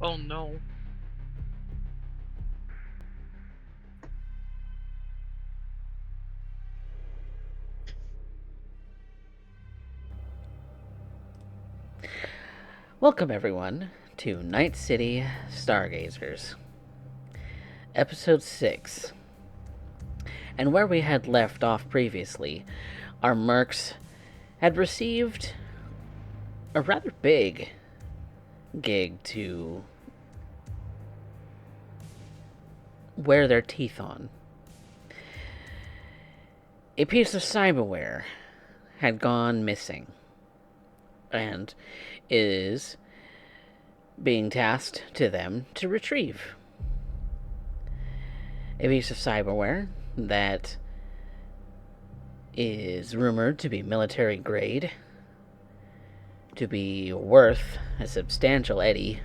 Oh no. Welcome, everyone, to Night City Stargazers, Episode 6. And where we had left off previously, our mercs had received a rather big gig to wear their teeth on. A piece of cyberware had gone missing and is being tasked to them to retrieve. A piece of cyberware that is rumored to be military grade, to be worth a substantial eddy,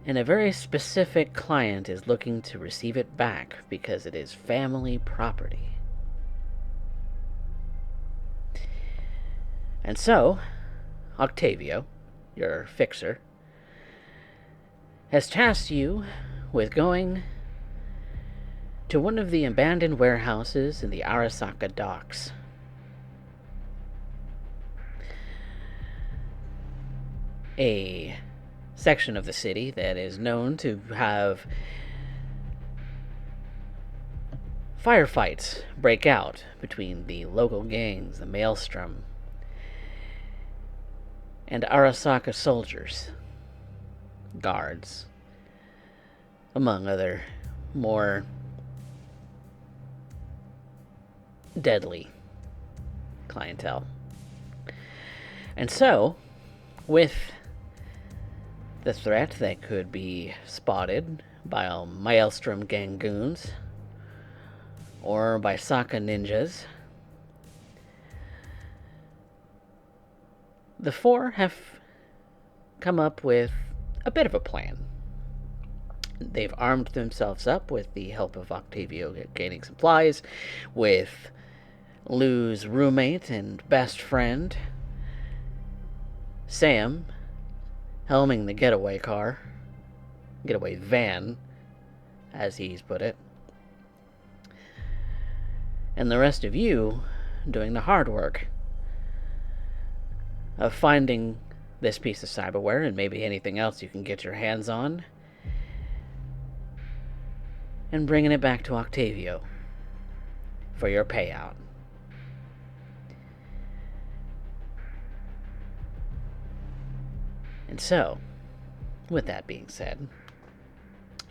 and a very specific client is looking to receive it back because it is family property. And so, Octavio, your fixer, has tasked you with going to one of the abandoned warehouses in the Arasaka docks. A section of the city that is known to have firefights break out between the local gangs, the Maelstrom, and Arasaka soldiers, guards, among other more deadly clientele. And so, with the threat that could be spotted by Maelstrom gangoons or by Saka ninjas, the four have come up with a bit of a plan. They've armed themselves up with the help of Octavio gaining supplies, with Lou's roommate and best friend, Sam, helming the getaway van, as he's put it, and the rest of you doing the hard work of finding this piece of cyberware and maybe anything else you can get your hands on and bringing it back to Octavio for your payout. And so, with that being said,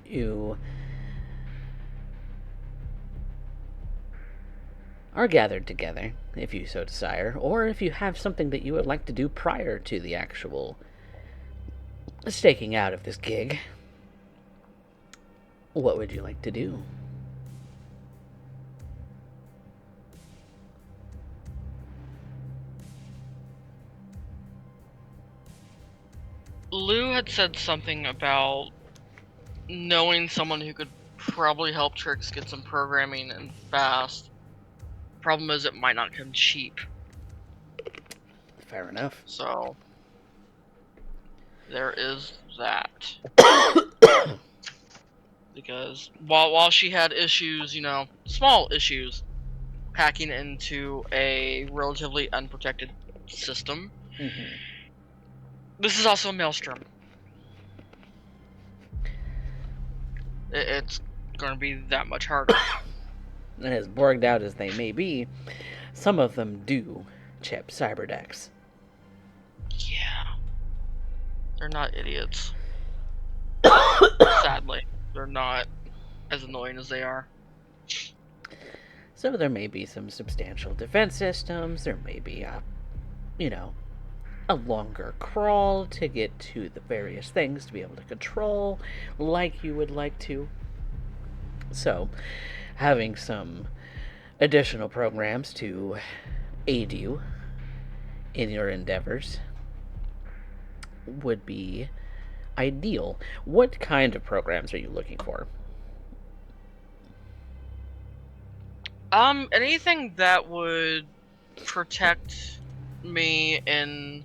you are gathered together, if you so desire, or if you have something that you would like to do prior to the actual staking out of this gig. What would you like to do? Lou had said something about knowing someone who could probably help Trix get some programming and fast. Problem is, it might not come cheap. Fair enough. So, there is that. Because while she had issues, small issues, hacking into a relatively unprotected system, this is also a maelstrom. It's going to be that much harder. And as borged out as they may be, some of them do chip cyberdecks. Yeah. They're not idiots. Sadly, they're not as annoying as they are. So there may be some substantial defense systems, there may be a longer crawl to get to the various things to be able to control like you would like to. So, having some additional programs to aid you in your endeavors would be ideal. What kind of programs are you looking for? Anything that would protect me in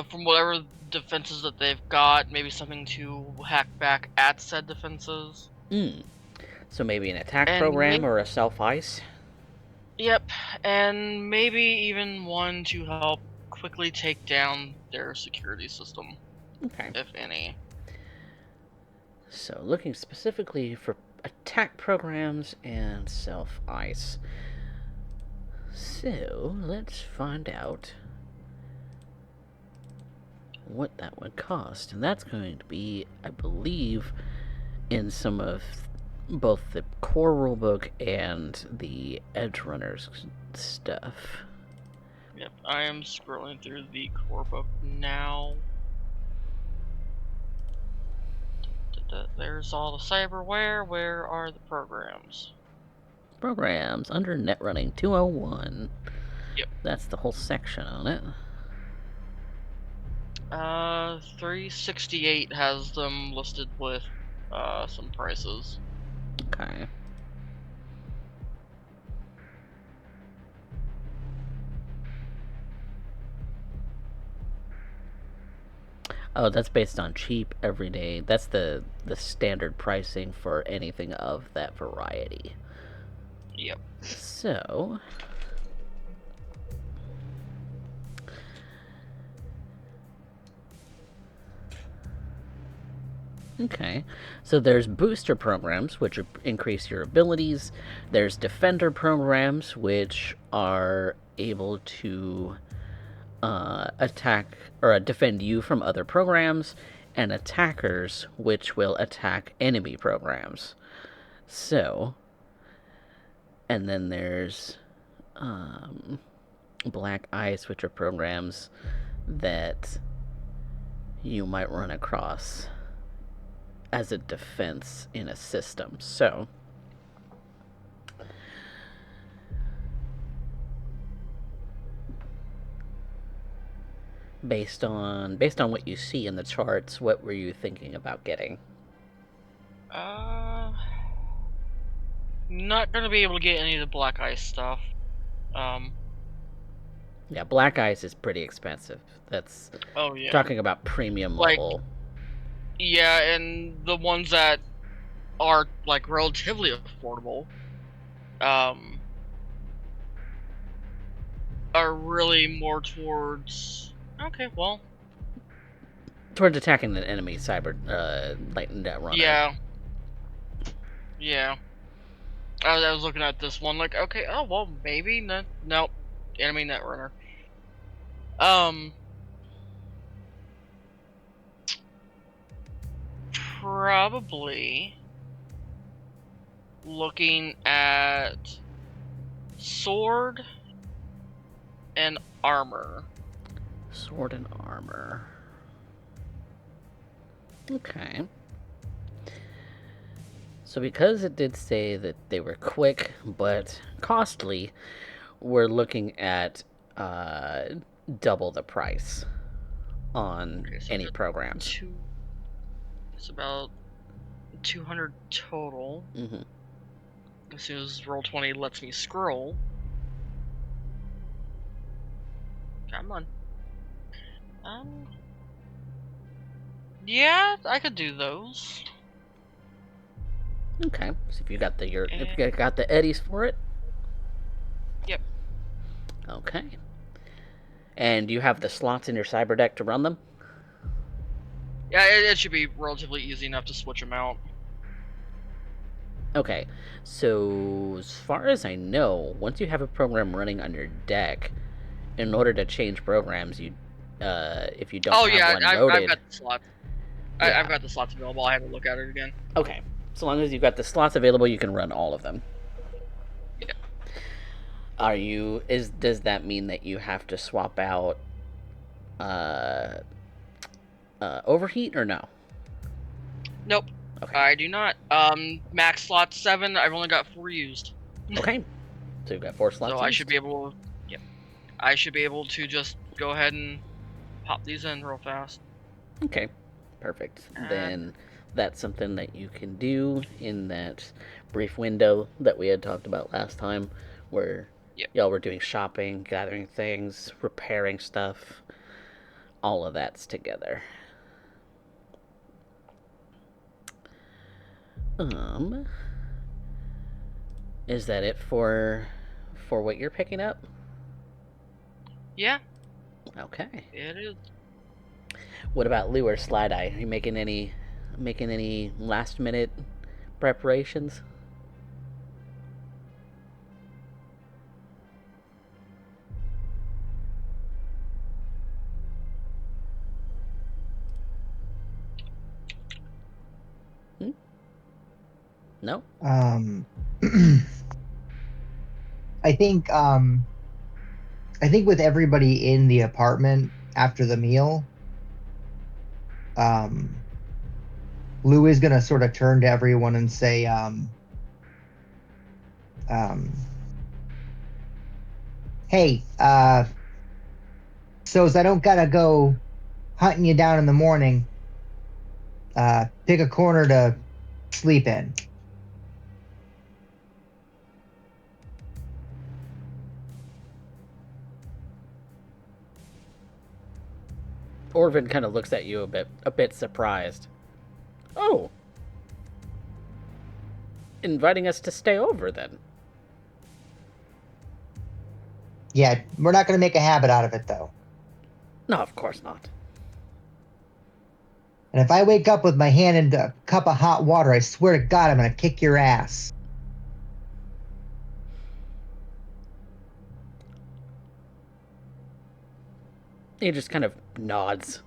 from whatever defenses that they've got, maybe something to hack back at said defenses. So maybe an attack And program or a self-ice? yep, and maybe even one to help quickly take down their security system, Okay. if any. So looking specifically for attack programs and self-ice. So let's find out what that would cost. And that's going to be, I believe, in some of both the core rulebook and the Edge Runners stuff. Yep, I am scrolling through the core book now. There's all the cyberware. Where are the programs? Programs under Netrunning 201. Yep. That's the whole section on it. 368 has them listed with some prices. Okay. Oh, that's based on cheap everyday. That's the standard pricing for anything of that variety. Yep. So, okay. So there's booster programs, which increase your abilities. There's defender programs, which are able to attack or defend you from other programs, and attackers, which will attack enemy programs. So, and then there's Black Ice, which are programs that you might run across as a defense in a system. So, based on what you see in the charts, what were you thinking about getting? Not gonna be able to get any of the Black Ice stuff. Yeah, Black Ice is pretty expensive. That's talking about premium level. Yeah, and the ones that are like relatively affordable, are really more towards towards attacking the enemy cyber net runner. Yeah. I was looking at this one like, okay, oh well, maybe nope, enemy net runner. Probably looking at sword and armor. Sword and armor. Okay. So because it did say that they were quick but costly, we're looking at double the price on any programs. It's about 200 total. Mm-hmm. As soon as Roll20 lets me scroll. Come on. Yeah, I could do those. Okay, so if you got the eddies for it. Yep. Okay. And do you have the slots in your cyber deck to run them? Yeah, it should be relatively easy enough to switch them out. Okay, so as far as I know, once you have a program running on your deck, in order to change programs, you if you don't have one loaded... I've got the slots. Yeah. I've got the slots available. I have to look at it again. Okay, so long as you've got the slots available, you can run all of them. Yeah. Does that mean that you have to swap out overheat or no? Nope. Okay. I do not. Max slot 7. I've only got 4 used. Okay. So you've got 4 slots. So used. I should be able. Yep. I should be able to just go ahead and pop these in real fast. Okay. Perfect. Then that's something that you can do in that brief window that we had talked about last time, where y'all were doing shopping, gathering things, repairing stuff. all of that's together. Is that it for what you're picking up? Yeah, Okay. it is. What about Lou or Slideye? Are you making any last minute preparations? No? I think with everybody in the apartment after the meal, Lou is gonna sort of turn to everyone and say, hey, so as I don't gotta go hunting you down in the morning, pick a corner to sleep in. Orvan kind of looks at you a bit surprised. Oh, inviting us to stay over then? Yeah, we're not gonna make a habit out of it though. No, of course not. And if I wake up with my hand in a cup of hot water, I swear to God, I'm gonna kick your ass. He just kind of nods.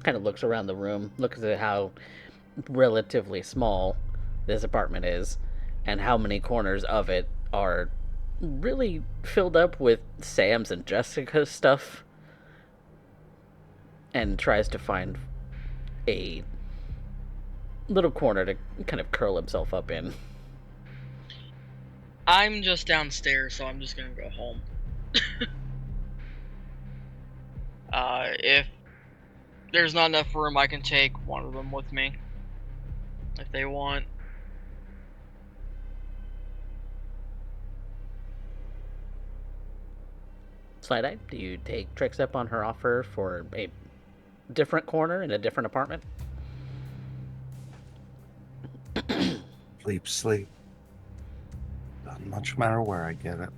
Kind of looks around the room, looks at how relatively small this apartment is, and how many corners of it are really filled up with Sam's and Jessica's stuff, and tries to find a little corner to kind of curl himself up in. I'm just downstairs, so I'm just gonna go home. If there's not enough room, I can take one of them with me. If they want. Slideye, do you take Trix up on her offer for a different corner in a different apartment? Sleep. Doesn't much matter where I get it.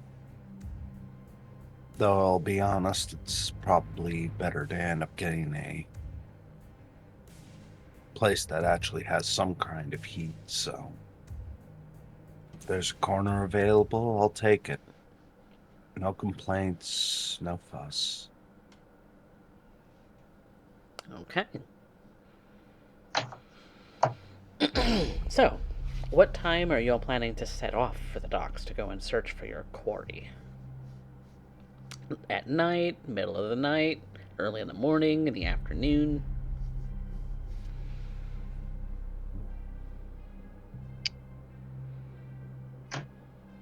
Though I'll be honest, it's probably better to end up getting a place that actually has some kind of heat, so if there's a corner available, I'll take it. No complaints, no fuss. Okay. So, what time are you all planning to set off for the docks to go and search for your quarry? At night, middle of the night, early in the morning, in the afternoon?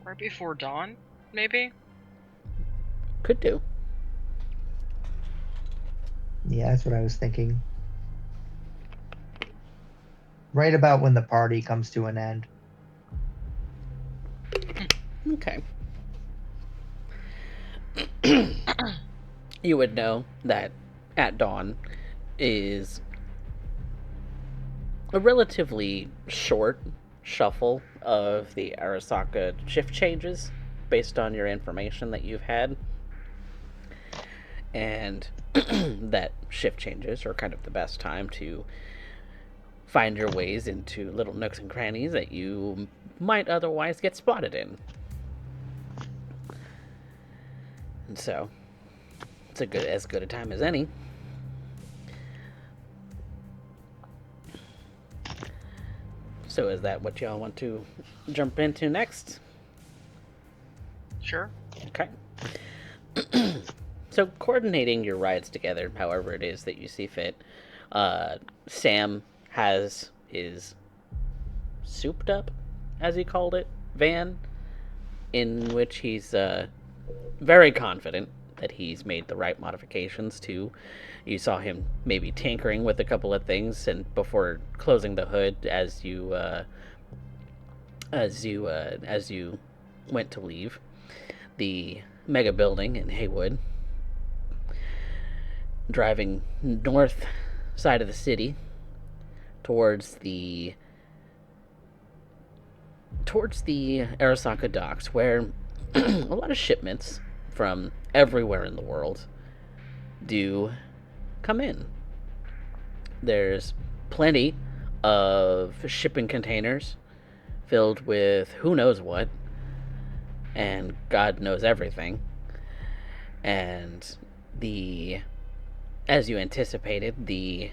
Right before dawn, maybe? Could do. Yeah, that's what I was thinking. Right about when the party comes to an end. Okay. You would know that at dawn is a relatively short shuffle of the Arasaka shift changes based on your information that you've had. And that shift changes are kind of the best time to find your ways into little nooks and crannies that you might otherwise get spotted in. And so, it's as good a time as any. So is that what y'all want to jump into next? Sure. Okay. So coordinating your rides together, however it is that you see fit, Sam has his souped up, as he called it, van, in which he's very confident that he's made the right modifications to. You saw him maybe tinkering with a couple of things, and before closing the hood, as you as you went to leave the mega building in Haywood, driving north side of the city towards the Arasaka docks, where a lot of shipments from everywhere in the world do come in. There's plenty of shipping containers filled with who knows what, and God knows everything. And as you anticipated, the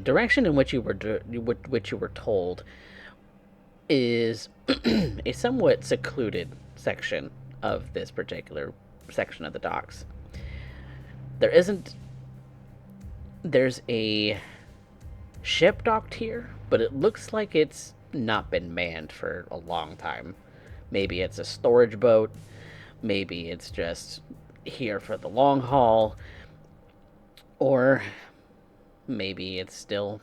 direction in which you were told is a somewhat secluded section of this particular section of the docks. There's a ship docked here, but it looks like it's not been manned for a long time. Maybe it's a storage boat, maybe it's just here for the long haul, or maybe it's still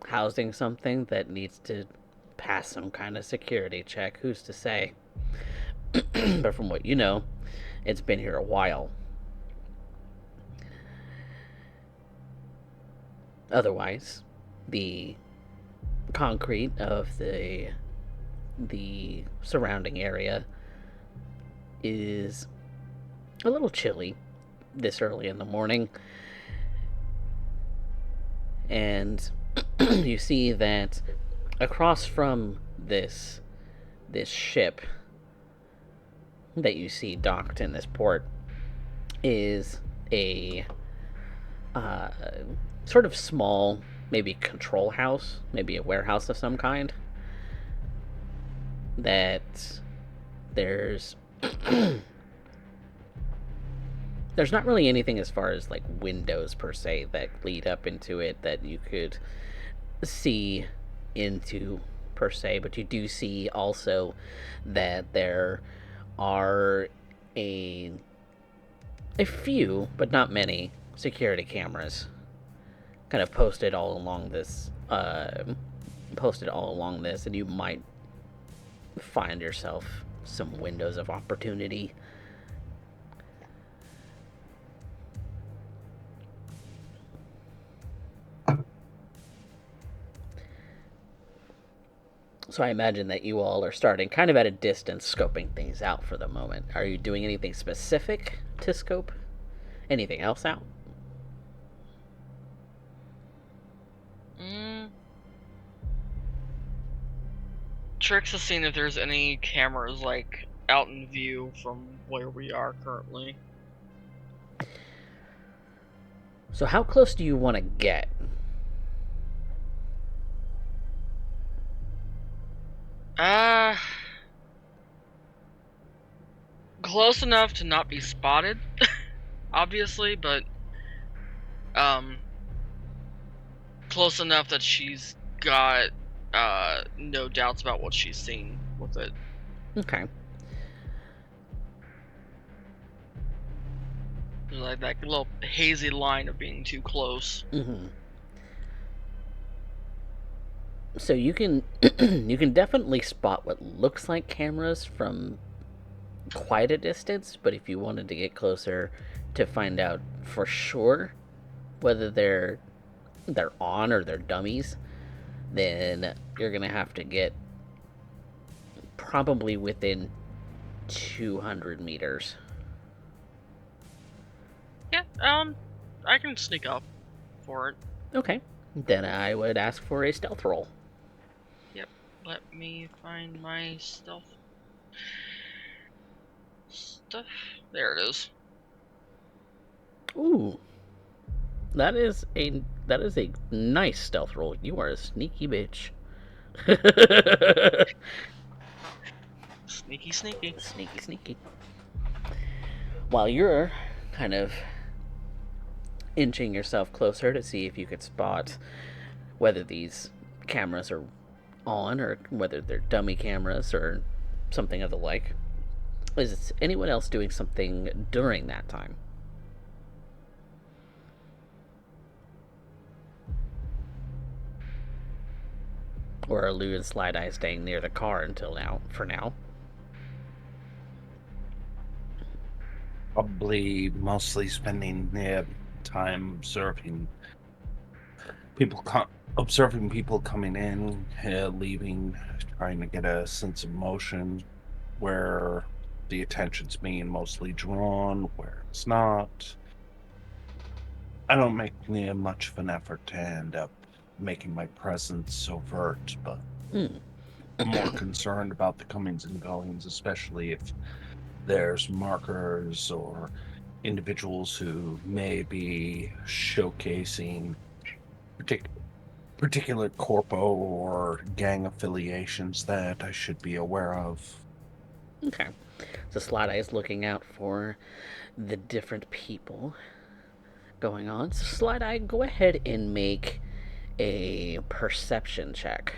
housing something that needs to pass some kind of security check. Who's to say? But from what you know, it's been here a while. Otherwise, the concrete of the surrounding area is a little chilly this early in the morning. And you see that across from this ship that you see docked in this port is a sort of small, maybe control house, maybe a warehouse of some kind. That there's there's not really anything as far as like windows per se that lead up into it that you could see into per se, but you do see also that there are a few, but not many, security cameras kind of posted all along this, and you might find yourself some windows of opportunity. So I imagine that you all are starting kind of at a distance, scoping things out for the moment. Are you doing anything specific to scope anything else out? Trix has seen if there's any cameras, like, out in view from where we are currently. So how close do you want to get? Close enough to not be spotted, obviously, but, close enough that she's got, no doubts about what she's seen with it. Okay. There's like that little hazy line of being too close. Mm-hmm. So you can you can definitely spot what looks like cameras from quite a distance, but if you wanted to get closer to find out for sure whether they're on or they're dummies, then you're gonna have to get probably within 200 meters. Yeah, I can sneak up for it. Okay, then I would ask for a stealth roll. Yep, let me find my stealth stuff. There it is. Ooh, that is a nice stealth roll. You are a sneaky bitch. Sneaky, sneaky. Sneaky, sneaky. While you're kind of inching yourself closer to see if you could spot whether these cameras are on or whether they're dummy cameras or something of the like, is anyone else doing something during that time? Or are Lou and Slideye staying near the car until now? For now. Probably mostly spending time observing people coming in, leaving, trying to get a sense of motion, where the attention's being mostly drawn, where it's not. I don't make much of an effort to end up making my presence overt, but Hmm. I'm more concerned about the comings and goings, especially if there's markers or individuals who may be showcasing particular corpo or gang affiliations that I should be aware of. Okay. So Slideye is looking out for the different people going on. So Slideye, go ahead and make a perception check.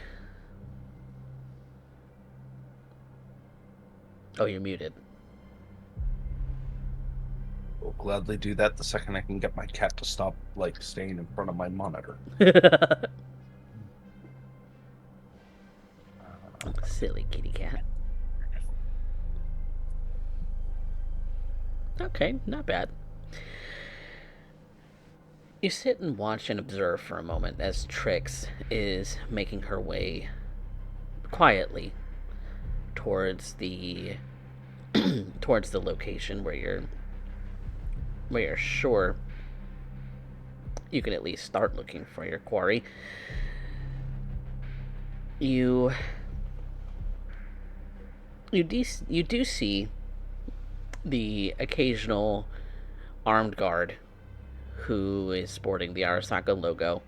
Oh, you're muted. I'll gladly do that the second I can get my cat to stop, staying in front of my monitor. Silly kitty cat. Okay, not bad. You sit and watch and observe for a moment as Trix is making her way quietly towards the towards the location where you're sure you can at least start looking for your quarry. You do see the occasional armed guard who is sporting the Arasaka logo.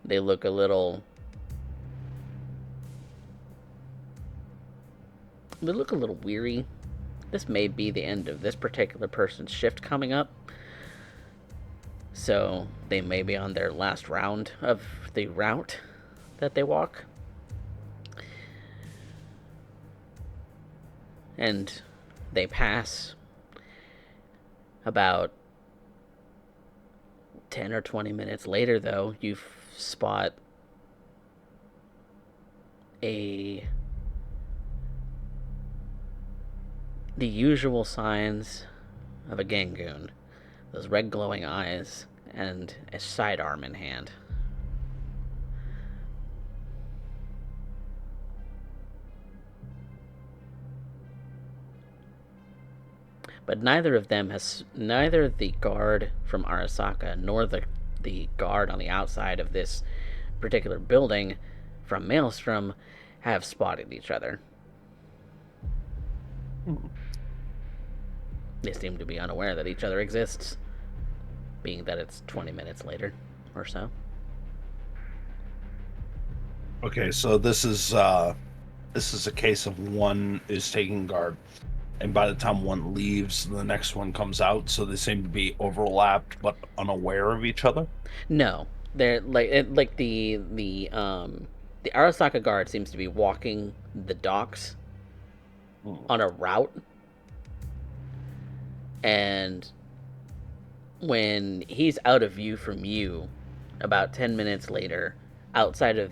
They look a little weary. This may be the end of this particular person's shift coming up, so they may be on their last round of the route that they walk. And they pass about 10 or 20 minutes later, though, you spot the usual signs of a gangoon. Those red glowing eyes and a sidearm in hand. But neither the guard from Arasaka nor the guard on the outside of this particular building from Maelstrom have spotted each other. They seem to be unaware that each other exists, being that it's 20 minutes later or so. Okay, so this is a case of one is taking guard, and by the time one leaves, the next one comes out. So they seem to be overlapped but unaware of each other. No, they're like the Arasaka guard seems to be walking the docks on a route, and when he's out of view from you, about 10 minutes later, outside of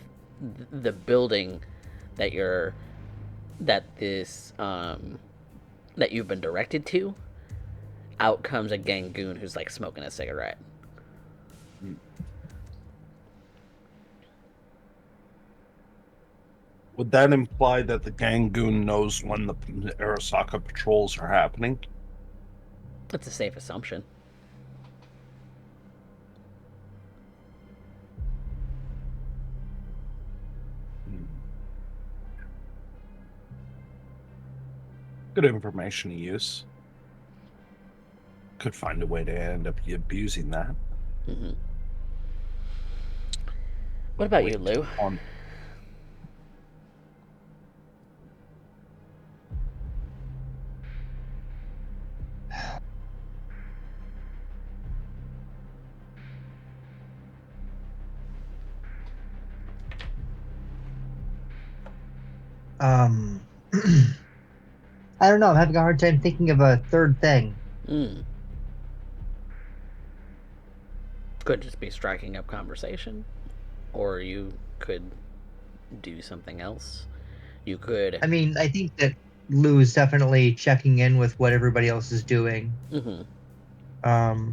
the building that you've been directed to, out comes a gangoon who's like smoking a cigarette. Would that imply that the gangoon knows when the Arasaka patrols are happening? That's a safe assumption. Good information to use. Could find a way to end up abusing that. Mm-hmm. What about you, Lou? I don't know. I'm having a hard time thinking of a third thing. Could just be striking up conversation, or you could do something else. You could. I mean, I think that Lou is definitely checking in with what everybody else is doing. Mm-hmm.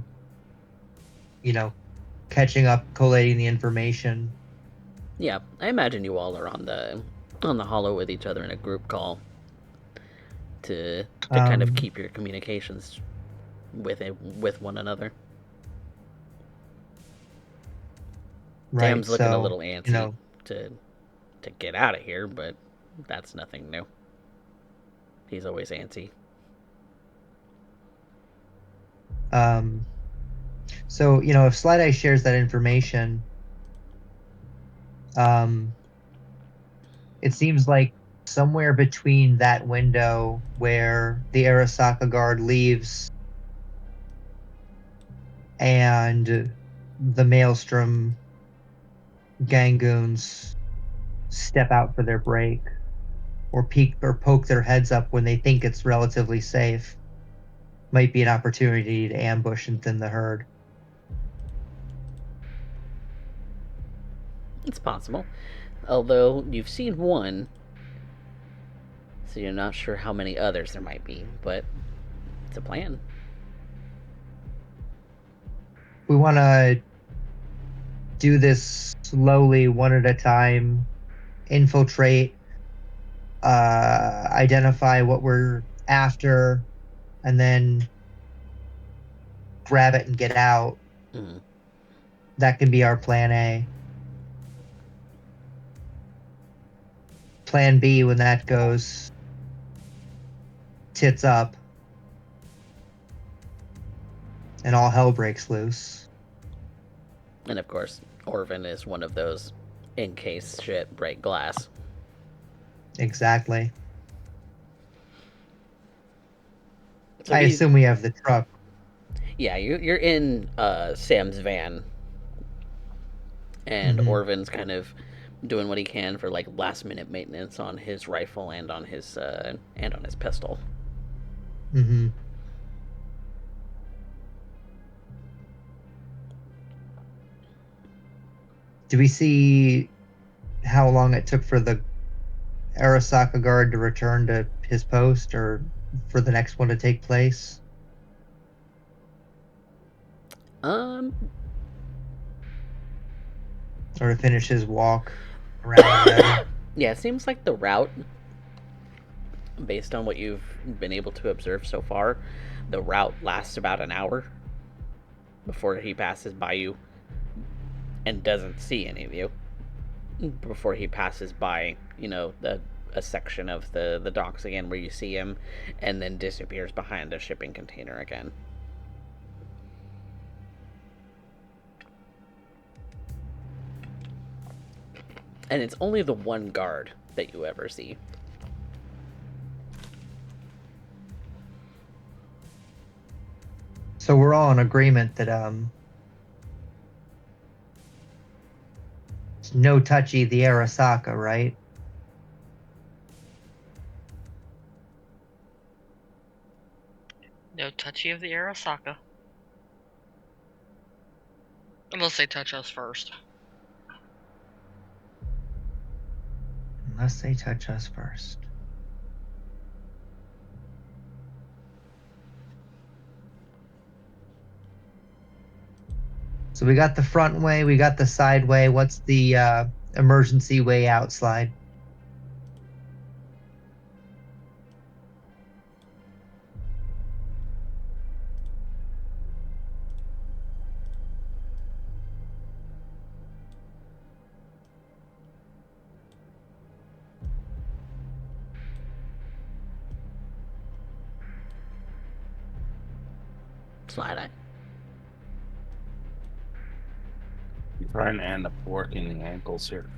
You know, catching up, collating the information. Yeah, I imagine you all are on the hollow with each other in a group call to kind of keep your communications with one another. Right. Dam's looking a little So, antsy to get out of here, but that's nothing new. He's always antsy. So, if Slideye shares that information, it seems like somewhere between that window where the Arasaka guard leaves and the Maelstrom Gangoons step out for their break or peek or poke their heads up when they think it's relatively safe might be an opportunity to ambush and thin the herd. It's possible. Although you've seen one, so you're not sure how many others there might be, but it's a plan. We want to do this slowly, one at a time, infiltrate, identify what we're after, and then grab it and get out. Mm. That can be our plan A. Plan B, when that goes tits up and all hell breaks loose. And of course, Orvan is one of those in case shit break glass. Exactly. So I assume we have the truck. Yeah, you're in Sam's van, and Orvan's kind of doing what he can for like last minute maintenance on his rifle and on his pistol. Mm-hmm. Do we see how long it took for the Arasaka guard to return to his post, or for the next one to take place? Or to finish his walk around the Yeah, it seems like the route, based on what you've been able to observe so far, the route lasts about an hour before he passes by you and doesn't see any of you. Before he passes by, a section of the docks again where you see him, and then disappears behind a shipping container again. And it's only the one guard that you ever see. So we're all in agreement that no touchy the Arasaka, right? No touchy of the Arasaka. Unless they touch us first. Unless they touch us first. So we got the front way, we got the side way. What's the emergency way out, Slide? Slideye. I'm trying to end up working the ankles here.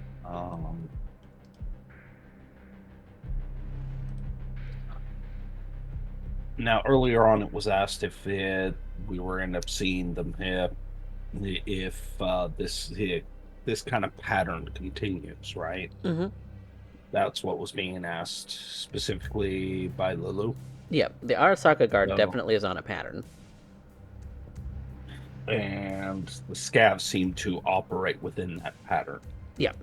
Now, earlier on, it was asked if we were end up seeing them if this kind of pattern continues, right? Mm-hmm. That's what was being asked specifically by Lulu. Yep, the Arasaka guard definitely is on a pattern. And the scavs seem to operate within that pattern. Yep.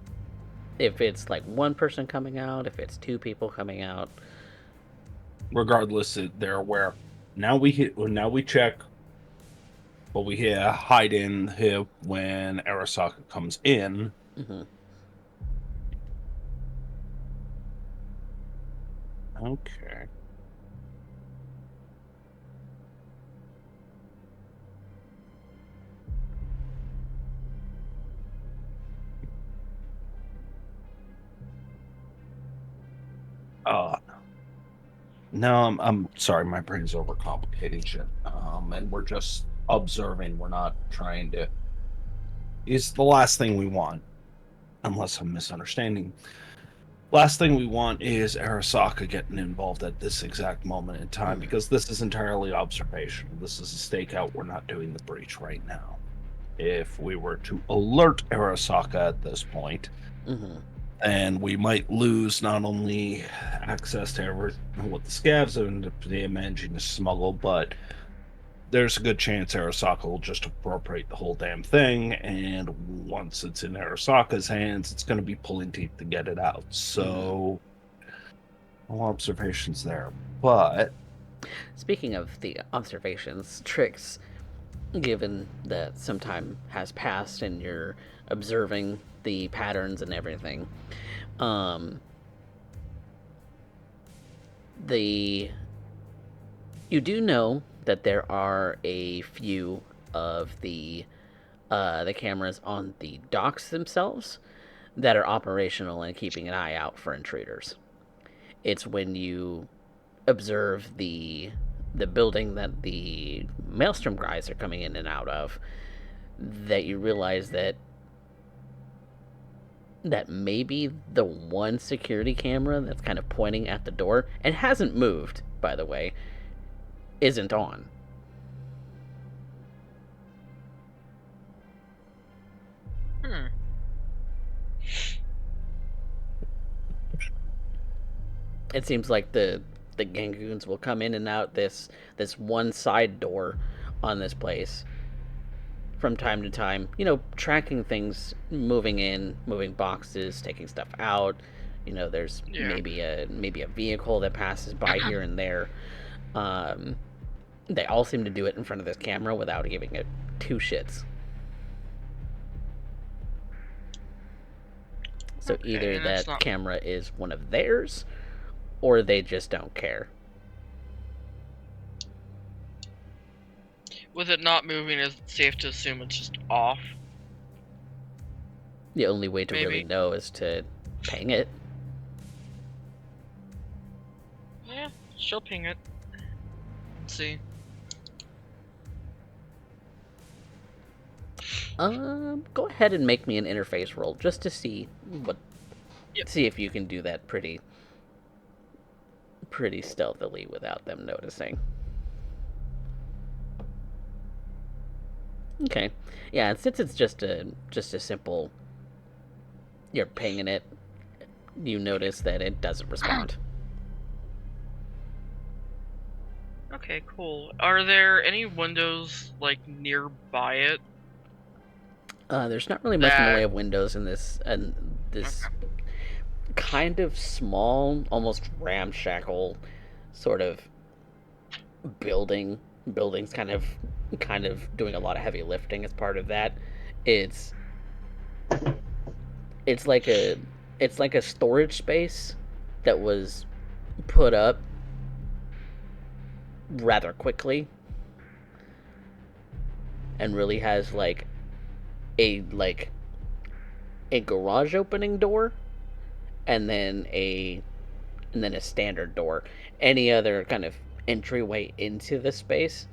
If it's like one person coming out, if it's two people coming out. Regardless, they're aware. Now we check, but we hide in here when Arasaka comes in. Mm-hmm. Okay. No, I'm sorry, my brain's overcomplicating shit. And we're just observing. We're not trying to. It's the last thing we want, unless I'm misunderstanding. Last thing we want is Arasaka getting involved at this exact moment in time, because this is entirely observational. This is a stakeout. We're not doing the breach right now. If we were to alert Arasaka at this point, and we might lose not only access to what the scavs and the managing to smuggle, but there's a good chance Arasaka will just appropriate the whole damn thing, and once it's in Arasaka's hands, it's going to be pulling teeth to get it out. So, no observations there. But speaking of the observations, Trix, given that some time has passed and you're observing the patterns and everything, you do know that there are a few of the cameras on the docks themselves that are operational and keeping an eye out for intruders. It's when you observe the building that the Maelstrom guys are coming in and out of that you realize that maybe the one security camera that's kind of pointing at the door and hasn't moved, by the way, isn't on. It seems like the Gangoons will come in and out this one side door on this place from time to time, tracking things, moving in, moving boxes, taking stuff out. There's maybe a vehicle that passes by here and there. They all seem to do it in front of this camera without giving it two shits. So either that camera is one of theirs, or they just don't care. With it not moving, is it safe to assume it's just off? The only way to really know is to ping it. Yeah, she'll ping it. Let's see. Go ahead and make me an interface roll just to see see if you can do that pretty stealthily without them noticing. Okay. Yeah, since it's just a simple, you're pinging it, you notice that it doesn't respond. Okay, cool. Are there any windows, like, nearby it? There's not really much in the way of windows in this, kind of small, almost ramshackle sort of building's kind of doing a lot of heavy lifting as part of that. It's like a storage space that was put up rather quickly and really has a garage opening door and then a standard door. Any other kind of entryway into the space,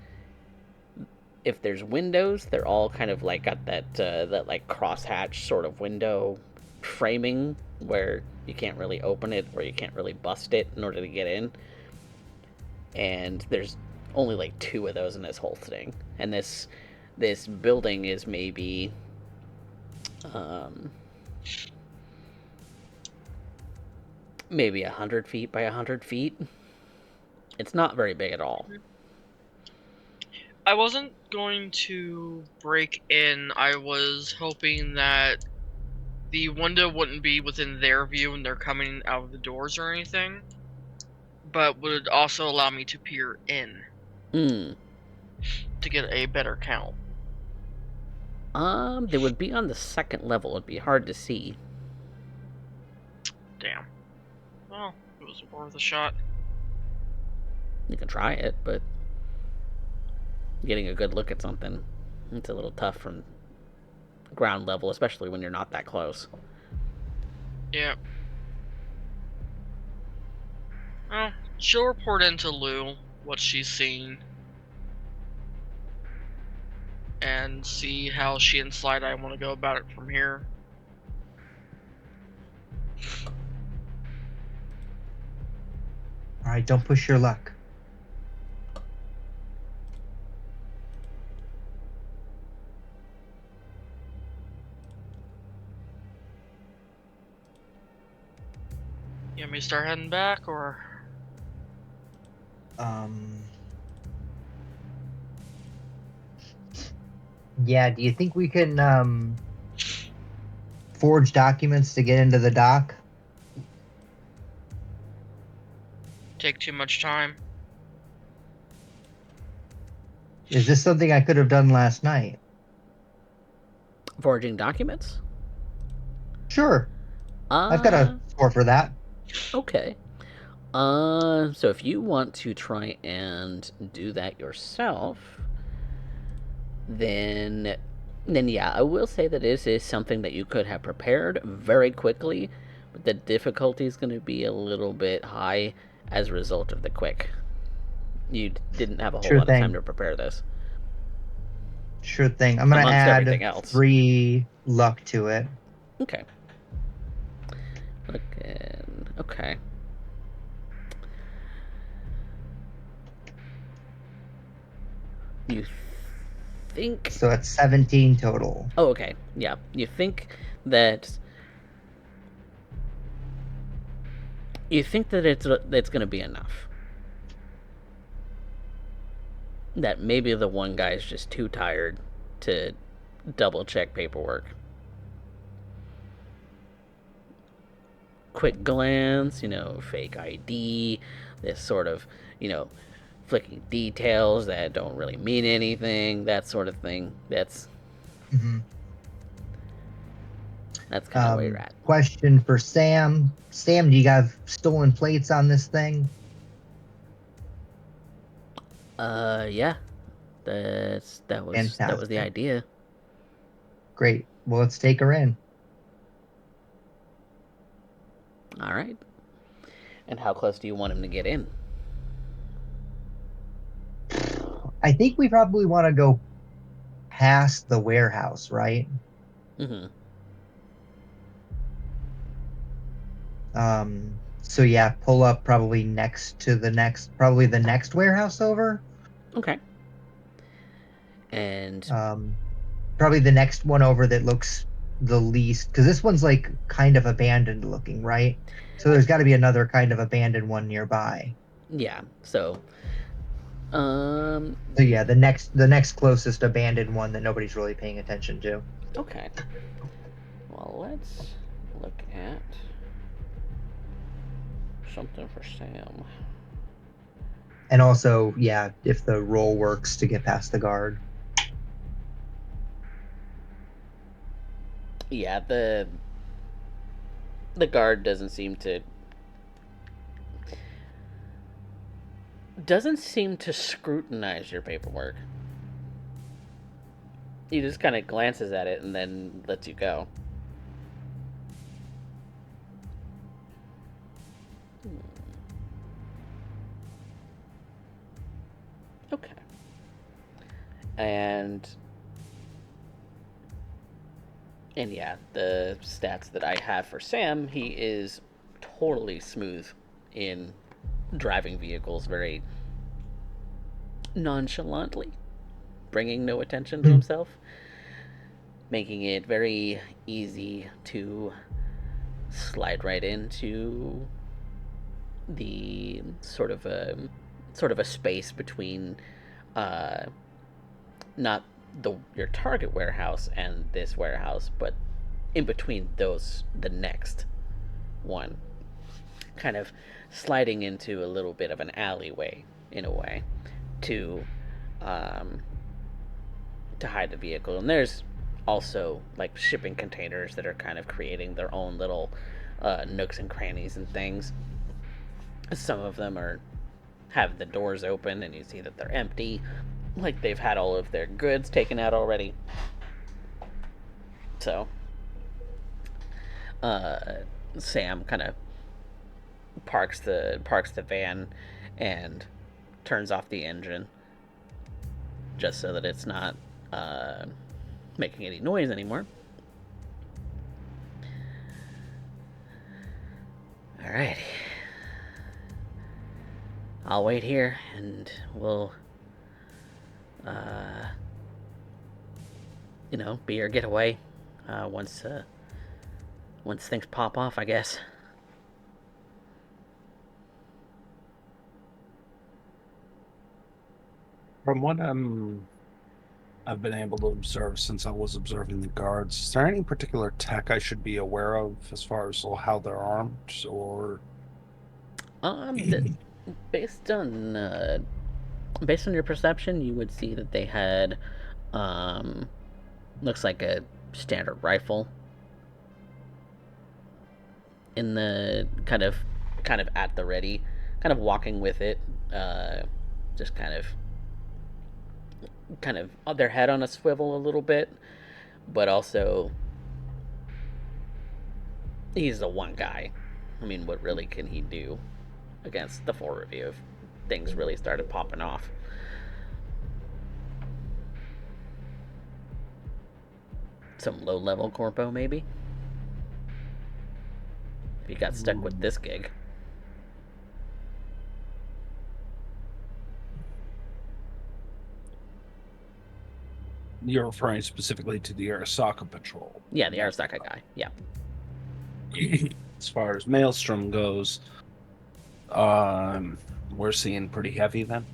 if there's windows, they're all kind of like got that like crosshatch sort of window framing where you can't really open it or you can't really bust it in order to get in. And there's only like 2 of those in this whole thing. And this building is maybe maybe 100 feet by 100 feet. It's not very big at all. I wasn't going to break in. I was hoping that the window wouldn't be within their view when they're coming out of the doors or anything, but would also allow me to peer in Hmm. to get a better count. They would be on the second level. It'd be hard to see. Damn. Well, it was worth a shot. You can try it, but getting a good look at something, it's a little tough from ground level, especially when you're not that close. Yeah. Well, she'll report into Lou what she's seen. And see how she and Slideye want to go about it from here. All right, don't push your luck. You want me to start heading back, or? Yeah, do you think we can forge documents to get into the dock? Take too much time. Is this something I could have done last night? Forging documents? Sure. I've got a score for that. Okay. So if you want to try and do that yourself, then yeah, I will say that this is something that you could have prepared very quickly, but the difficulty is going to be a little bit high as a result of the quick. You didn't have a whole lot of time to prepare this. Sure thing. I'm going to add 3 luck to it. Okay. Okay. You think... So it's 17 total. Oh, okay. Yeah. You think that... it's going to be enough. That maybe the one guy's just too tired to double check paperwork. Quick glance, fake ID, this sort of, flicking details that don't really mean anything, that sort of thing. That's kind of where you're at. Question for Sam. Sam, do you have stolen plates on this thing? Yeah. That was the idea. Great. Well, let's take her in. All right. And how close do you want him to get in? I think we probably want to go past the warehouse, right? Mm-hmm. So yeah, pull up probably the next warehouse over. Okay. And probably the next one over that looks the least, because this one's like kind of abandoned looking, right? So there's got to be another kind of abandoned one nearby. Yeah. So yeah, the next closest abandoned one that nobody's really paying attention to. Okay. Well, let's look at something for Sam. And also, yeah, if the roll works to get past the guard. Yeah, the guard doesn't seem to scrutinize your paperwork. He just kind of glances at it and then lets you go. Okay. And yeah, the stats that I have for Sam, he is totally smooth in driving vehicles very nonchalantly, bringing no attention to himself, making it very easy to slide right into the sort of a space between not your target warehouse and this warehouse, but in between those, the next one, kind of sliding into a little bit of an alleyway in a way to um, to hide the vehicle. And there's also like shipping containers that are kind of creating their own little nooks and crannies and things. Some of them have the doors open and you see that they're empty, like they've had all of their goods taken out already. So Sam kind of parks the van and turns off the engine just so that it's not making any noise anymore. Alrighty. I'll wait here and we'll be your getaway once things pop off, I guess. From what I've been able to observe since I was observing the guards, is there any particular tech I should be aware of as far as how they're armed, or Based on your perception, you would see that they had looks like a standard rifle in the kind of at the ready, kind of walking with it, just kind of their head on a swivel a little bit, but also he's the one guy. I mean, what really can he do against the four of you if things really started popping off? Some low-level corpo, maybe? If you got stuck with this gig. You're referring specifically to the Arasaka patrol? Yeah, the Arasaka guy. Yeah. As far as Maelstrom goes, we're seeing pretty heavy then.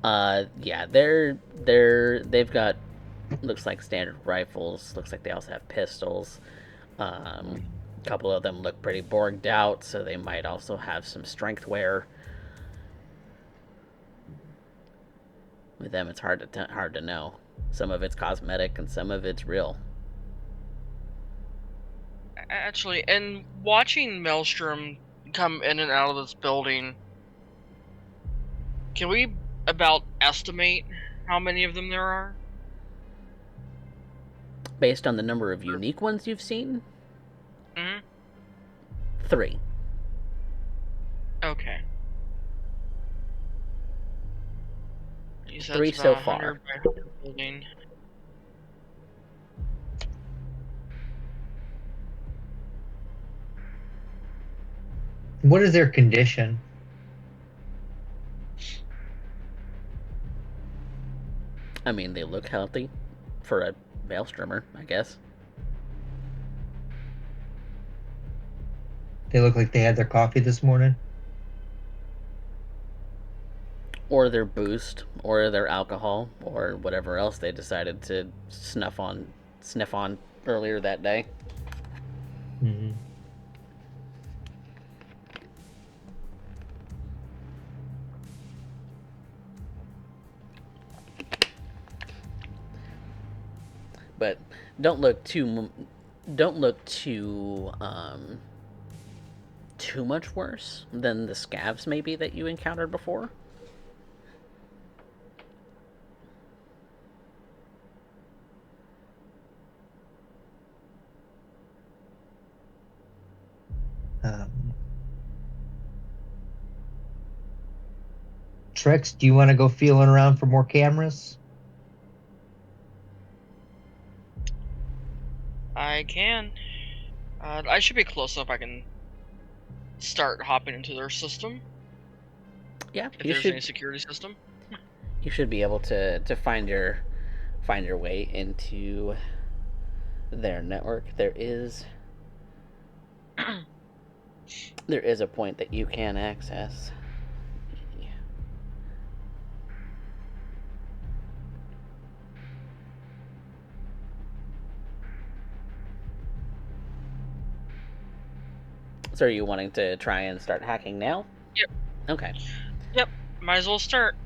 Yeah, they've got, looks like standard rifles. Looks like they also have pistols. A couple of them look pretty borged out, so they might also have some strength wear. With them, it's hard to know. Some of it's cosmetic and some of it's real. Actually, and watching Maelstrom come in and out of this building, can we about estimate how many of them there are? Based on the number of unique ones you've seen? Mm-hmm. 3. Okay. You said 3 it's so about far. 100 by 100 building. What is their condition? I mean, they look healthy for a Maelstromer, I guess. They look like they had their coffee this morning. Or their boost, or their alcohol, or whatever else they decided to sniff on earlier that day. Mm-hmm. But don't look too much worse than the scavs maybe that you encountered before. Trix, do you want to go feeling around for more cameras? I can. I should be close enough I can start hopping into their system. Yeah, if there's any security system. You should be able to find your way into their network. There is a point that you can access. So are you wanting to try and start hacking now? Yep. Okay. Yep. Might as well start.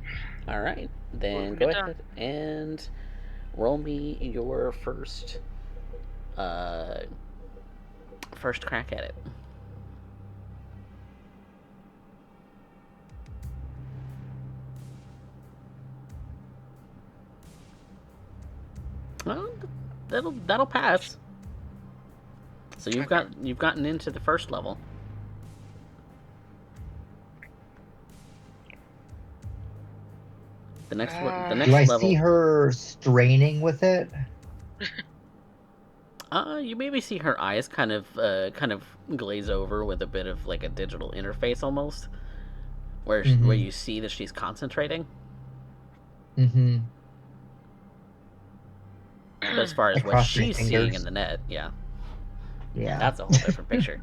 All right. Then We'll go get ahead and roll me your first crack at it. Well, that'll pass. So you've gotten into the first level. The next Do I level. see her straining with it? You maybe see her eyes kind of glaze over with a bit of like a digital interface almost, where you see that she's concentrating. Mm-hmm. But as far as what she's seeing in the net, yeah, that's a whole different picture.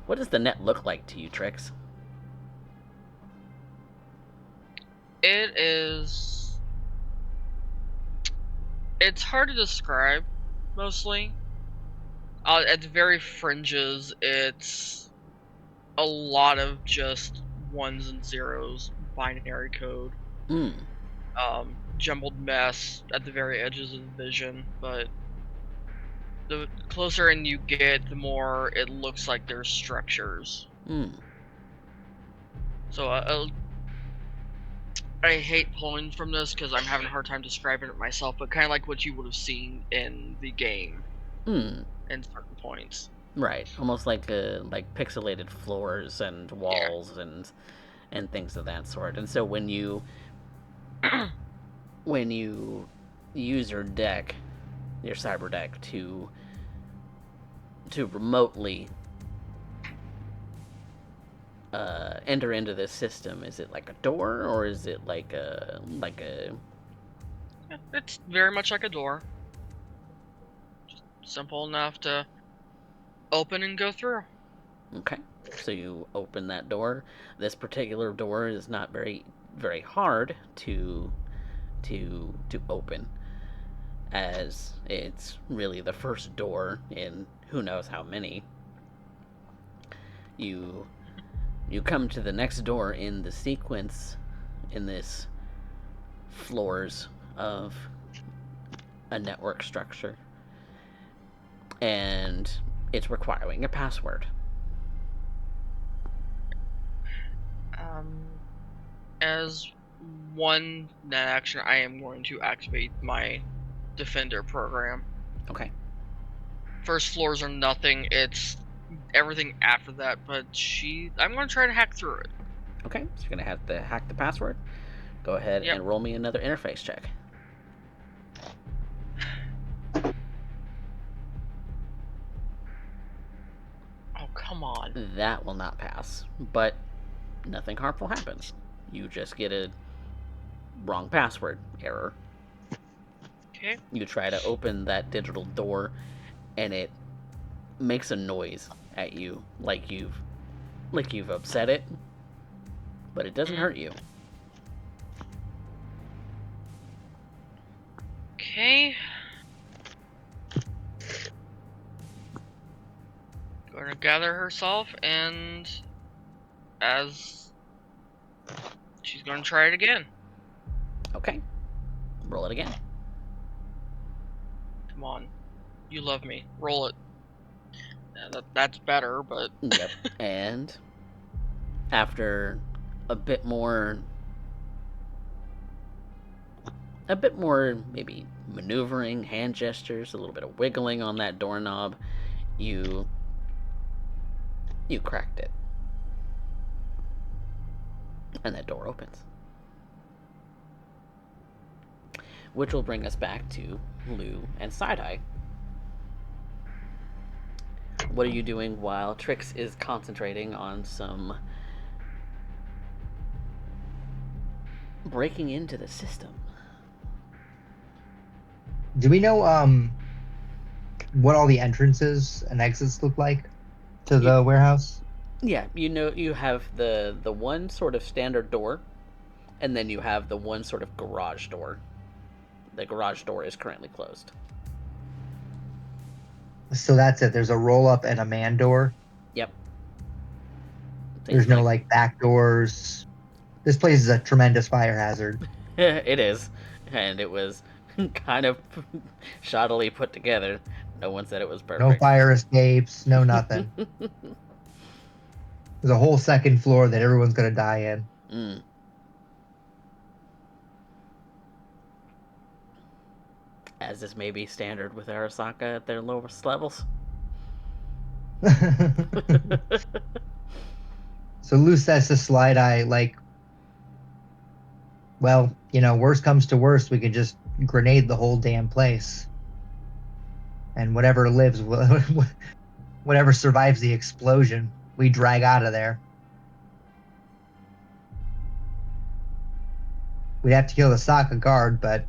What does the net look like to you, Trix? It is. It's hard to describe, mostly. At the very fringes, it's a lot of just ones and zeros, binary code. Jumbled mess at the very edges of the vision, but the closer in you get, the more it looks like there's structures. So I hate pulling from this because I'm having a hard time describing it myself, but kind of like what you would have seen in the game. In certain points. Right, almost like pixelated floors and walls and things of that sort. And so when you use your deck, your cyber deck to remotely enter into this system, is it like a door or is it like a It's very much like a door. Just simple enough to open and go through. Okay, so you open that door. This particular door is not very hard to open, as it's really the first door in who knows how many. You come to the next door in the sequence in this floors of a network structure, and it's requiring a password. As one net action, I am going to activate my defender program. Okay. First floors are nothing. It's everything after that, but I'm going to try to hack through it. Okay, so you're going to have to hack the password. Go ahead and roll me another interface check. Oh, come on. That will not pass, but nothing harmful happens. You just get a wrong password error. Okay. You try to open that digital door, and it makes a noise at you, like you've upset it, but it doesn't hurt you. Okay. Going to gather herself, and as she's going to try it again. Okay. Roll it again. Come on. You love me. Roll it. Yeah, that's better, but... Yep. And after a bit more maybe maneuvering, hand gestures, a little bit of wiggling on that doorknob, you cracked it. And that door opens. Which will bring us back to Loup and Slideye. What are you doing while Trix is concentrating on some breaking into the system? Do we know what all the entrances and exits look like to the warehouse? Yeah, you know, you have the one sort of standard door, and then you have the one sort of garage door. The garage door is currently closed. So that's it. There's a roll up and a man door. Yep. There's no like back doors. This place is a tremendous fire hazard. It is, and it was kind of shoddily put together. No one said it was No perfect. fire escapes, no nothing. There's a whole second floor that everyone's gonna die in. Mm. As is maybe standard with Arasaka at their lowest levels. So Lou says to Slideye, like, well, worst comes to worst, we could just grenade the whole damn place. And whatever lives, whatever survives the explosion, we drag out of there. We'd have to kill the Sokka guard, but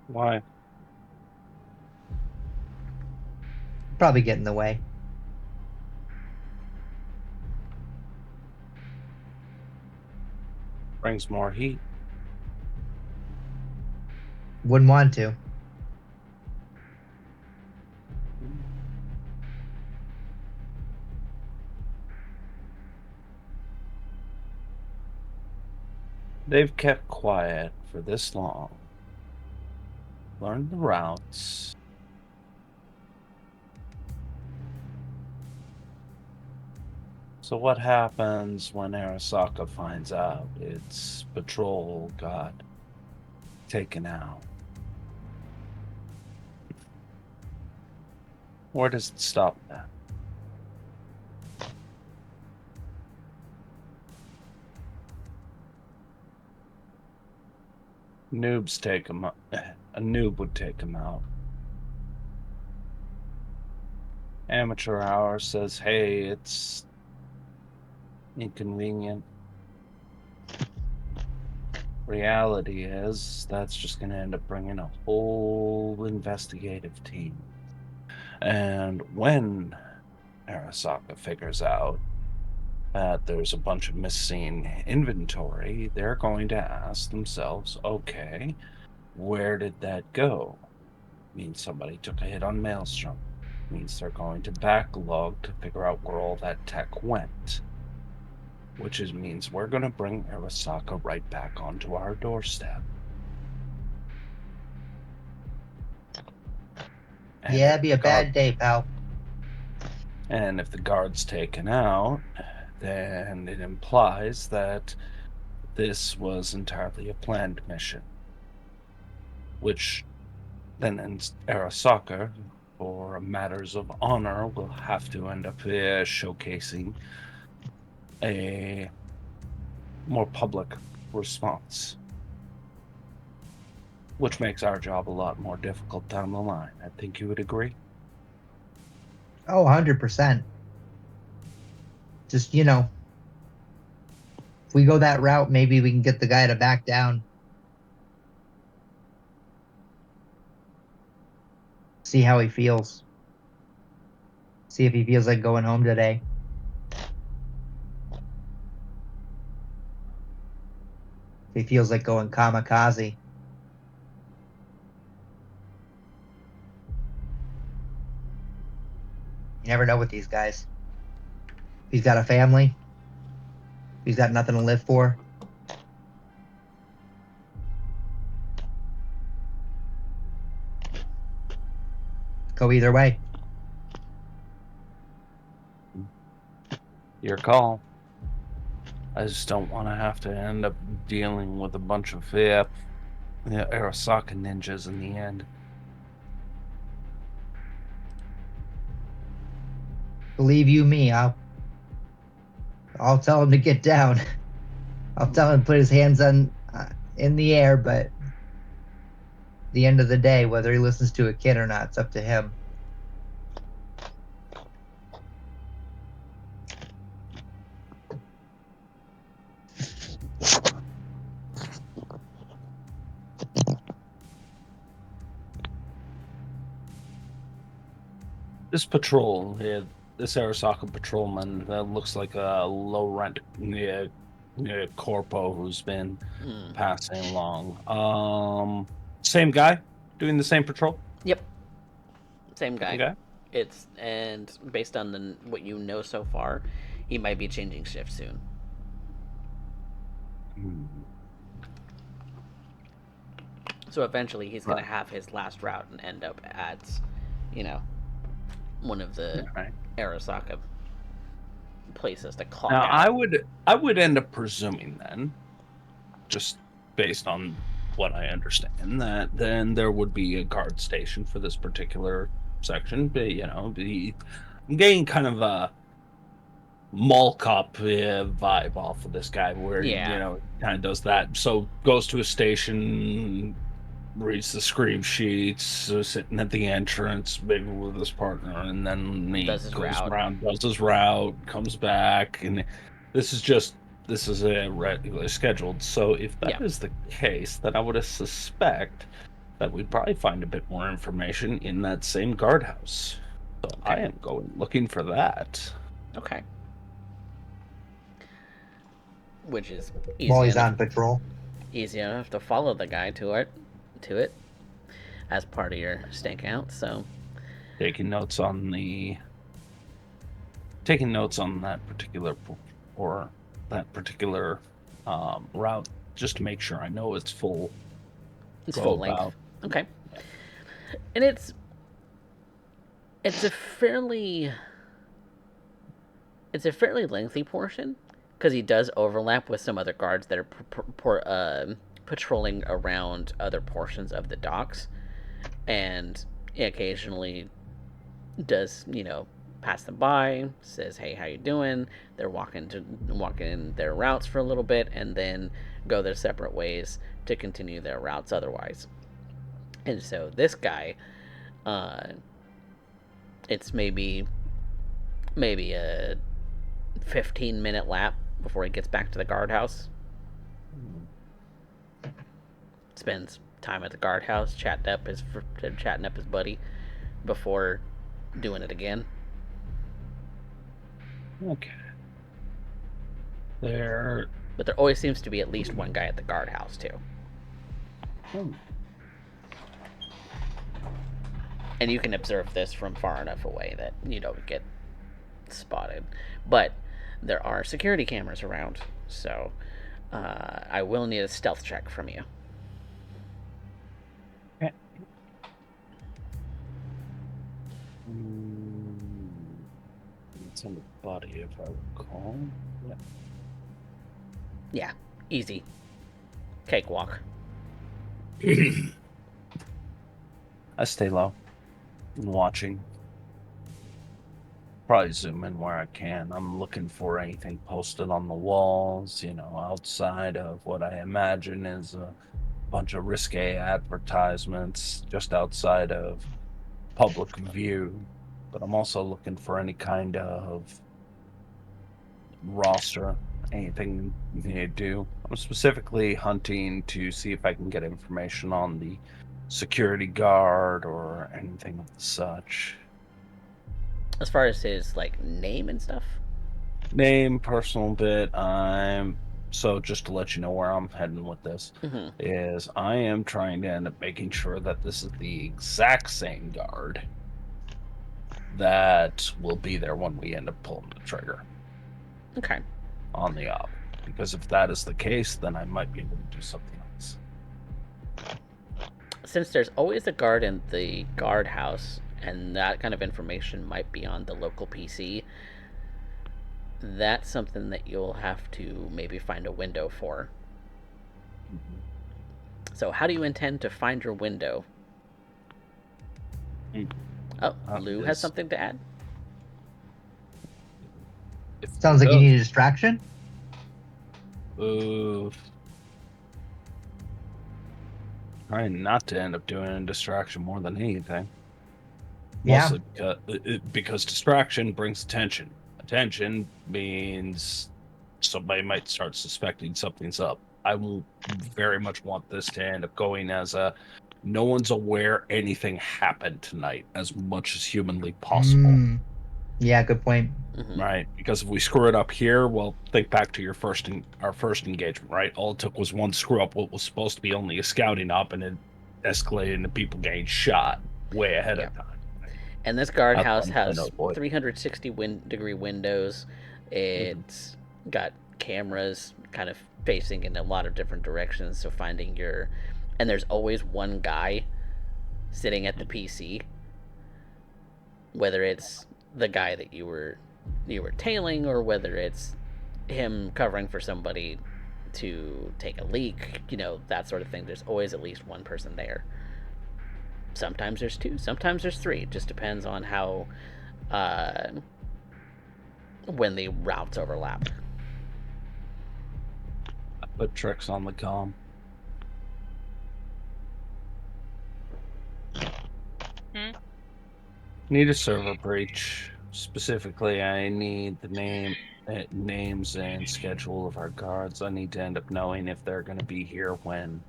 Why? probably get in the way. Brings more heat. Wouldn't want to. They've kept quiet for this long. Learned the routes. So what happens when Arasaka finds out its patrol got taken out? Where does it stop that? Noobs take him out. A noob would take him out. Amateur Hour says, hey, it's inconvenient. Reality is, that's just going to end up bringing a whole investigative team. And when Arasaka figures out that there's a bunch of missing inventory, they're going to ask themselves, okay, where did that go? Means somebody took a hit on Maelstrom. Means they're going to backlog to figure out where all that tech went. Which means we're going to bring Arasaka right back onto our doorstep. And yeah, it'd be a bad day, pal. And if the guard's taken out, then it implies that this was entirely a planned mission. Which then Arasaka, for matters of honor, will have to end up showcasing a more public response. Which makes our job a lot more difficult down the line. I think you would agree? Oh, 100%. Just, if we go that route, maybe we can get the guy to back down. See how he feels. See if he feels like going home today. If he feels like going kamikaze. You never know with these guys. If he's got a family, if he's got nothing to live for. Go either way. Your call. I just don't want to have to end up dealing with a bunch of Arasaka ninjas in the end. Believe you me, I'll tell him to get down. I'll tell him to put his hands in the air, but at the end of the day, whether he listens to a kid or not, it's up to him. This patrol, this Arasaka patrolman, that looks like a low-rent corpo who's been passing along. Same guy doing the same patrol? Yep. Same guy. Okay. And based on what you know so far, he might be changing shift soon. So eventually he's going to have his last route and end up at, one of the Arasaka places to clock now, out. I would end up presuming then, just based on what I understand, that then there would be a guard station for this particular section. But, I'm getting kind of a mall cop vibe off of this guy, where kind of does that. So goes to a station, reads the scream sheets, sitting at the entrance, maybe with his partner, and then he goes around, does his route, comes back, and this is a regularly scheduled. So if that is the case, then I would suspect that we'd probably find a bit more information in that same guardhouse. So I am going looking for that. Okay. Which is easy while he's on patrol. Easy enough to follow the guy to it as part of your stakeout. So taking notes on that particular route, just to make sure I know it's full. It's full length. Okay. And it's a fairly lengthy portion, because he does overlap with some other guards that are patrolling around other portions of the docks, and occasionally does pass them by, says, "Hey, how you doing?" They're walking their routes for a little bit, and then go their separate ways to continue their routes otherwise. And so this guy, it's maybe a 15-minute lap before he gets back to the guardhouse. Spends time at the guardhouse chatting up his buddy before doing it again. Okay. But there always seems to be at least one guy at the guardhouse too. And you can observe this from far enough away that you don't get spotted. But there are security cameras around, so I will need a stealth check from you. Okay. It's on the body, if I recall. Yeah, easy. Cakewalk. I stay low. I'm watching. Probably zoom in where I can. I'm looking for anything posted on the walls, outside of what I imagine is a bunch of risque advertisements just outside of public view. But I'm also looking for any kind of roster, anything they do. I'm specifically hunting to see if I can get information on the security guard or anything of such. As far as his name and stuff? Name, personal bit. So just to let you know where I'm heading with this, is I am trying to end up making sure that this is the exact same guard that will be there when we end up pulling the trigger. Okay. On the op. Because if that is the case, then I might be able to do something else. Since there's always a guard in the guardhouse, and that kind of information might be on the local PC, that's something that you'll have to maybe find a window for. So how do you intend to find your window? Oh, Lou has something to add? Sounds like you need a distraction. Trying not to end up doing a distraction more than anything. Yeah. Mostly because distraction brings attention. Attention means somebody might start suspecting something's up. I will very much want this to end up going as a no one's aware anything happened tonight as much as humanly possible. Yeah, good point. Right, because if we screw it up here, well, think back to our first engagement, right? All it took was one screw up, what was supposed to be only a scouting op, and it escalated into people getting shot way ahead of time. And this guardhouse That's one has to avoid. 360-degree windows. It's got cameras kind of facing in a lot of different directions, so finding your... And there's always one guy sitting at the PC, whether it's the guy that you were tailing, or whether it's him covering for somebody to take a leak, that sort of thing. There's always at least one person there. Sometimes there's two, sometimes there's three. It just depends on how, when the routes overlap. I put Trix on the comm. Need a server breach. Specifically, I need the names and schedule of our guards. I need to end up knowing if they're going to be here when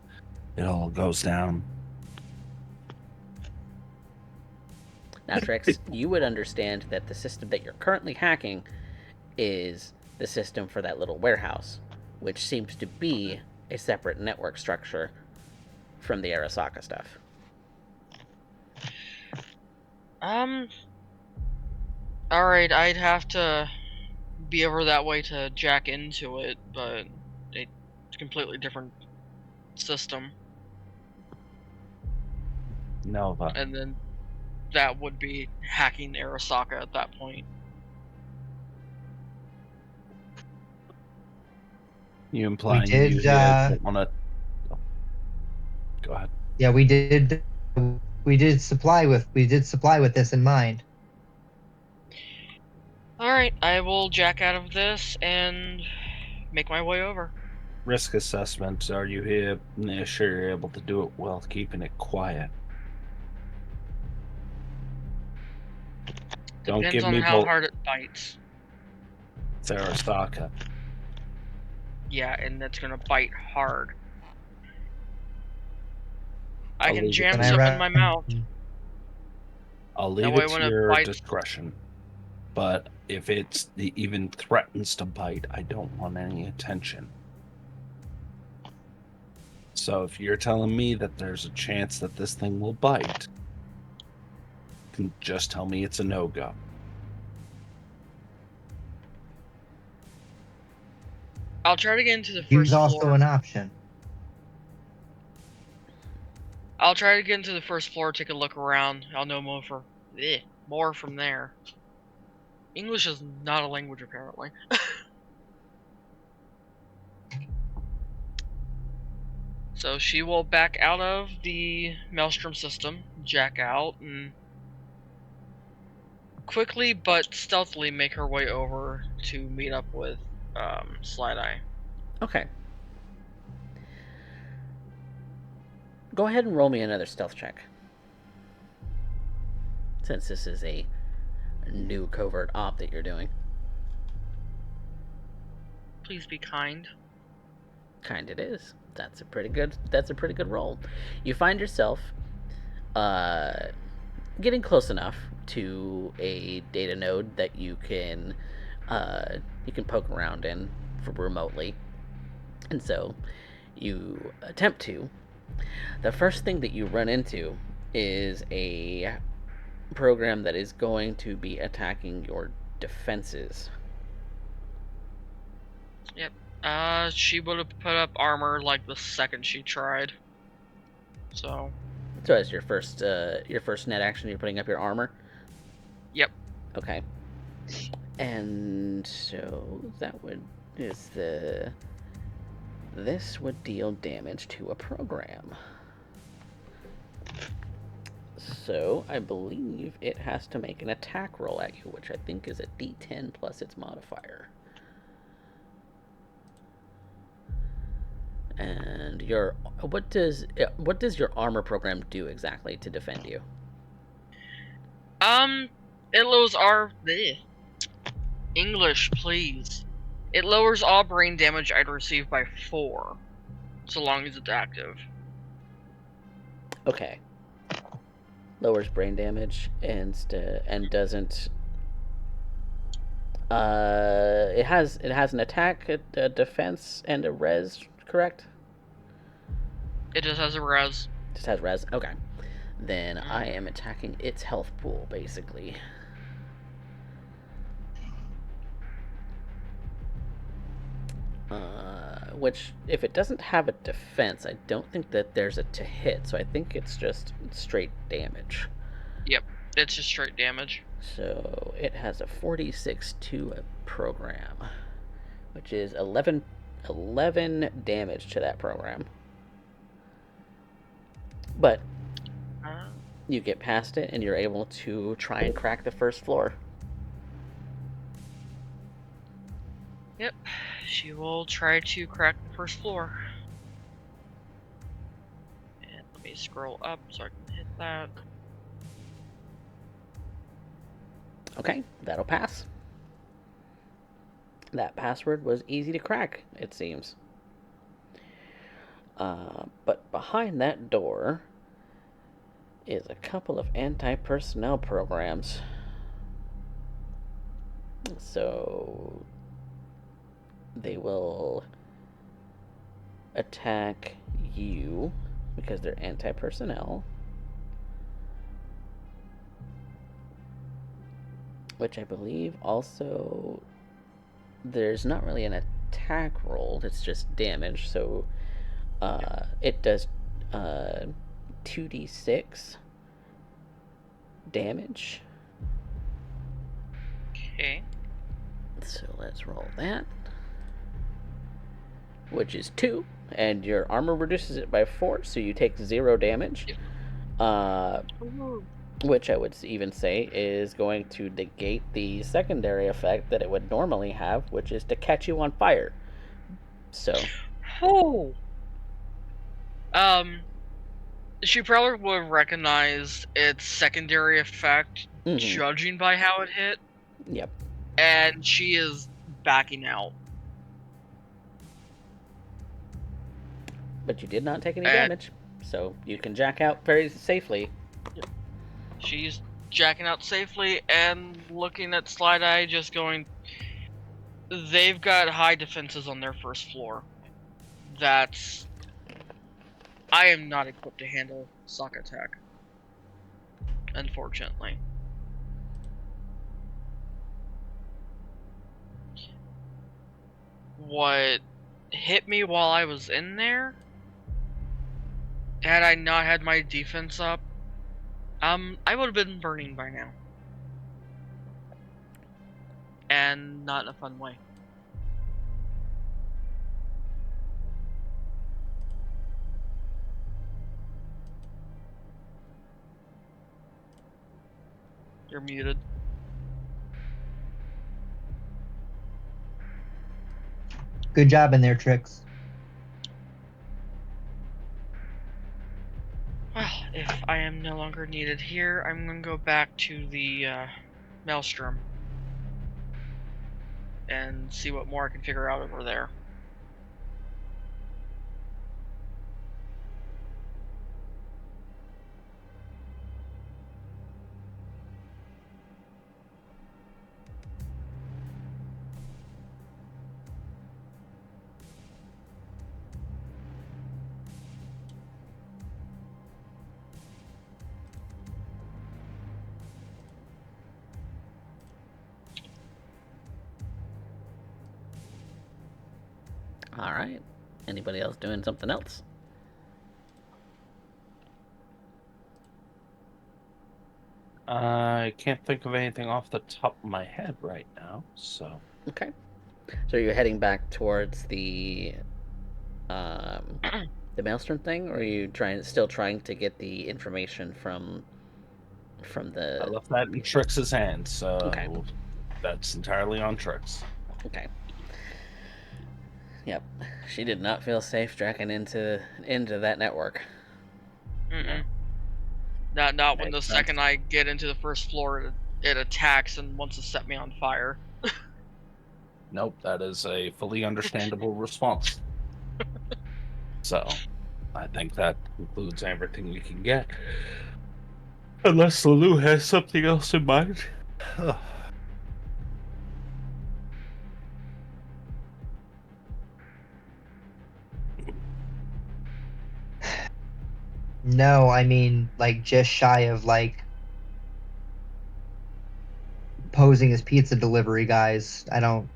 it all goes down. Now, Trix, you would understand that the system that you're currently hacking is the system for that little warehouse, which seems to be a separate network structure from the Arasaka stuff. Alright, I'd have to be over that way to jack into it, but it's a completely different system. Nova. And then that would be hacking Arasaka at that point. You implying did, you don't want to... Go ahead. Yeah, we did supply with this in mind. Alright, I will jack out of this and make my way over. Risk assessment. Are you here? Sure, you're able to do it while keeping it quiet. Don't Depends give on me how hard it bites. It's Arasaka. Yeah, and that's gonna bite hard. I I'll can leave it jam to something you. in my mouth. I'll leave way it when to it your bites- discretion. But if it even threatens to bite, I don't want any attention. So if you're telling me that there's a chance that this thing will bite, you can just tell me it's a no-go. I'll try to get into the first He's also floor. an option. I'll try to get into the first floor, take a look around. I'll know more from there. English is not a language, apparently. So she will back out of the Maelstrom system, jack out, and quickly but stealthily make her way over to meet up with Slideye. Okay. Go ahead and roll me another stealth check. Since this is a new covert op that you're doing. Please be kind. Kind it is. That's a pretty good roll. You find yourself getting close enough to a data node that you can poke around in remotely. And so you attempt to. The first thing that you run into is a program that is going to be attacking your defenses. Yep. She would have put up armor like the second she tried. So as your first net action, you're putting up your armor? Yep. Okay. And so this would deal damage to a program. So I believe it has to make an attack roll at you, which I think is a D10 plus its modifier. And what does your armor program do exactly to defend you? It lowers our English, please. It lowers all brain damage I'd receive by 4, so long as it's active. Okay. Lowers brain damage and doesn't. It has an attack, a defense, and a res. Correct? It just has a res. Just has res. Okay. then I am attacking its health pool, basically. Which, if it doesn't have a defense, I don't think that there's a to hit, so I think it's just straight damage. Yep, it's just straight damage. So it has a 46 to a program, which is 11 damage to that program. But you get past it, and you're able to try and crack the first floor. Yep, she will try to crack the first floor. And let me scroll up so I can hit that. Okay, that'll pass. That password was easy to crack, it seems. But behind that door is a couple of anti-personnel programs. So they will attack you because they're anti-personnel, which I believe also there's not really an attack roll, it's just damage. So it does 2d6 damage. Okay. So let's roll that, which is 2, and your armor reduces it by 4, so you take 0 damage. Which I would even say is going to negate the secondary effect that it would normally have, which is to catch you on fire. So. Oh. She probably would have recognized its secondary effect, judging by how it hit. Yep. And she is backing out. But you did not take any damage, so you can jack out very safely. She's jacking out safely and looking at Slideye, just going, they've got high defenses on their first floor. I am not equipped to handle sock attack, unfortunately. What hit me while I was in there, had I not had my defense up, I would have been burning by now. And not in a fun way. You're muted. Good job in there, Trix. Well, if I am no longer needed here, I'm gonna go back to the Maelstrom and see what more I can figure out over there. Alright. Anybody else doing something else? I can't think of anything off the top of my head right now, so. Okay. So you're heading back towards the Maelstrom thing, or are you still trying to get the information from the... I left that in Trix's hands, so okay. That's entirely on Trix. Okay. Yep. She did not feel safe tracking into that network. Not when the second I get into the first floor, it attacks and wants to set me on fire. Nope, that is a fully understandable response. So, I think that concludes everything we can get. Unless Loup has something else in mind. No, I mean, like, just shy of, like, posing as pizza delivery guys. I don't...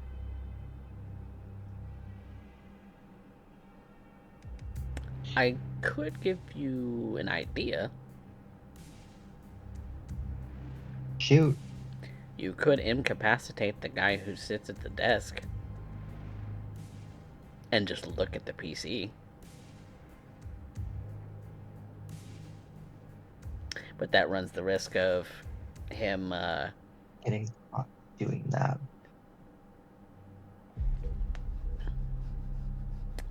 I could give you an idea. Shoot. You could incapacitate the guy who sits at the desk and just look at the PC. But that runs the risk of him Doing that.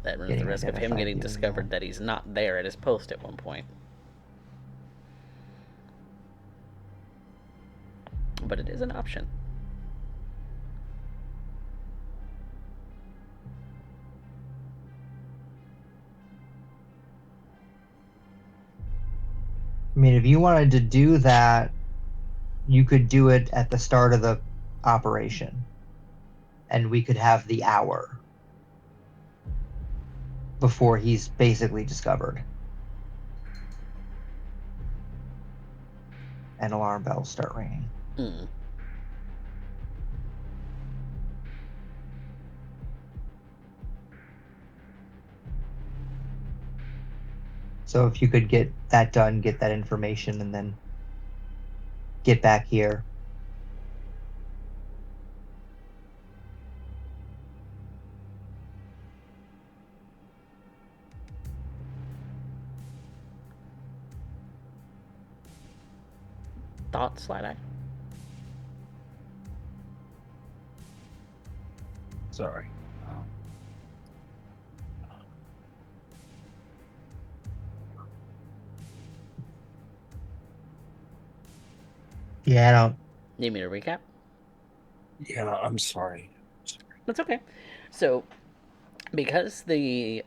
That runs the risk of him getting discovered that he's not there at his post at one point. But it is an option. I mean, if you wanted to do that, you could do it at the start of the operation. And we could have the hour before he's basically discovered. And alarm bells start ringing. Mm. So if you could get that done, get that information, and then get back here. Thoughts, Slideye? Sorry. Yeah, I don't... Need me to recap? Yeah, I'm sorry. That's okay. So, because the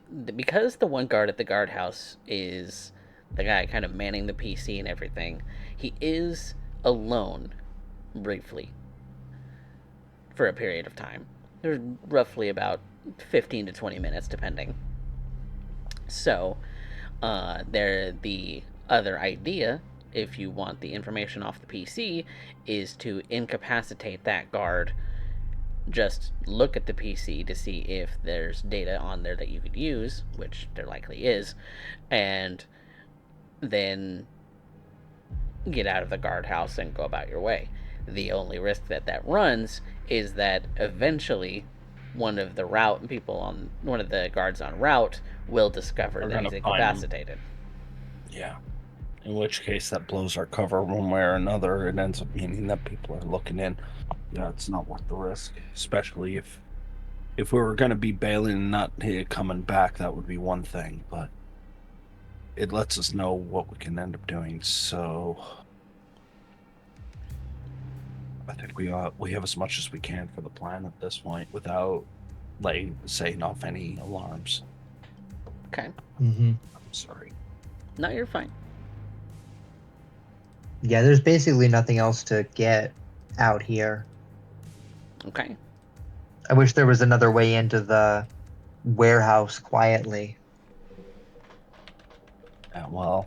one guard at the guardhouse is the guy kind of manning the PC and everything, he is alone briefly for a period of time. There's roughly about 15 to 20 minutes, depending. So, the other idea, if you want the information off the PC, is to incapacitate that guard. Just look at the PC to see if there's data on there that you could use, which there likely is, and then get out of the guardhouse and go about your way. The only risk that runs is that eventually one of the guards on route will discover that he's incapacitated. Yeah. In which case that blows our cover one way or another. It ends up meaning that people are looking in. Yeah, it's not worth the risk. Especially if we were going to be bailing and not coming back, that would be one thing. But it lets us know what we can end up doing. So I think we have as much as we can for the plan at this point without setting off any alarms. Okay. Mm-hmm. I'm sorry. No, you're fine. Yeah, there's basically nothing else to get out here. Okay. I wish there was another way into the warehouse quietly. Well,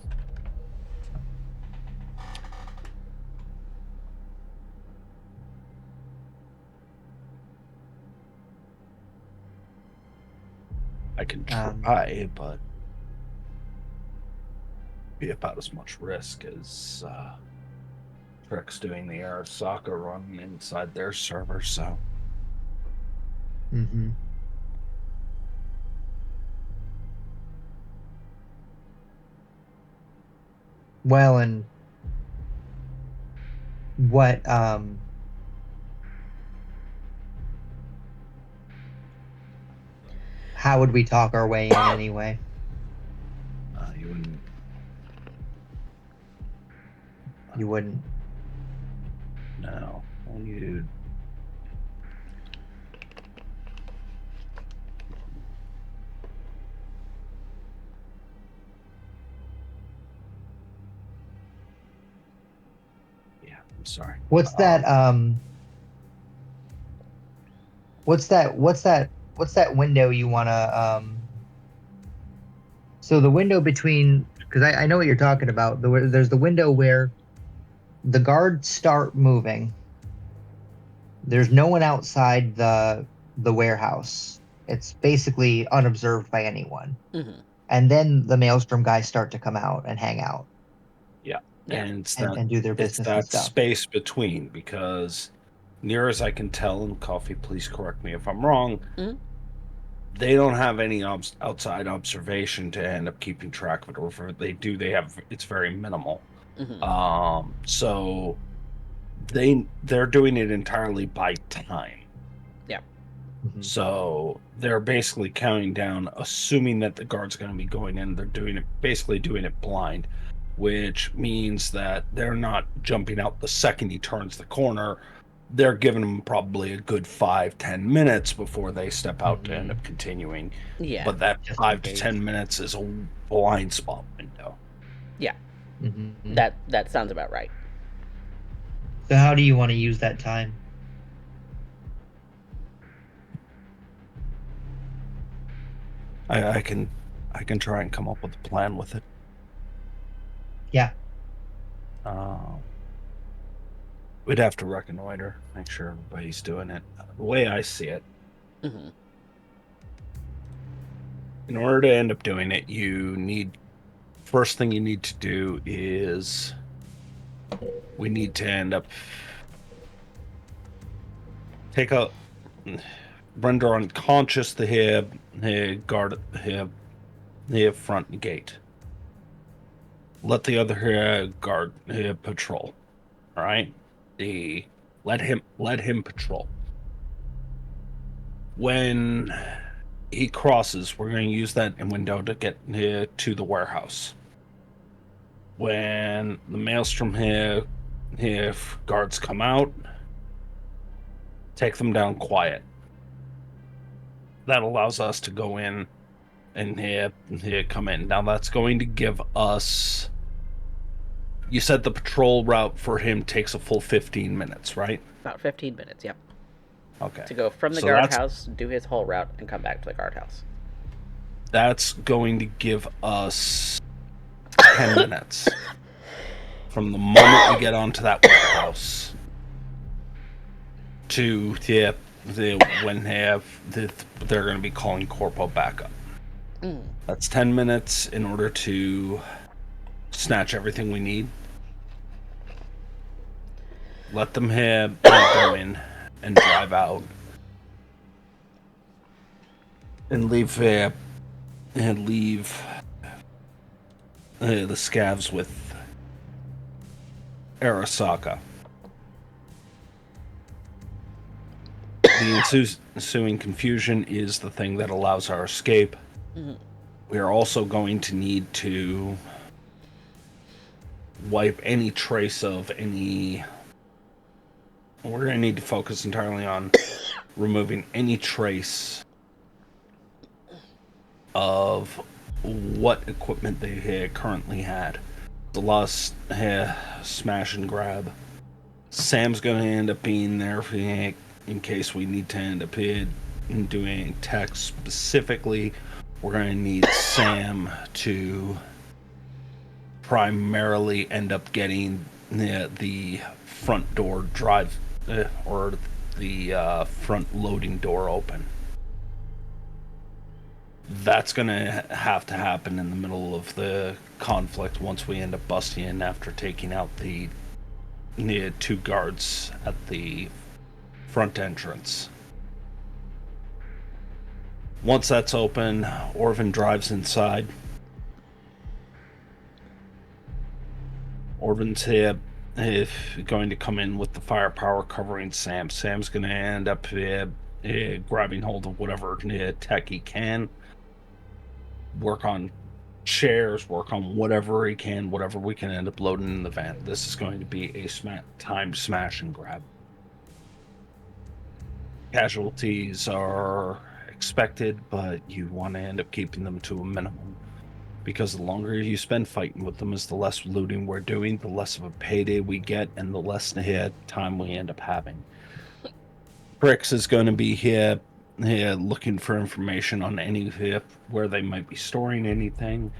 I can try, but be about as much risk as Trix doing the Arasaka run inside their server, so. Mm-hmm. Well, and what how would we talk our way in anyway? You wouldn't. You wouldn't. No. You'd. Yeah, I'm sorry. What's that window you wanna so the window between because I know what you're talking about. There's the window where the guards start moving. There's no one outside the warehouse. It's basically unobserved by anyone. Mm-hmm. And then the Maelstrom guys start to come out and hang out. Yeah. Yeah. And And do their it's business and that stuff. space between, because near as I can tell, and Coffee, please correct me if I'm wrong, they don't have any outside observation to end up keeping track of it, or if they do, it's very minimal. Mm-hmm. So they're doing it entirely by time. Yeah. Mhm. So they're basically counting down, assuming that the guard's going to be going in. They're doing it blind, which means that they're not jumping out the second he turns the corner. They're giving him probably a good 5-10 minutes before they step out to end up continuing. Yeah. But that Just in 5 to case. 10 minutes is a blind spot window. Yeah. Mhm. That sounds about right. So how do you want to use that time? I can try and come up with a plan with it. Yeah. We'd have to reconnoiter, make sure everybody's doing it the way I see it. Mm-hmm. In order to end up doing it, first thing you need to do is we need to end up render unconscious the guard the front gate. Let the other guard patrol. All right, let him patrol. When he crosses, we're going to use that window to get to the warehouse. When the Maelstrom guards come out, take them down quiet. That allows us to go in and come in. Now that's going to give us... You said the patrol route for him takes a full 15 minutes, right? About 15 minutes, yep. Okay. To go from the guardhouse, do his whole route, and come back to the guardhouse. That's going to give us 10 minutes from the moment we get onto that warehouse to when they're going to be calling Corpo back up. That's 10 minutes in order to snatch everything we need. Let them go in and drive out, and leave the scavs with Arasaka. The ensuing confusion is the thing that allows our escape. We are also going to need to wipe any trace of any... We're going to need to focus entirely on removing any trace of what equipment they currently had. The lost smash and grab. Sam's going to end up being there in case we need to end up doing tech specifically. We're going to need Sam to primarily end up getting the front door drive or the front loading door open. That's going to have to happen in the middle of the conflict once we end up busting in after taking out the 2 guards at the front entrance. Once that's open, Orvan drives inside. Orvan's going to come in with the firepower covering Sam. Sam's going to end up grabbing hold of whatever tech he can. Work on chairs, work on whatever he can, whatever we can end up loading in the van. This is going to be a timed smash and grab. Casualties are expected, but you want to end up keeping them to a minimum. Because the longer you spend fighting with them is the less looting we're doing, the less of a payday we get, and the less time we end up having. Trix is going to be here looking for information on where they might be storing anything.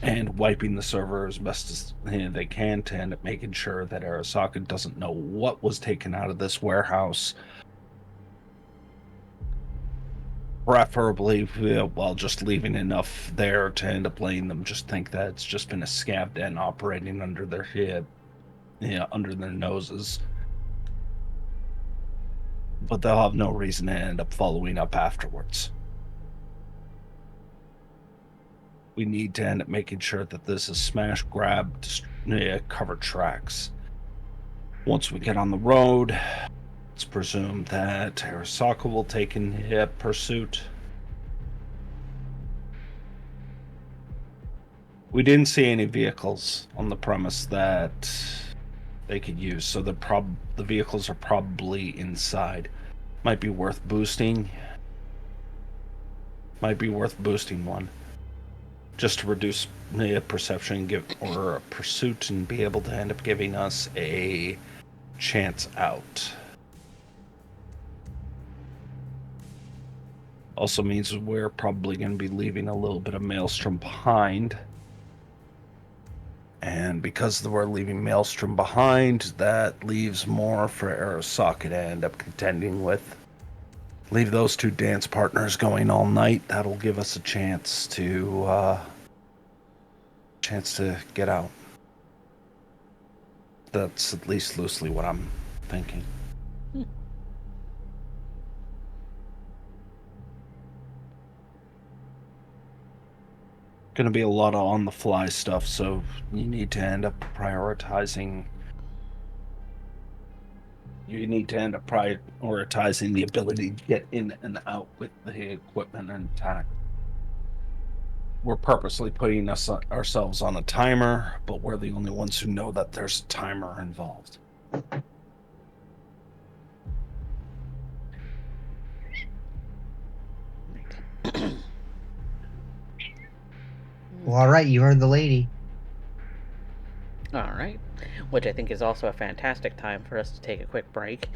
and wiping the server as best as they can to end up making sure that Arasaka doesn't know what was taken out of this warehouse. Preferably, while just leaving enough there to end up letting them just think that it's just been a scav den operating under their head, under their noses. But they'll have no reason to end up following up afterwards. We need to end up making sure that this is smash, grab, cover tracks. Once we get on the road, it's presumed that Arasaka will take in pursuit. We didn't see any vehicles on the premise that they could use, so the vehicles are probably inside. Might be worth boosting. Might be worth boosting one, just to reduce perception or a pursuit and be able to end up giving us a chance out. Also means we're probably going to be leaving a little bit of Maelstrom behind. And because we're leaving Maelstrom behind, that leaves more for Arasaka to end up contending with. Leave those two dance partners going all night. That'll give us a chance to get out. That's at least loosely what I'm thinking. Going to be a lot of on-the-fly stuff, so you need to end up prioritizing. You need to end up prioritizing the ability to get in and out with the equipment intact. We're purposely putting ourselves on a timer, but we're the only ones who know that there's a timer involved. Well, all right, you heard the lady. All right, which I think is also a fantastic time for us to take a quick break,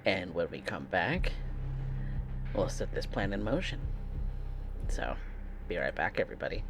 and when we come back, we'll set this plan in motion. So, be right back, everybody.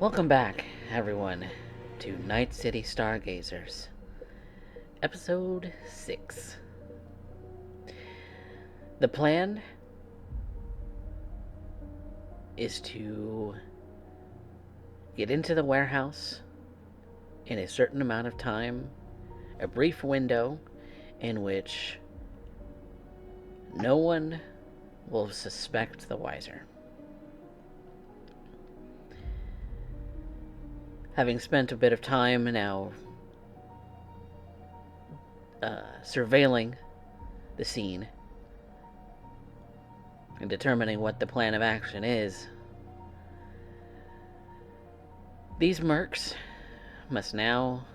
Welcome back, everyone, to Night City Stargazers, Episode 6. The plan is to get into the warehouse in a certain amount of time, a brief window in which no one will suspect the wiser. Having spent a bit of time now surveilling the scene and determining what the plan of action is, These mercs must now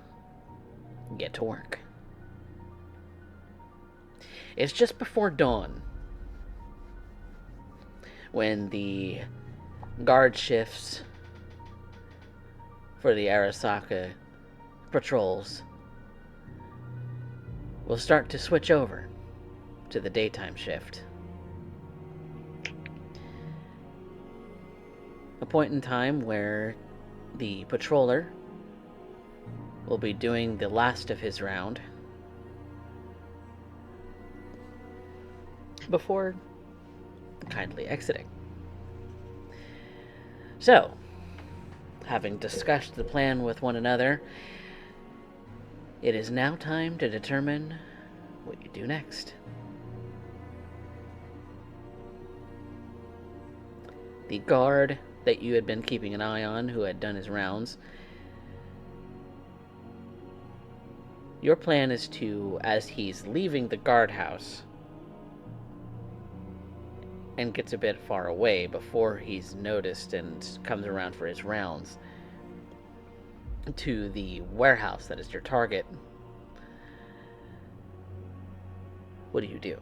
get to work. It's just before dawn when the guard shifts for the Arasaka patrols will start to switch over to the daytime shift. A point in time where the patroller will be doing the last of his round before kindly exiting. So, having discussed the plan with one another, it is now time to determine what you do next. The guard that you had been keeping an eye on, who had done his rounds, your plan is to, as he's leaving the guardhouse and gets a bit far away before he's noticed and comes around for his rounds, to the warehouse that is your target. What do you do?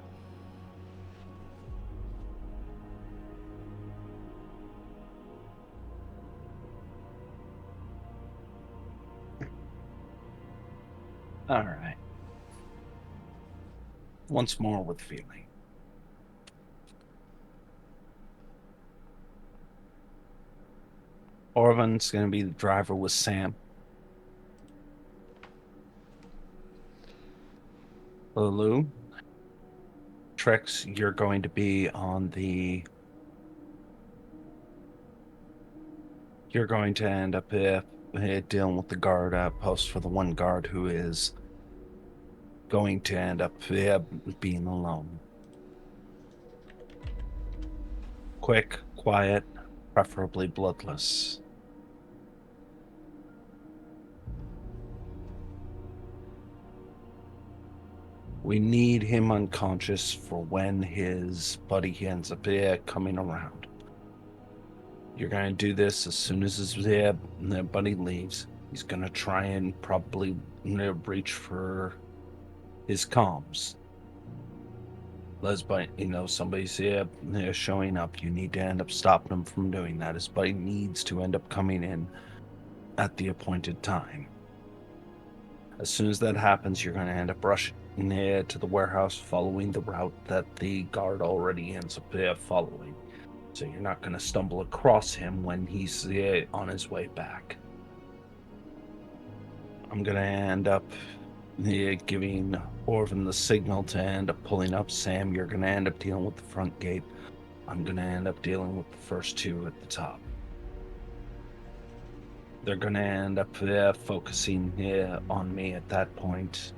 All right. Once more with feeling. Orvan's going to be the driver with Sam. Loup. Trix, you're going to be on the... You're going to end up dealing with the guard outpost for the one guard who is going to end up being alone. Quick, quiet, preferably bloodless. We need him unconscious for when his buddy ends up coming around. You're going to do this as soon as his buddy leaves. He's going to try and probably reach for his comms. His buddy, somebody's showing up. You need to end up stopping him from doing that. His buddy needs to end up coming in at the appointed time. As soon as that happens, you're going to end up rushing to the warehouse, following the route that the guard already ends up following. So you're not going to stumble across him when he's on his way back. I'm going to end up giving Orvan the signal to end up pulling up. Sam, you're going to end up dealing with the front gate. I'm going to end up dealing with the first two at the top. They're going to end up focusing on me at that point,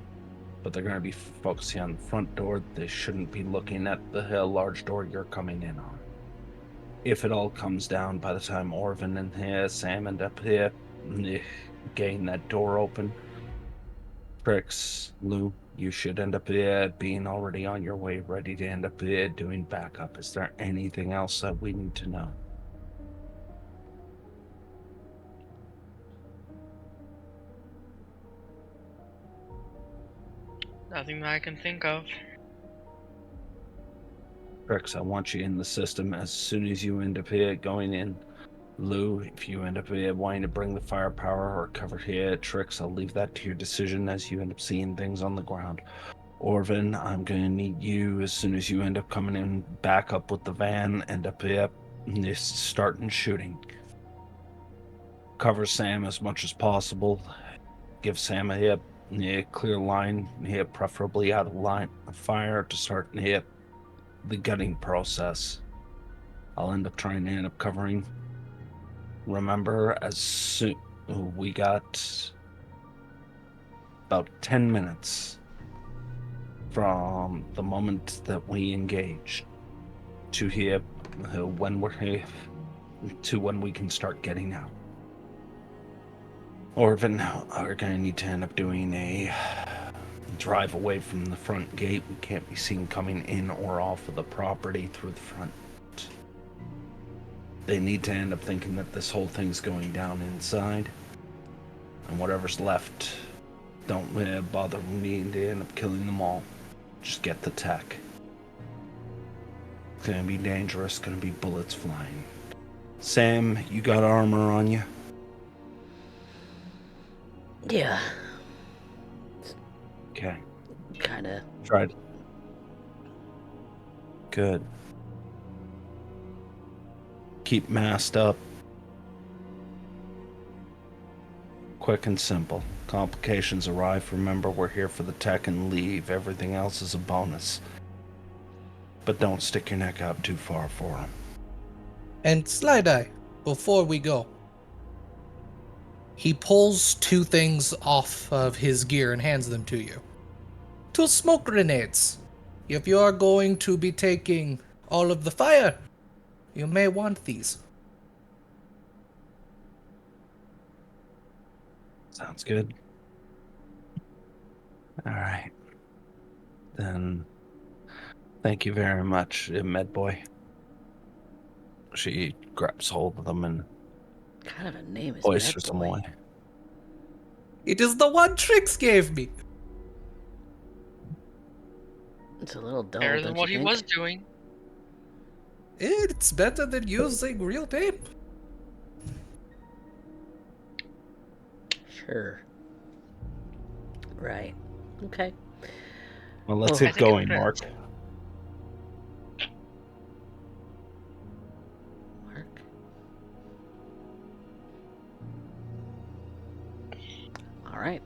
but they're going to be focusing on the front door. They shouldn't be looking at the large door you're coming in on. If it all comes down by the time Orvan and Sam end up getting that door open, Trix, Loup, you should end up being already on your way, ready to end up doing backup. Is there anything else that we need to know? Nothing that I can think of. Trix, I want you in the system as soon as you end up going in. Loup, if you end up wanting to bring the firepower or cover here, Trix, I'll leave that to your decision as you end up seeing things on the ground. Orvan, I'm going to need you as soon as you end up coming in back up with the van, end up starting shooting. Cover Sam as much as possible. Give Sam a clear line, preferably out of line of fire to start the gutting process. I'll end up trying to end up covering. Remember, as soon we got about 10 minutes from the moment that we engaged to when we can start getting out. Orvan, are going to need to end up doing a drive away from the front gate. We can't be seen coming in or off of the property through the front. they need to end up thinking that this whole thing's going down inside. And whatever's left, don't bother needing to end up killing them all. Just get the tech. It's gonna be dangerous, gonna be bullets flying. Sam, you got armor on you? Yeah. Okay. Kinda. Tried. Good. Keep masked up. Quick and simple. Complications arrive. Remember, we're here for the tech and leave. Everything else is a bonus. But don't stick your neck out too far for them. And Slideye, before we go, he pulls 2 things off of his gear and hands them to you. 2 smoke grenades. If you are going to be taking all of the fire, you may want these. Sounds good. All right. Then, thank you very much, Med Boy. She grabs hold of them and What kind of a name is oysters Med them Boy? away. It is the one Trix gave me. It's a little dull, Better don't than you what he think? was doing. It's better than using real tape. Sure. Right. Okay. Well, let's Well, get going, Mark. Mark. All right.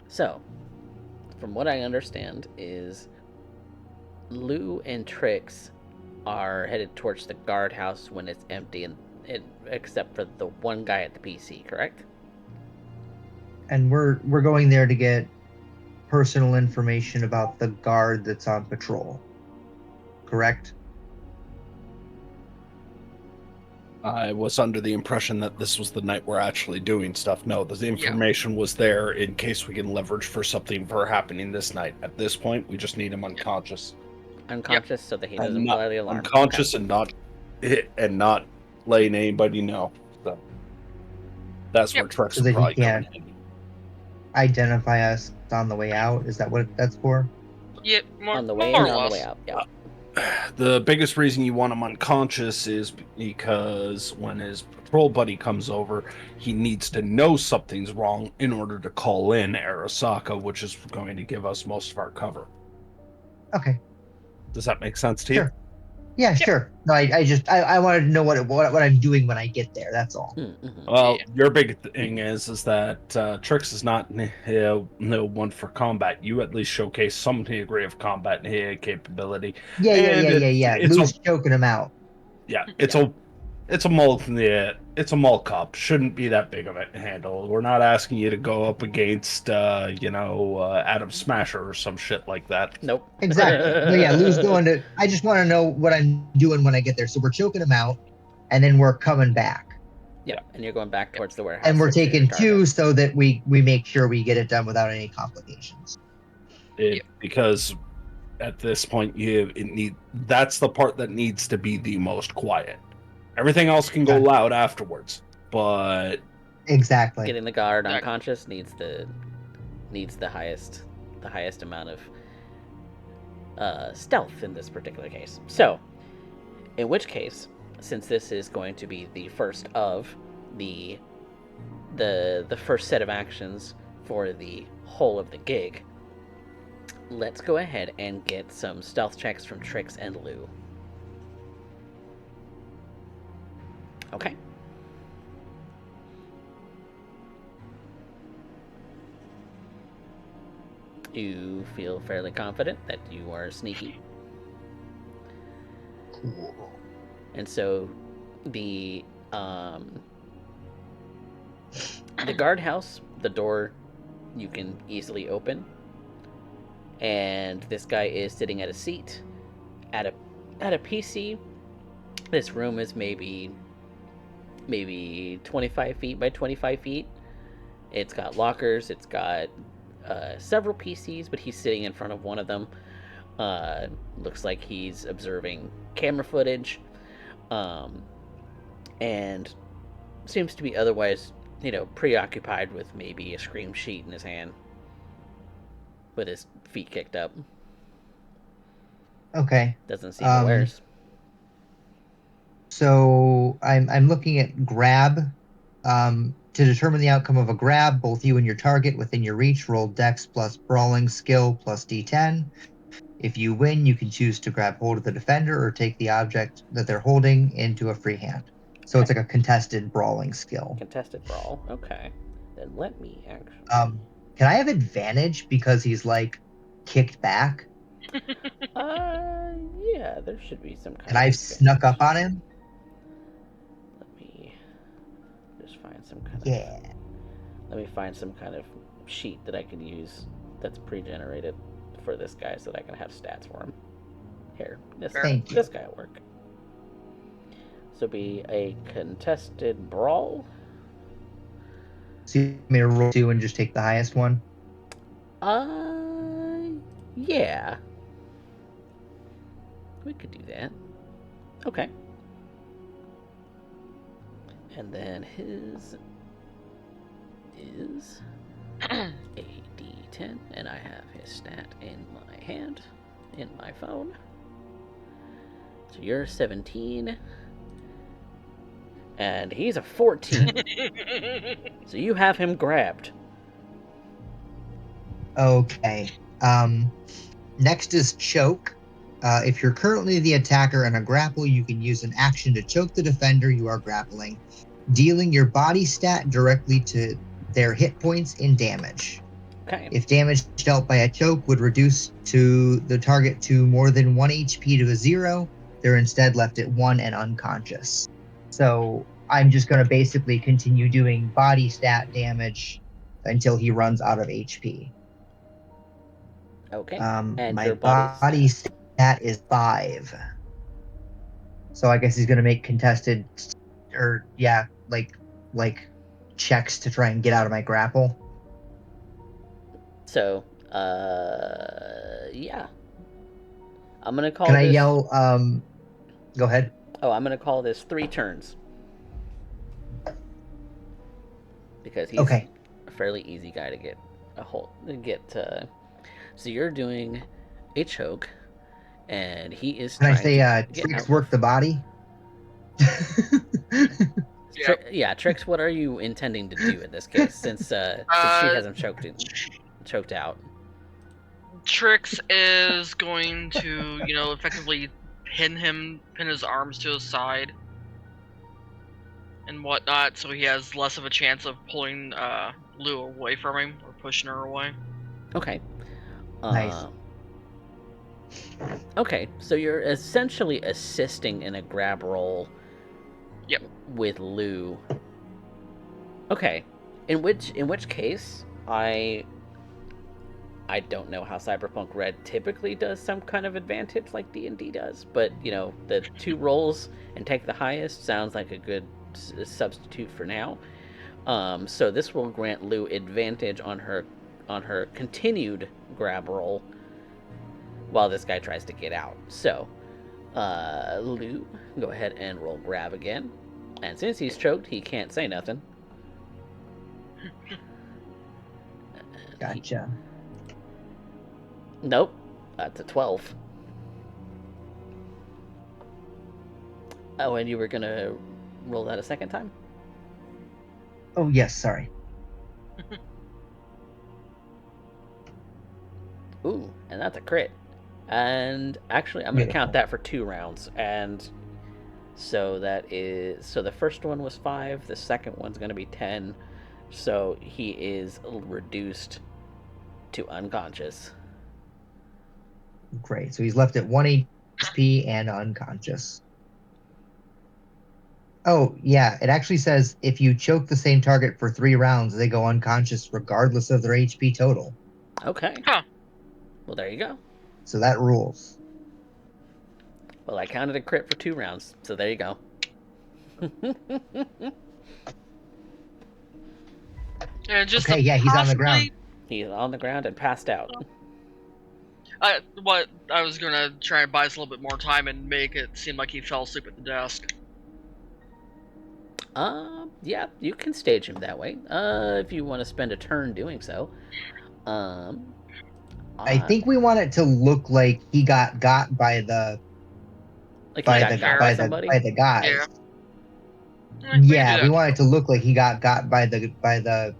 So, from what I understand is Lou and Trix are headed towards the guardhouse when it's empty, and except for the one guy at the PC, correct? And we're going there to get personal information about the guard that's on patrol. Correct? I was under the impression that this was the night we're actually doing stuff. No, the information was there in case we can leverage for something for happening this night. At this point, we just need him unconscious. Unconscious, so that he doesn't blow the alarm. Unconscious and not letting anybody know. So that's where Trix So will that he probably come can't in. Identify us on the way out. Is that what that's for? Yeah, On the way in more and or on the less. way out. Yeah. The biggest reason you want him unconscious is because when his patrol buddy comes over, he needs to know something's wrong in order to call in Arasaka, which is going to give us most of our cover. Okay. Does that make sense to you? Sure. Yeah, sure. No, I wanted to know what I'm doing when I get there. That's all. Mm-hmm. Well, your big thing is that Trix is not no one for combat. You at least showcase some degree of combat capability. Yeah. It's Lou's choking him out. it's a mall cop. Shouldn't be that big of a handle. We're not asking you to go up against Adam Smasher or some shit like that. Nope. Exactly. No, yeah, Lou's going to. I just want to know what I'm doing when I get there. So we're choking him out, and then we're coming back. Yeah, and you're going back towards the warehouse. And we're or to taking the 2 guardhouse. so that we make sure we get it done without any complications. Because at this point that's the part that needs to be the most quiet. Everything else can go loud afterwards, but Exactly. Getting the guard unconscious needs the highest amount of stealth in this particular case. So, in which case, since this is going to be the first of the first set of actions for the whole of the gig, let's go ahead and get some stealth checks from Trix and Lou. Okay. You feel fairly confident that you are sneaky. Cool. And so the guardhouse, the door you can easily open. And this guy is sitting at a seat at a PC. This room is maybe 25 feet by 25 feet. It's got lockers, it's got several PCs, but he's sitting in front of one of them. Looks like he's observing camera footage, and seems to be otherwise, preoccupied with maybe a scream sheet in his hand, with his feet kicked up. Okay. Doesn't seem awares. So I'm looking at grab. To determine the outcome of a grab, both you and your target within your reach roll Dex plus Brawling skill plus D10. If you win, you can choose to grab hold of the defender or take the object that they're holding into a free hand. So it's like a contested brawling skill. Contested brawl. Okay. Then let me actually. Can I have advantage because he's like kicked back? Yeah, there should be some kind And of. I've snuck up on him? Let me just find some kind of. Yeah. Let me find some kind of sheet that I can use that's pre-generated for this guy so that I can have stats for him. Here, this guy will work. So be a contested brawl. So you want me to roll 2 and just take the highest one? Yeah. We could do that. Okay. And then his is a D10, and I have his stat in my hand, in my phone. So you're 17, and he's a 14. So you have him grabbed. Okay. Next is choke. If you're currently the attacker in a grapple, you can use an action to choke the defender you are grappling, dealing your body stat directly to their hit points in damage. Okay. If damage dealt by a choke would reduce to the target to more than 1 HP to a 0, they're instead left at 1 and unconscious. So I'm just going to basically continue doing body stat damage until he runs out of HP. Okay. And my your body stat is 5. So I guess he's going to make contested, or yeah, like checks to try and get out of my grapple. So, yeah. I'm gonna call Can this... I yell, go ahead. Oh, I'm gonna call this 3 turns. Because he's a fairly easy guy to get so you're doing a choke, and he is Can I trying say, Trix work the body? Trix, what are you intending to do in this case, since she hasn't choked out? Trix is going to, effectively pin his arms to his side and whatnot, so he has less of a chance of pulling Lou away from him or pushing her away. Okay. Nice. Okay, so you're essentially assisting in a grab roll. Yep. With Lou. Okay. In which case, I don't know how Cyberpunk RED typically does some kind of advantage like D&D does, but the 2 rolls and take the highest sounds like a good substitute for now. So this will grant Lou advantage on her continued grab roll while this guy tries to get out. So, Lou, go ahead and roll grab again. And since he's choked, he can't say nothing. Gotcha. Nope. That's a 12. Oh, and you were gonna roll that a second time? Oh, yes, sorry. Ooh, and that's a crit. And actually, I'm going to count that for 2 rounds. And so the first one was 5, the second one's going to be 10. So he is reduced to unconscious. Great. So he's left at 1 HP and unconscious. Oh, yeah. It actually says if you choke the same target for 3 rounds, they go unconscious regardless of their HP total. Okay. Huh. Well, there you go. So that rules. Well, I counted a crit for 2 rounds, so there you go. Yeah, just okay, yeah, he's on the ground. He's on the ground and passed out. What I was gonna try and buy us a little bit more time and make it seem like he fell asleep at the desk. Yeah, you can stage him that way. If you want to spend a turn doing so. I think we want it to look like he got by the like he got got by carried. somebody. by the guys. Yeah. We can do Yeah, we that. want it to look like he got by the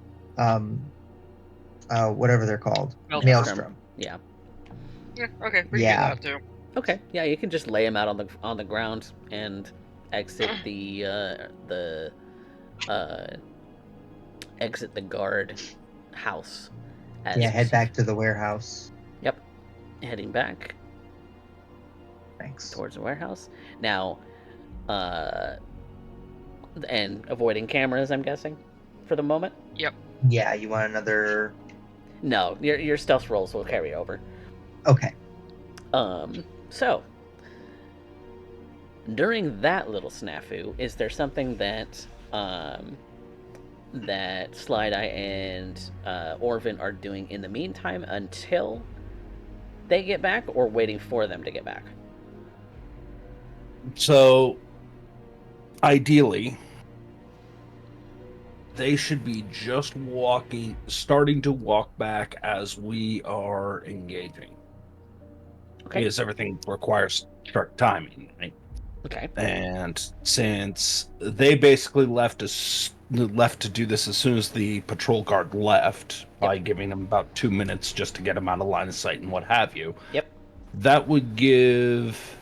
whatever they're called. Maelstrom. Yeah. Yeah, okay, we can do Yeah. that too. Okay. Yeah, you can just lay him out on the ground and exit the exit the guard house. Yeah, head back to the warehouse. Yep. Heading back Thanks. towards the warehouse. Now, and avoiding cameras, I'm guessing, for the moment. Yep. Yeah, you want another? No, your stealth rolls will carry over. Okay. So during that little snafu, is there something that that Slideye and Orvan are doing in the meantime until they get back, or waiting for them to get back? So, ideally, they should be just starting to walk back as we are engaging. Okay. Because everything requires strict timing, right? Okay. And since they basically left to do this as soon as the patrol guard left, by giving them about 2 minutes just to get them out of line of sight and what have you. Yep. That would give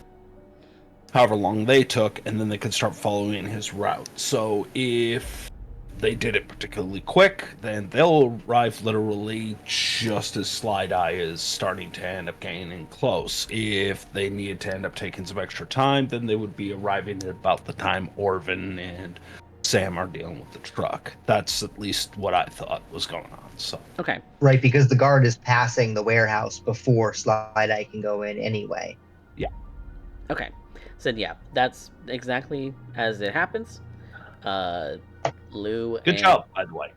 however long they took, and then they could start following his route. So if they did it particularly quick, then they'll arrive literally just as Slideye is starting to end up getting close. If they needed to end up taking some extra time, then they would be arriving at about the time Orvan and Sam are dealing with the truck. That's at least what I thought was going on. So Okay. Right, because the guard is passing the warehouse before Slideye can go in anyway. Yeah. Okay. So yeah, that's exactly as it happens. Lou. Good job, by the way.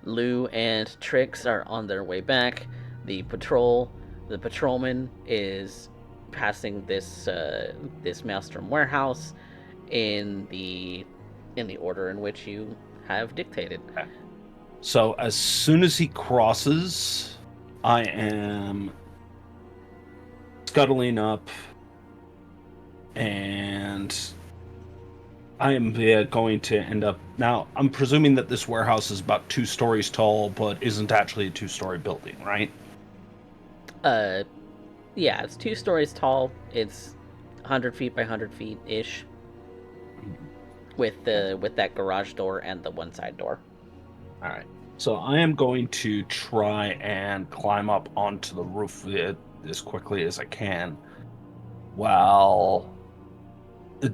Lou and Trix are on their way back. The patrolman is passing this Maelstrom warehouse in the order in which you have dictated. Okay. So as soon as he crosses, I am scuttling up, and I am going to end up... Now, I'm presuming that this warehouse is about 2 stories tall, but isn't actually a 2-story building, right? Yeah, it's 2 stories tall. It's 100 feet by 100 feet ish, with that garage door and the one side door. All right. So I am going to try and climb up onto the roof as quickly as I can, while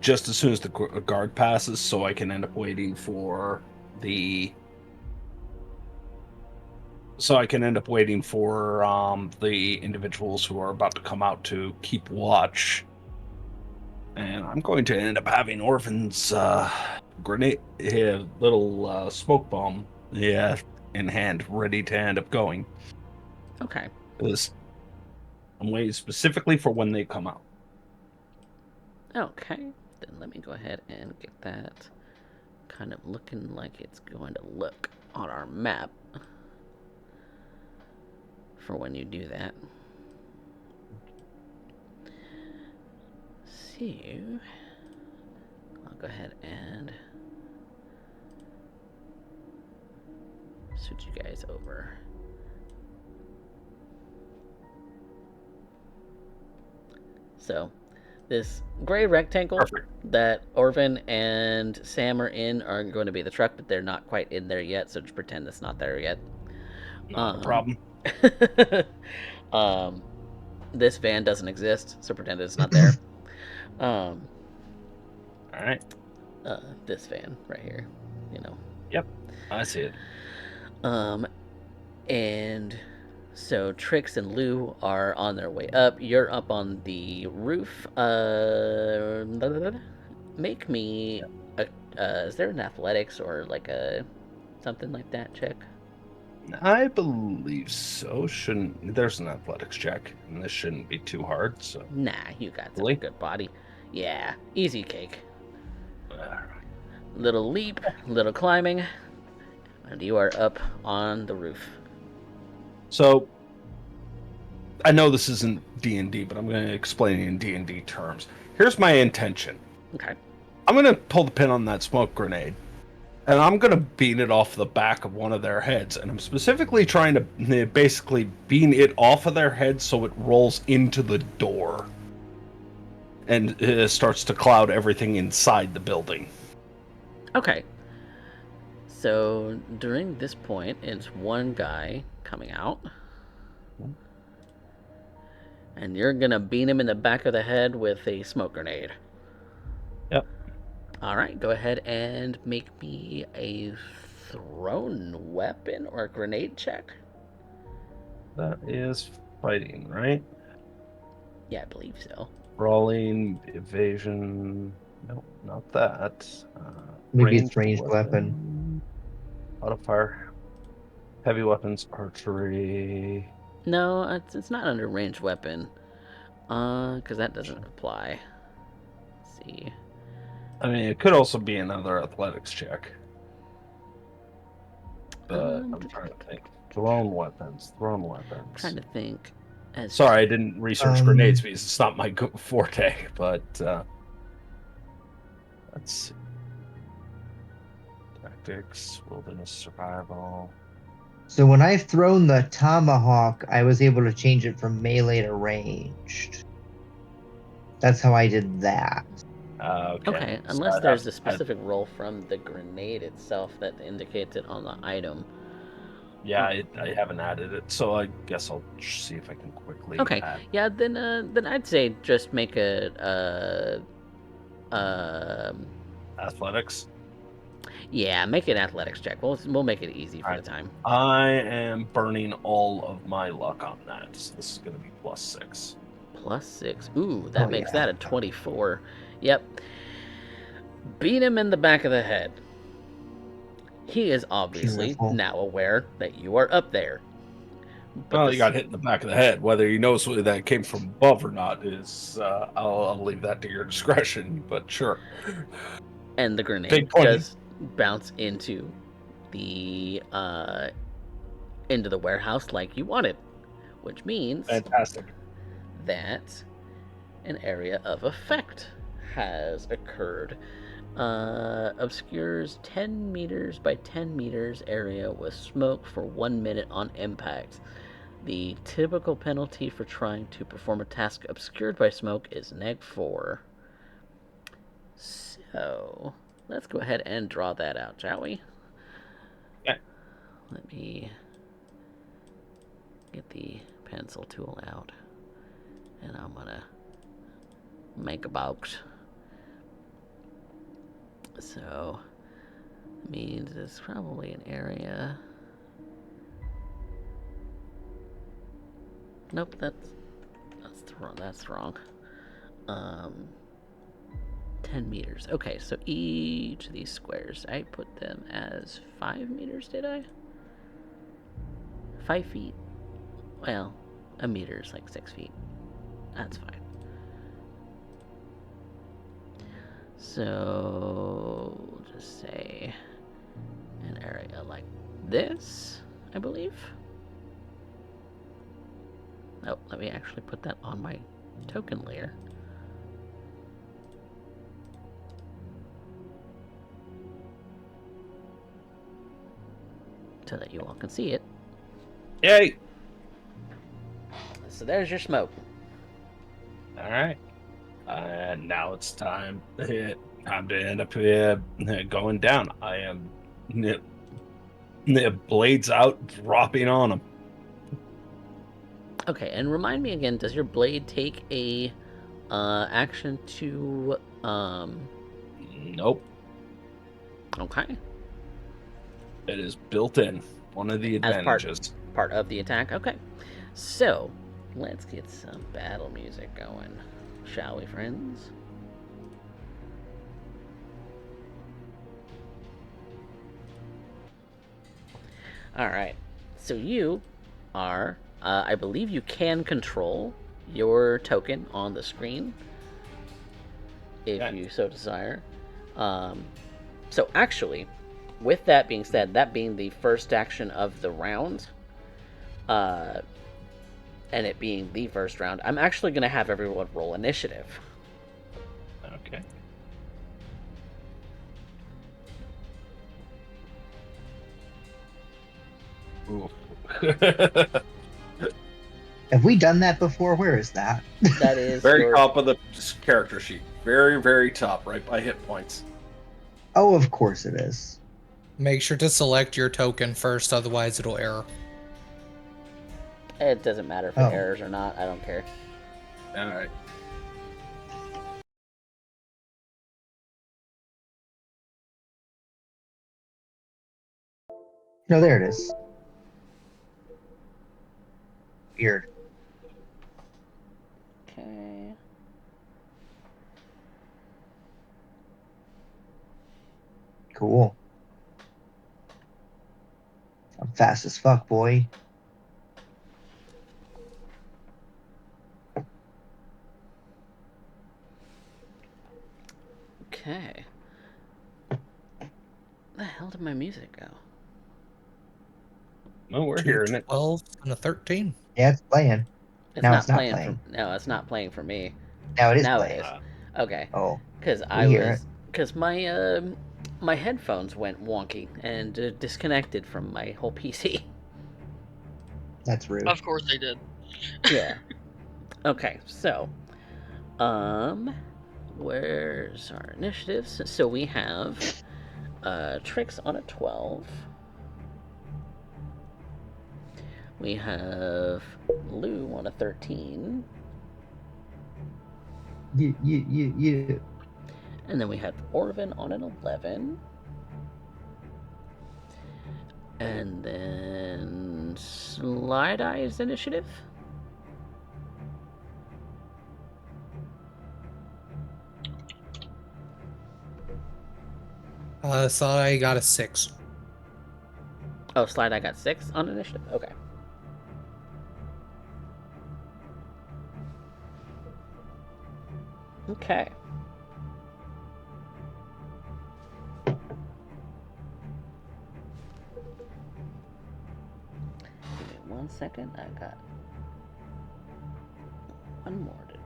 just as soon as the guard passes, so I can end up waiting for the individuals who are about to come out to keep watch. And I'm going to end up having Orvan's grenade, little smoke bomb, in hand, ready to end up going. Okay. Because I'm waiting specifically for when they come out. Okay. Then let me go ahead and get that kind of looking like it's going to look on our map for when you do that. So I'll go ahead and switch you guys over. So this gray rectangle that Orvan and Sam are in are going to be the truck, but they're not quite in there yet, so just pretend it's not there yet. Not a problem. This van doesn't exist, so pretend it's not there. All right. This van right here, you know. Yep, I see it. And so Trix and Lou are on their way up. You're up on the roof. Make me is there an athletics or like a something like that check? I believe so. There's an athletics check, and this shouldn't be too hard. So, Nah, you got such a Really? good body. Yeah, easy cake. Alright. Little leap, little climbing, and you are up on the roof. So, I know this isn't D&D, but I'm going to explain it in D&D terms. Here's my intention. Okay. I'm going to pull the pin on that smoke grenade, and I'm going to beam it off the back of one of their heads. And I'm specifically trying to basically beam it off of their head so it rolls into the door and starts to cloud everything inside the building. Okay. So during this point, it's one guy coming out. And you're gonna beat him in the back of the head with a smoke grenade. Yep. Alright, go ahead and make me a thrown weapon or a grenade check. That is fighting, right? Yeah, I believe so. Brawling, evasion. Nope, not that. Maybe it's ranged weapon. Modifier. Heavy weapons, archery. No, it's not under ranged weapon. Because that doesn't apply. Let's see. I mean, it could also be another athletics check. But I'm trying to think. Thrown weapons. Trying to think. Sorry, I didn't research grenades because it's not my forte, but let's see. Tactics, wilderness survival. So when I've thrown the tomahawk, I was able to change it from melee to ranged. That's how I did that. Okay, unless there's a specific roll from the grenade itself that indicates it on the item. Yeah, I haven't added it, so I guess I'll see if I can quickly. Okay, yeah, then I'd say just make a athletics. Yeah, make an athletics check. We'll make it easy for the time. I am burning all of my luck on that, so this is going to be +6. +6. Ooh, that makes that a 24. Yep. Beat him in the back of the head. He is obviously now aware that you are up there. But well, he got hit in the back of the head. Whether he knows that it came from above or not is, I'll leave that to your discretion, but sure. And the grenade does bounce into the warehouse like you wanted, which means fantastic that an area of effect has occurred. Obscures 10 meters by 10 meters area with smoke for 1 minute on impact. The typical penalty for trying to perform a task obscured by smoke is -4. So, let's go ahead and draw that out, shall we? Okay. Let me get the pencil tool out. And I'm gonna make a box. So, it means it's probably an area. Nope, that's wrong. 10 meters. Okay, so each of these squares, I put them as 5 meters, did I? 5 feet? Well, a meter is like 6 feet. That's fine. So, we'll just say an area like this, I believe. Oh, let me actually put that on my token layer. So that you all can see it. Yay! So there's your smoke. Alright. And now it's time to end up going down. I am blades out, dropping on them. Okay, and remind me again, does your blade take a action to Nope. Okay. It is built in. One of the advantages. As part of the attack. Okay. So, let's get some battle music going. Shall we, friends? Alright. So you are, I believe you can control your token on the screen if Yeah. you so desire. So actually, with that being said, that being the first action of the round, and it being the first round, I'm actually going to have everyone roll initiative. Okay. Ooh. Have we done that before? Where is that? That is Very your top of the character sheet. Very, very top, right by hit points. Oh, of course it is. Make sure to select your token first, otherwise it'll error. It doesn't matter if it Oh. errors or not. I don't care. All right. No, there it is. Weird. Okay. Cool. I'm fast as fuck, boy. Okay. Where the hell did my music go? No, we're Two hearing it. 12 and a 13. Yeah, it's playing. It's Now not it's not playing playing. for. No, it's not playing for me. Now it is Now playing. it is. Okay. Oh, Because we hear it. Because my headphones went wonky and disconnected from my whole PC. That's rude. Of course they did. Yeah. Okay, so, where's our initiatives? So we have, Trix on a 12. We have Loup on a 13. Yeah. And then we have Orvan on an 11. And then Slideye's initiative. So I got a 6. Oh, Slideye got 6 on initiative? Okay. Okay. Give me 1 second. I got one more to do.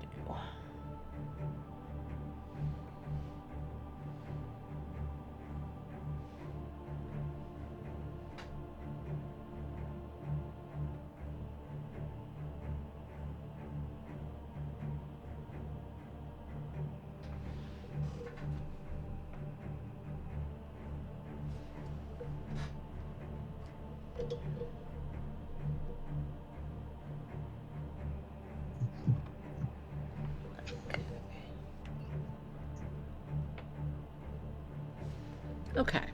Okay.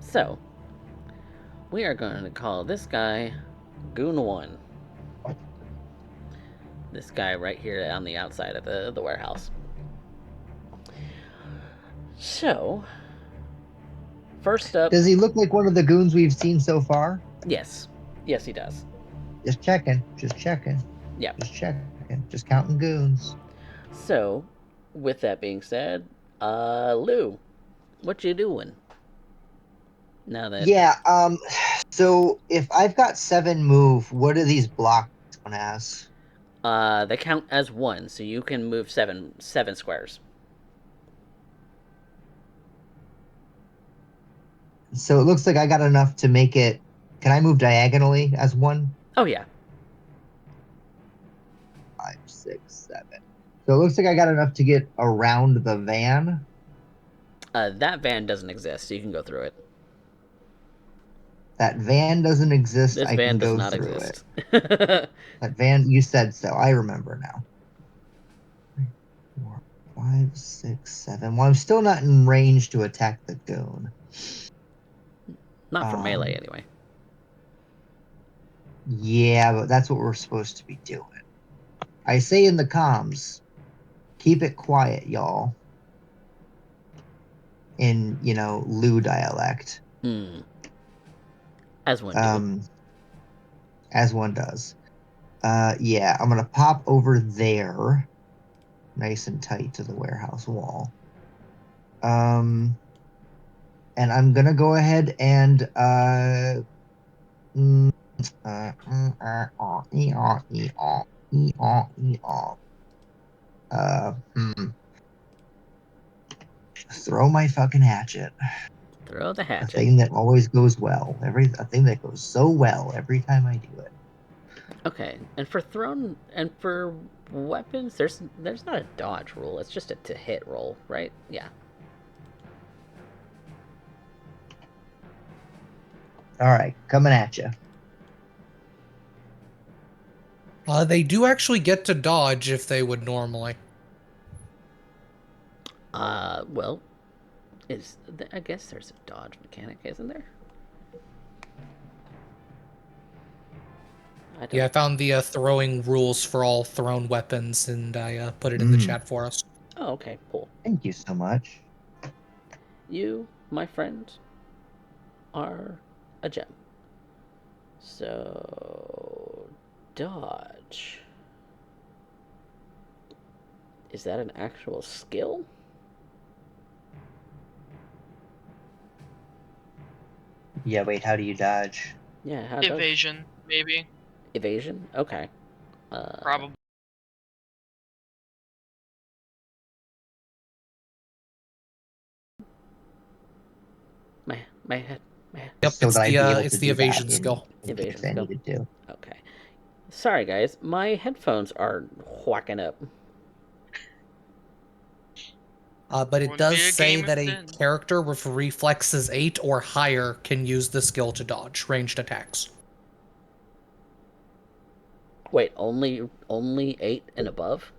So, we are going to call this guy Goon 1. This guy right here on the outside of the warehouse. So, first up... Does he look like one of the goons we've seen so far? Yes. Yes, he does. Just checking. Just checking. Yep. Just checking. Just counting goons. So, with that being said, Lou, what you doing? Now that... Yeah, so if I've got 7 move, what are these blocks on as? They count as 1, so you can move seven squares. So it looks like I got enough to make it. Can I move diagonally as 1? Oh, yeah. 5, 6, 7. So it looks like I got enough to get around the van. That van doesn't exist, so you can go through it. That van doesn't exist. This I van can does go not through exist. it. That van, you said so. I remember now. 3, 4, 5, 6, 7. Well, I'm still not in range to attack the goon. Not for melee, anyway. Yeah, but that's what we're supposed to be doing. I say in the comms, keep it quiet, y'all. In, Lou dialect. Hmm. As one do. As one does. Yeah, I'm gonna pop over there, nice and tight to the warehouse wall. And I'm gonna go ahead and throw my fucking hatchet. Throw the A hatchet. thing that always goes well. A thing that goes so well every time I do it. Okay, and for weapons, there's not a dodge rule. It's just a to hit roll, right? Yeah. All right, coming at you. They do actually get to dodge if they would normally. Well, I guess there's a dodge mechanic, isn't there? I found the throwing rules for all thrown weapons, and I put it in the chat for us. Oh, okay, cool. Thank you so much. You, my friend, are a gem. So, dodge. Is that an actual skill? Yeah, wait, how do you dodge? Yeah, how Evasion, maybe. Evasion? Okay. Probably. My head. Yep, So that I'd be able it's to the do evasion that skill. in Evasion case I skill. needed to. Okay. Sorry, guys. My headphones are whacking up. But it Wouldn't does be a say game that if a it didn't. character with reflexes 8 or higher can use the skill to dodge ranged attacks. Wait, only 8 and above?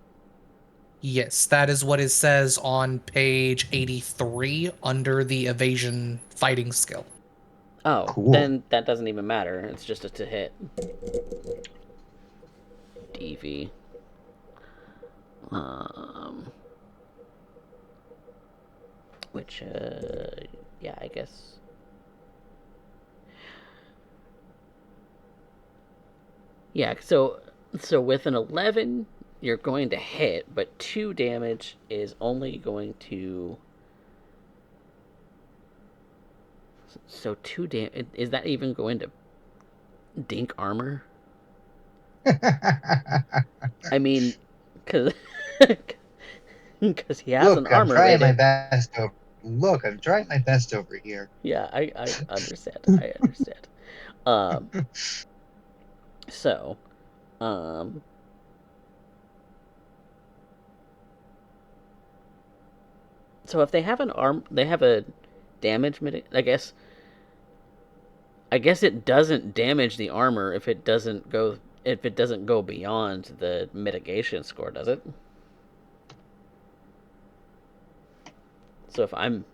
Yes, that is what it says on page 83 under the evasion fighting skill. Oh, Cool. then that doesn't even matter. It's just a to hit. DV. Which, yeah, I guess. Yeah, so with an 11, you're going to hit, but 2 damage is only going to. So 2 damage. Is that even going to dink armor? I mean, because he has an Look, I'm armor trying my rating. best over. Look, I'm trying my best over here. Yeah, I understand. I understand. Um, so, so if they have they have a damage I guess it doesn't damage the armor if it doesn't go beyond the mitigation score, does it? So if I'm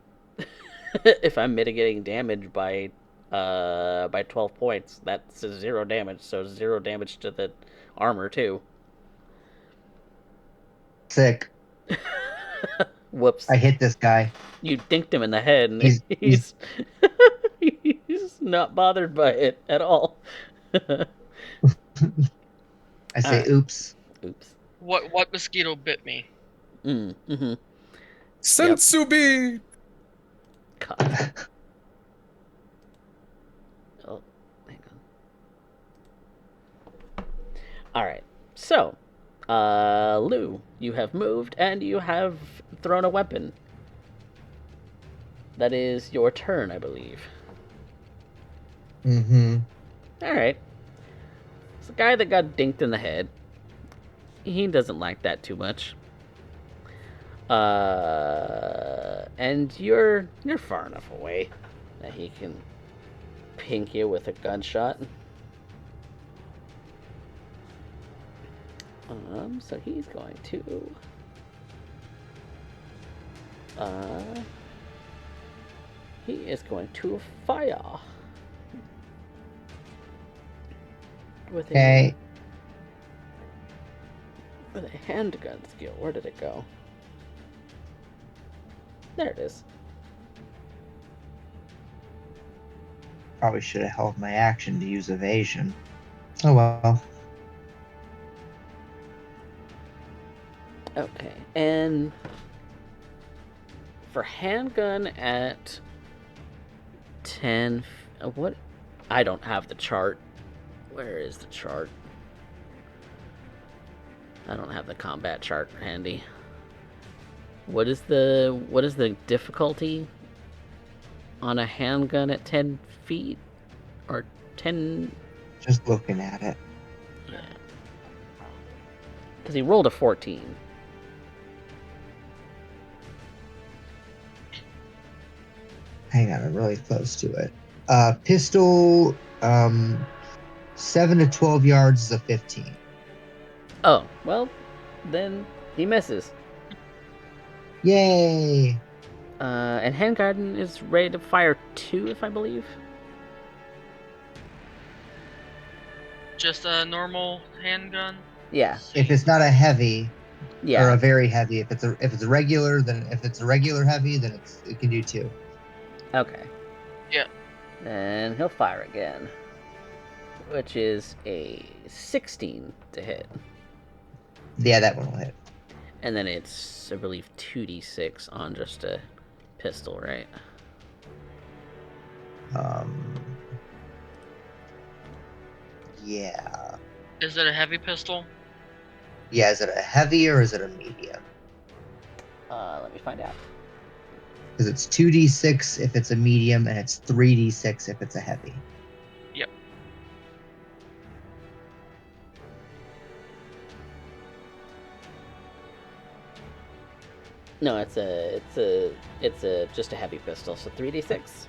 if I'm mitigating damage by 12 points, that's 0 damage, so 0 damage to the armor too. Sick. Whoops. I hit this guy. You dinked him in the head, and He's he's not bothered by it at all. I say, Alright. oops. Oops. What mosquito bit me? Mm-hmm. Sensubi! Cough. Oh, hang on. Alright, so, Lou, you have moved, and you have thrown a weapon. That is your turn, I believe. Mm-hmm. Alright. It's the guy that got dinked in the head. He doesn't like that too much. And you're far enough away that he can pink you with a gunshot. So he's going to he is going to fire with a handgun skill. Where did it go? There it is. Probably should have held my action to use evasion. Oh well. Okay, and for handgun at 10, what? I don't have the chart. Where is the chart? I don't have the combat chart handy. What is the difficulty on a handgun at 10 feet or 10? Just looking at it. Yeah. Because he rolled a 14. Hang on, I'm really close to it. Pistol, 7 to 12 yards is a 15. Oh, well, then he misses. Yay! And handgun is ready to fire 2, if I believe. Just a normal handgun? Yeah. If it's not a heavy Yeah. or a very heavy, if it's a regular, then if it's a regular heavy, then it can do 2. Okay. Yeah. And he'll fire again, which is a 16 to hit. Yeah, that one will hit. And then it's, I believe, 2d6 on just a pistol, right? Yeah. Is it a heavy pistol? Yeah, is it a heavy or is it a medium? Let me find out. Because it's 2d6 if it's a medium, and it's 3d6 if it's a heavy. Yep. No, it's just a heavy pistol, so 3d6.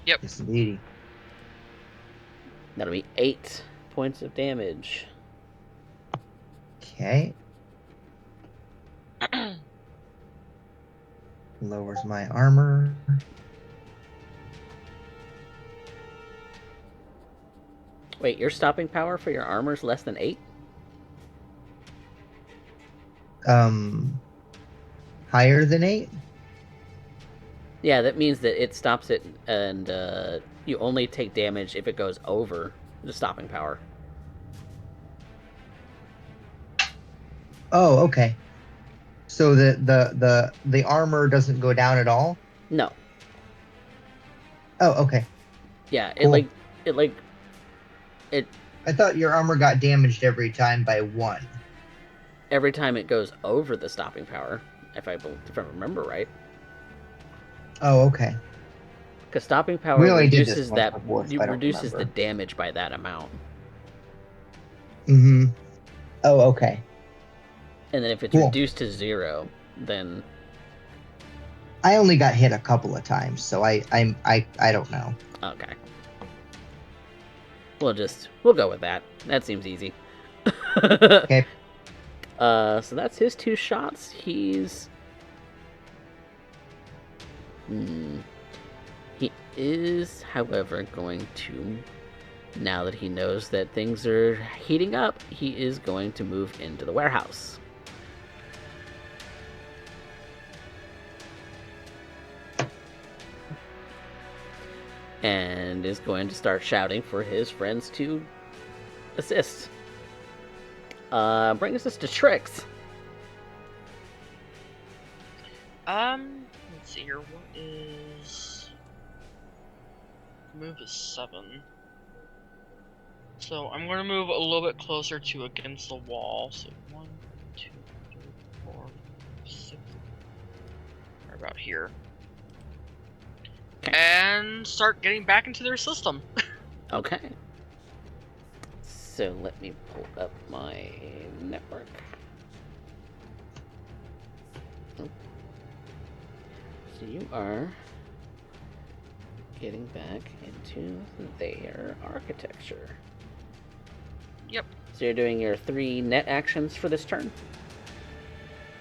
Yes, indeed. That'll be 8 points of damage. Okay. Lowers my armor. Wait, your stopping power for your armor is less than 8? Higher than 8? Yeah, that means that it stops it, and you only take damage if it goes over the stopping power. Oh, okay. So the armor doesn't go down at all? No. Oh, okay. Yeah, Cool. it I thought your armor got damaged every time by 1. every time it goes over the stopping power, if I remember right. Oh, okay. Because stopping power We only did this reduces once before, so I don't reduces the remember. damage by that amount. Mm-hmm. Oh, okay. And then if it's Cool. reduced to 0, then I only got hit a couple of times, so I don't know. okay. We'll go with that. That seems easy. Okay. So that's his 2 shots. He is, however, going to, now that he knows that things are heating up, he is going to move into the warehouse. And is going to start shouting for his friends to assist. Brings us to Trix. Let's see here. What is... Move is 7. So I'm going to move a little bit closer to against the wall. So 1, 2, 3, 4, 5, 6. Right about here. And start getting back into their system. Okay. So let me pull up my network. So you are getting back into their architecture. Yep. So you're doing your 3 net actions for this turn?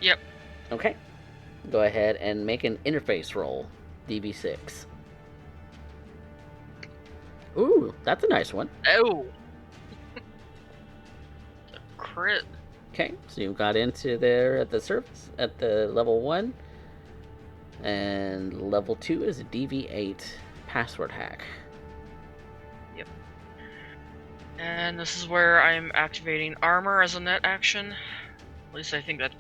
Yep. Okay. Go ahead and make an interface roll, DV6. Ooh, that's a nice one. Oh! Crit. Okay, so you got into there at the surface, at the level 1. And level 2 is a DV8 password hack. And this is where I'm activating armor as a net action. At least I think that's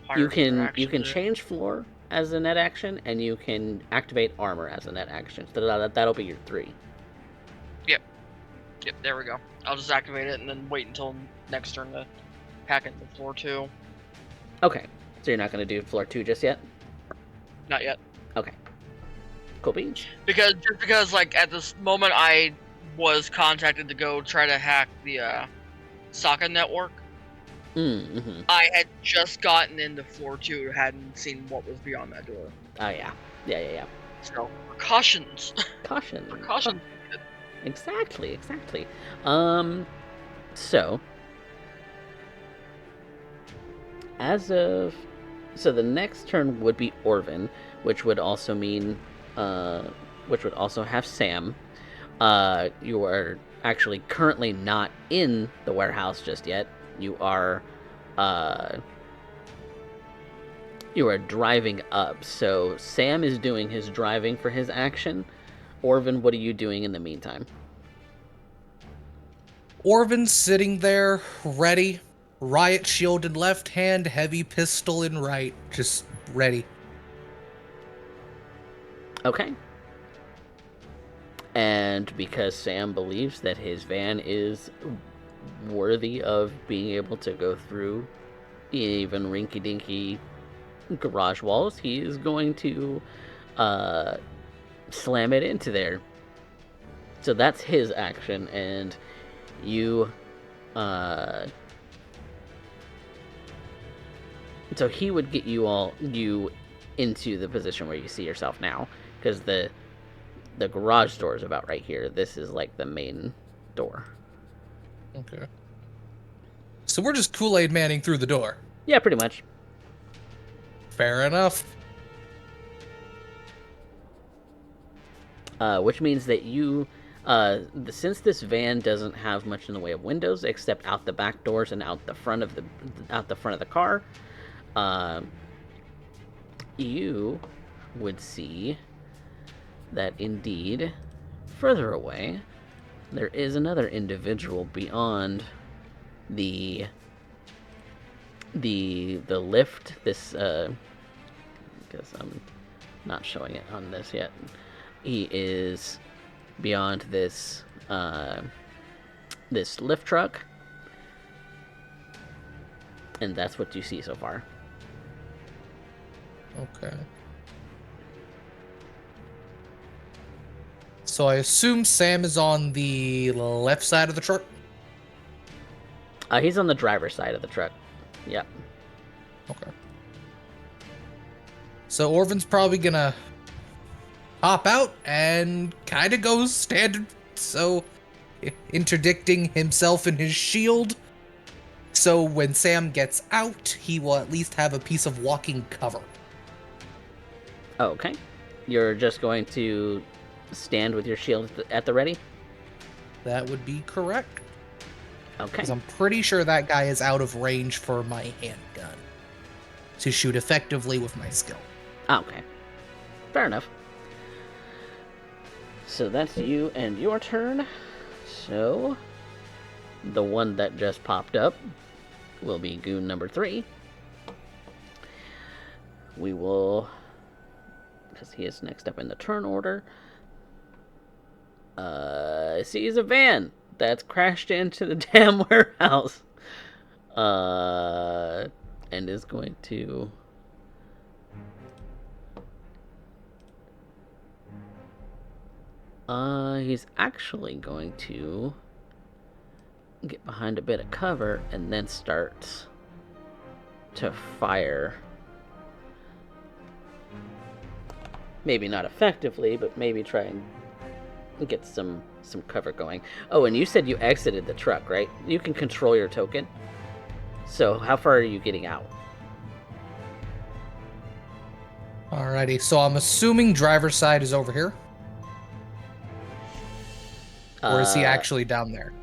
part You of the net can action. change floor as a net action, and you can activate armor as a net action. So that'll be your 3. Yep, there we go. I'll just activate it and then wait until next turn to hack into floor 2. Okay, so you're not going to do floor 2 just yet? Not yet. Okay. Cool beans. Because like at this moment I was contacted to go try to hack the Sokka network. Mm-hmm. I had just gotten into floor 2, hadn't seen what was beyond that door. Oh, yeah. Yeah. So, precautions. Caution. Precautions. Exactly. So the next turn would be Orvan, which would also mean, which would also have Sam. You are actually currently not in the warehouse just yet. You are driving up. So Sam is doing his driving for his action. Orvan, what are you doing in the meantime? Orvan's sitting there, ready. Riot shield in left hand, heavy pistol in right. Just ready. Okay. And because Sam believes that his van is worthy of being able to go through even rinky-dinky garage walls, he is going to slam it into there. So that's his action, and you so he would get you into the position where you see yourself now, because the garage door is about right here. This is like the main door. Okay. So we're just Kool-Aid Manning through the door. Yeah, pretty much. Fair enough. Which means that you, since this van doesn't have much in the way of windows except out the back doors and out the front of the car, you would see that indeed, further away, there is another individual beyond the lift. This, because I'm not showing it on this yet. He is beyond this this lift truck, and that's what you see so far. Okay. So I assume Sam is on the left side of the truck? He's on the driver's side of the truck. Yep. Okay. So Orvan's probably gonna hop out and kind of go standard, so interdicting himself and his shield. So when Sam gets out, he will at least have a piece of walking cover. Okay. You're just going to stand with your shield at the ready? That would be correct. Okay. Because I'm pretty sure that guy is out of range for my handgun to shoot effectively with my skill. Okay. Fair enough. So that's you and your turn. So the one that just popped up will be goon number 3. We will, because he is next up in the turn order, sees a van that's crashed into the damn warehouse, and is going to he's actually going to get behind a bit of cover and then start to fire. Maybe not effectively, but maybe try and get some cover going. Oh, and you said you exited the truck, right? You can control your token. So how far are you getting out? Alrighty, so I'm assuming driver's side is over here. Or is he actually down there?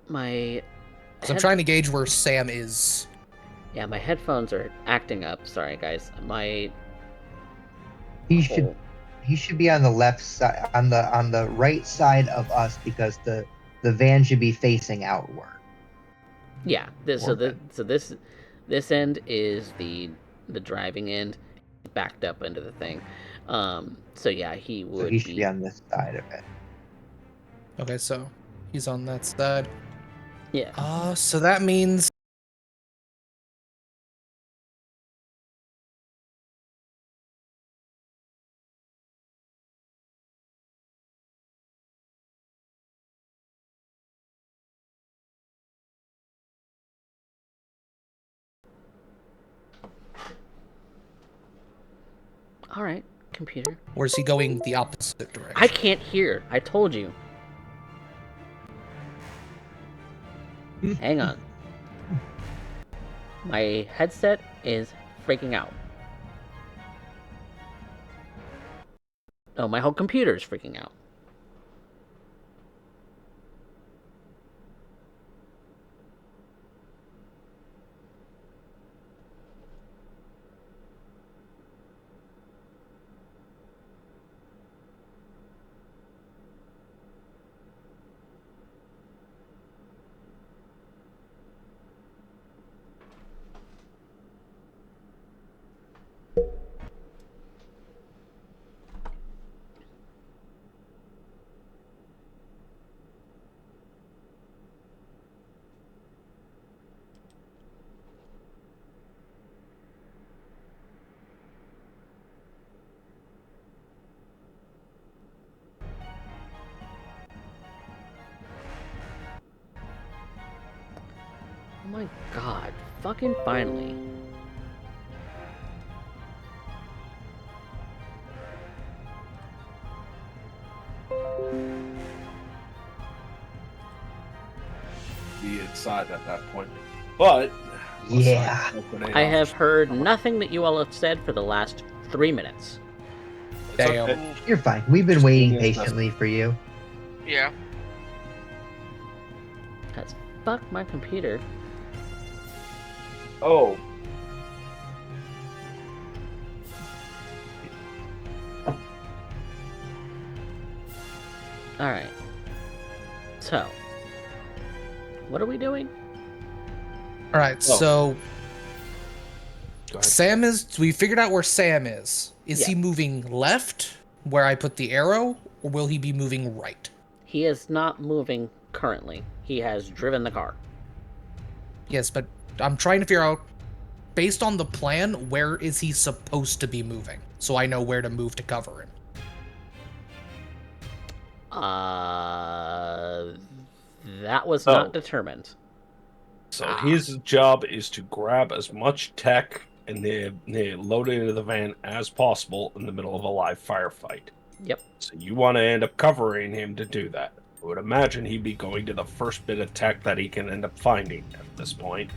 My So I'm trying to gauge where Sam is. Yeah, my headphones are acting up. Sorry, guys. My He whole... should be on the left side, on the right side of us, because the van should be facing outward. Yeah. Orvan. This end is the driving end, backed up into the thing. So yeah, he So would he should be be. on this side of it. Okay, so he's on that side. Yeah. So that means All right, computer. or is he going the opposite direction? I can't hear. I told you. Hang on. My headset is freaking out. Oh, my whole computer is freaking out. Oh my god. Fucking finally. Be inside at that point. But Yeah. I have heard nothing that you all have said for the last 3 minutes. Damn. Ooh, You're fine. We've been Just waiting doing his best. patiently for you. yeah. That's fuck my computer. Oh, Alright. So. What are we doing? All right, Oh. so go ahead. Sam is. We figured out where Sam is. Is Yeah. he moving left, where I put the arrow, or will he be moving right? He is not moving currently. He has driven the car. Yes, but I'm trying to figure out, based on the plan, where is he supposed to be moving, so I know where to move to cover him. That was Oh. not determined. So his job is to grab as much tech and then load it into the van as possible in the middle of a live firefight. Yep. So you want to end up covering him to do that. I would imagine he'd be going to the first bit of tech that he can end up finding at this point.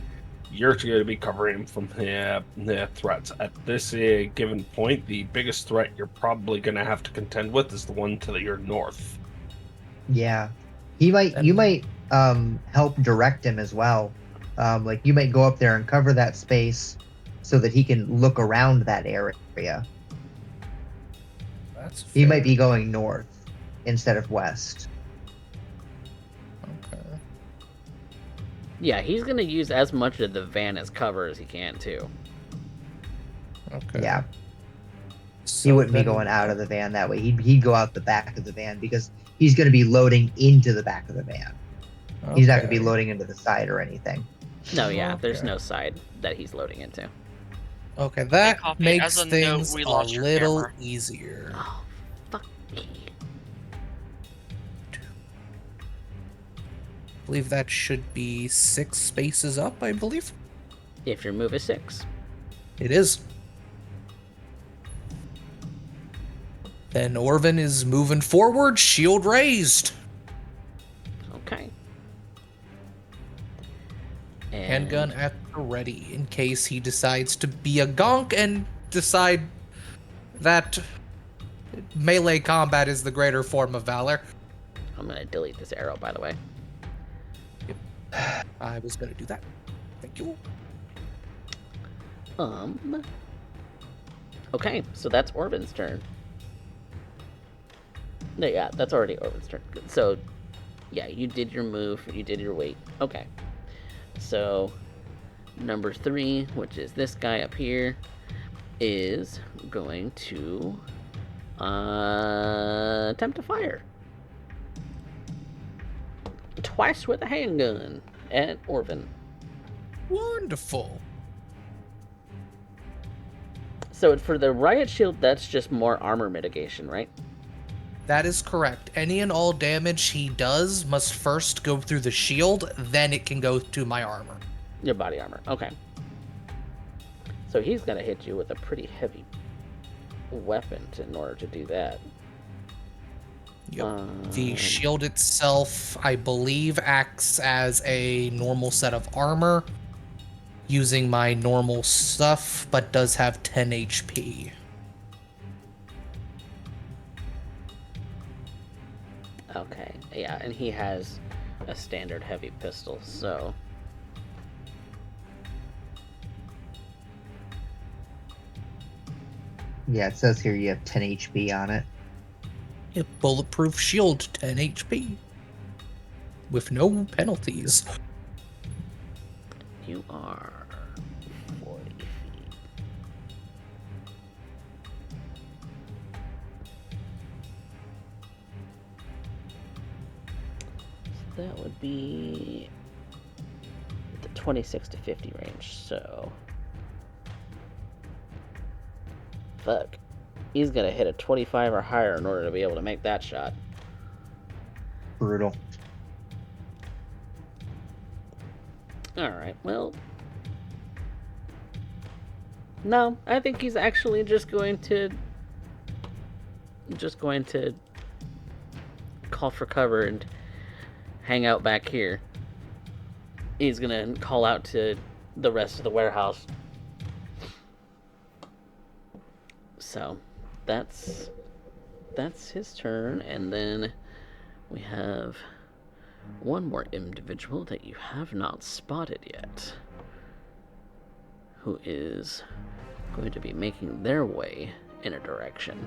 You're going to be covering him from the threats. At this given point, the biggest threat you're probably going to have to contend with is the one to your north. Yeah. You might help direct him as well. Like you might go up there and cover that space so that he can look around that area. That's He might be going north instead of west. Okay. Yeah, he's gonna use as much of the van as cover as he can too. Okay. Yeah. So He wouldn't be then- going out of the van that way. He'd go out the back of the van because he's going to be loading into the back of the van. He's not going to be Okay. loading into the side or anything. No, yeah, there's Okay. no side that he's loading into. Okay, that Coffee, makes as a note, things we a lost your little camera. easier. Oh, fuck me. I believe that should be 6 spaces up, I believe. If your move is 6. It is. Then Orvan is moving forward, shield raised. Okay. And Handgun at the ready in case he decides to be a gonk and decide that melee combat is the greater form of valor. I'm gonna delete this arrow, by the way. I was gonna do that. Thank you. Okay, so that's Orvan's turn. No, yeah, that's already Orvan's turn. So, yeah, you did your move, you did your wait. Okay. So, number 3, which is this guy up here, is going to attempt to fire. Twice with a handgun at Orvan. Wonderful. So for the riot shield, that's just more armor mitigation, right? That is correct. Any and all damage he does must first go through the shield, then it can go to my armor. Your body armor. Okay. So he's going to hit you with a pretty heavy weapon in order to do that. Yep. The shield itself, I believe, acts as a normal set of armor using my normal stuff, but does have 10 HP. Okay, yeah, and he has a standard heavy pistol, so... Yeah, it says here you have 10 HP on it. Yep, bulletproof shield, 10 HP. With no penalties. You are 40 feet. So that would be the 26 to 50 range, so... Fuck. He's gonna hit a 25 or higher in order to be able to make that shot. Brutal. Alright, well... No, I think he's actually just going to call for cover and hang out back here. He's gonna call out to the rest of the warehouse. So, that's his turn, and then we have one more individual that you have not spotted yet, who is going to be making their way in a direction.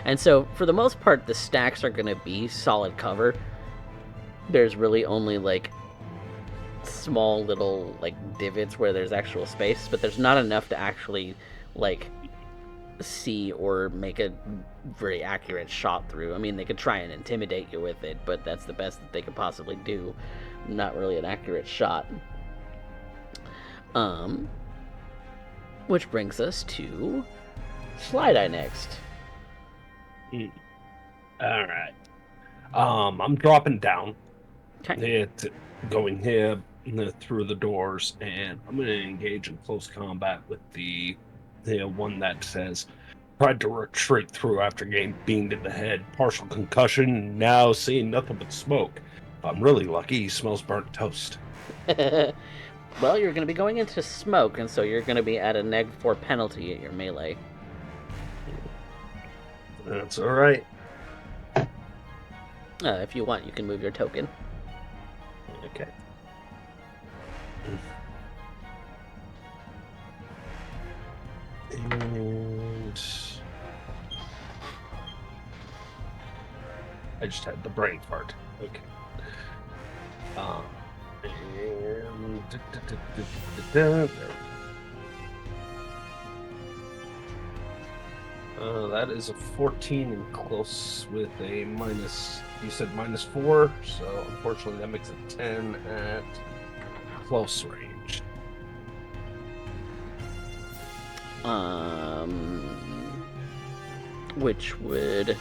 And so, for the most part, the stacks are going to be solid cover. There's really only, like, small little, like, divots where there's actual space, but there's not enough to actually, like, see or make a very accurate shot through. I mean, they could try and intimidate you with it, but that's the best that they could possibly do. Not really an accurate shot. Which brings us to Slideye next. Alright. I'm dropping down. Okay. Going here through the doors, and I'm going to engage in close combat with the one that says, tried to retreat through after getting beamed in the head, partial concussion, now seeing nothing but smoke. If I'm really lucky, he smells burnt toast. Well, you're going to be going into smoke, and so you're going to be at a -4 penalty at your melee. That's alright. If you want, you can move your token. Okay. And I just had the brain fart. Okay. And there. That is a 14 and close with a minus. You said -4, so unfortunately that makes it 10 at close range. Which would...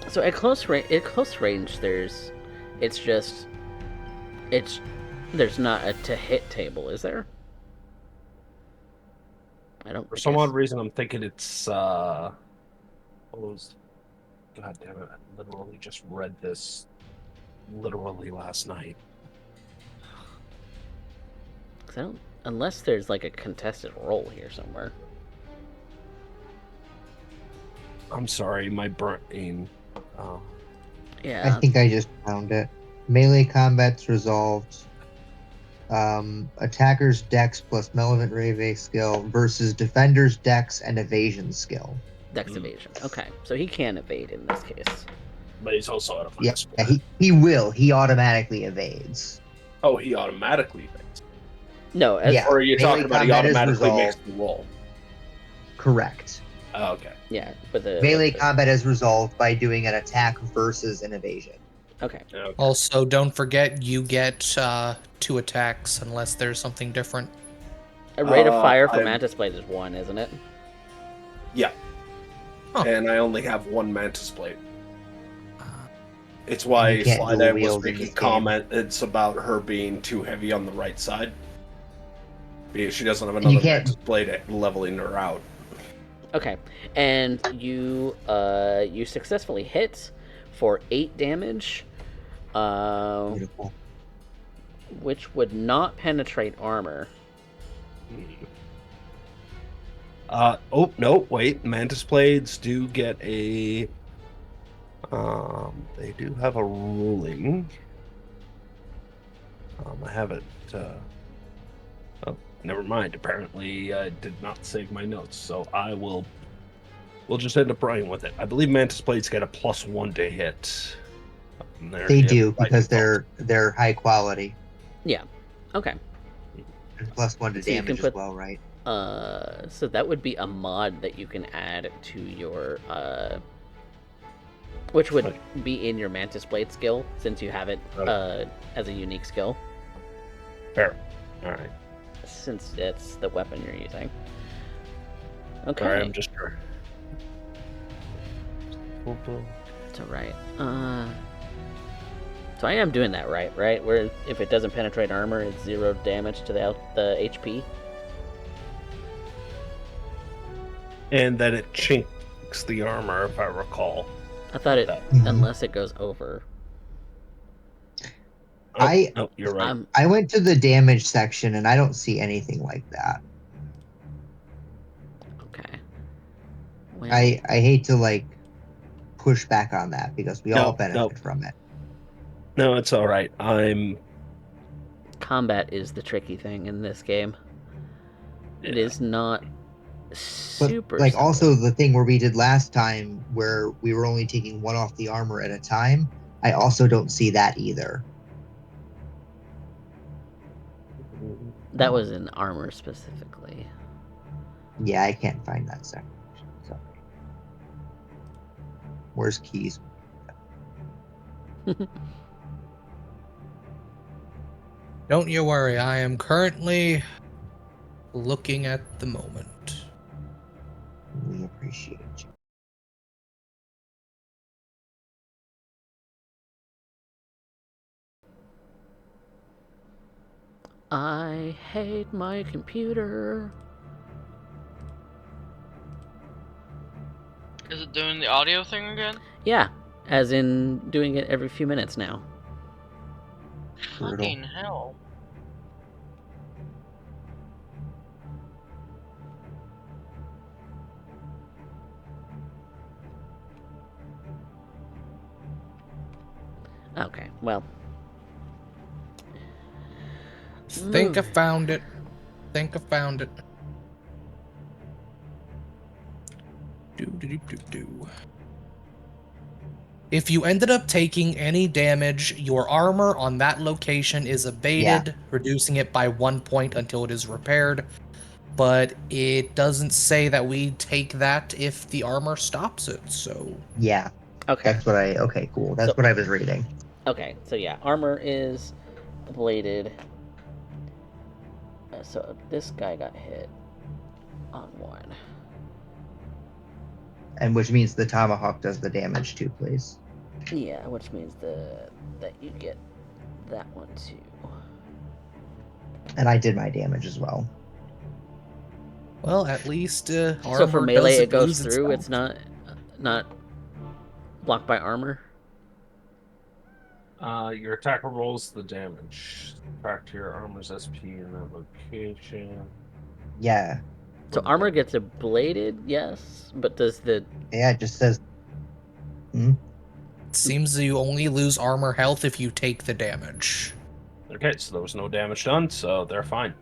So at close range, there's not a to hit table, is there? I don't. For some odd reason, I'm thinking it's what was... God damn it! I literally just read this literally last night. Unless there's like a contested roll here somewhere. I'm sorry, my brain. I Yeah. think I just found it. Melee combat's resolved. Attacker's dex plus Malevolent Rave skill versus defender's dex and evasion skill. Dex evasion. Okay, so he can evade in this case. But he's also out of Yeah, split. he will. He automatically evades. Oh, he automatically evades. No, as Yeah. Or are you Melee talking about he combat is automatically makes resolved. the roll? Correct. Oh, okay. yeah, with the Melee combat is resolved by doing an attack versus an evasion. Okay. Okay. Also, don't forget you get 2 attacks unless there's something different. A rate of fire for I'm- Mantis Blade is 1, isn't it? Yeah. Huh. And I only have one Mantis Blade. Uh, It's why You can't dual Slideye was wield in making this game. comments about her being too heavy on the right side. Because she doesn't have you another can't- Mantis Blade leveling her out. Okay, and you successfully hit for 8 damage, Beautiful. which would not penetrate armor. Oh no! Wait, Mantis Blades do get a. They do have a ruling. I have it. Oh, never mind. Apparently, I did not save my notes, so I will. We'll just end up running with it. I believe Mantis Blades get a +1 to hit. And they're They hit do by because default. they're high quality. Yeah. Okay. And +1 to So you can damage put- as well, right? So that would be a mod that you can add to your which would be in your Mantis Blade skill since you have it as a unique skill. Fair. All right. Since it's the weapon you're using. Okay. Sorry, I'm just sure. It's alright. So I am doing that right? Where if it doesn't penetrate armor, it's 0 damage to the HP. And then it chinks the armor, if I recall. I thought it, Mhm. unless it goes over. Oh, no, you're right. I went to the damage section and I don't see anything like that. Okay. Well, I hate to like push back on that because we all No, benefit from it. No, it's all right. combat is the tricky thing in this game. It Yeah. is not But super like simple. also the thing where we did last time where we were only taking 1 off the armor at a time, I also don't see that either. That was in armor specifically. Yeah, I can't find that section. Sorry. Where's keys? Don't you worry, I am currently looking at the moment. We appreciate you. I hate my computer. Is it doing the audio thing again? Yeah, as in doing it every few minutes now. Brutal. Fucking hell. Okay, well. Think I found it. Think I found it. Do. If you ended up taking any damage, your armor on that location is abated, reducing it by 1 point until it is repaired. But it doesn't say that we take that if the armor stops it, so... Yeah, Okay. that's what I. Okay, cool. That's So- what I was reading. Okay, so yeah, armor is bladed. So this guy got hit on 1. And which means the tomahawk does the damage too, please. Yeah, which means that you get that one too. And I did my damage as well. Well, at least armor So for melee, doesn't it goes lose its through. health. It's not blocked by armor. Your attacker rolls the damage. Subtract your armor's SP in that location. Yeah. So armor gets ablated, yes, but does the Yeah, it just says. Hmm? It seems that you only lose armor health if you take the damage. Okay, so there was no damage done, so they're fine.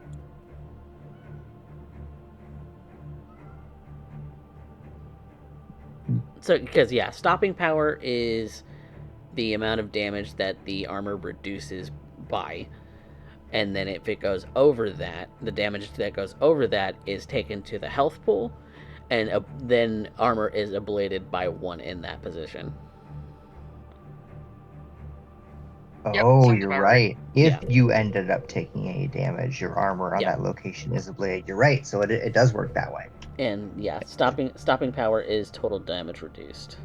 so because stopping power is the amount of damage that the armor reduces by, and then if it goes over that, the damage that goes over that is taken to the health pool, and then armor is ablated by 1 in that position. Yep, Oh, sounds you're about right. right. If Yeah. you ended up taking any damage, your armor on Yeah. that location is ablated. You're right. So it does work that way. And stopping power is total damage reduced.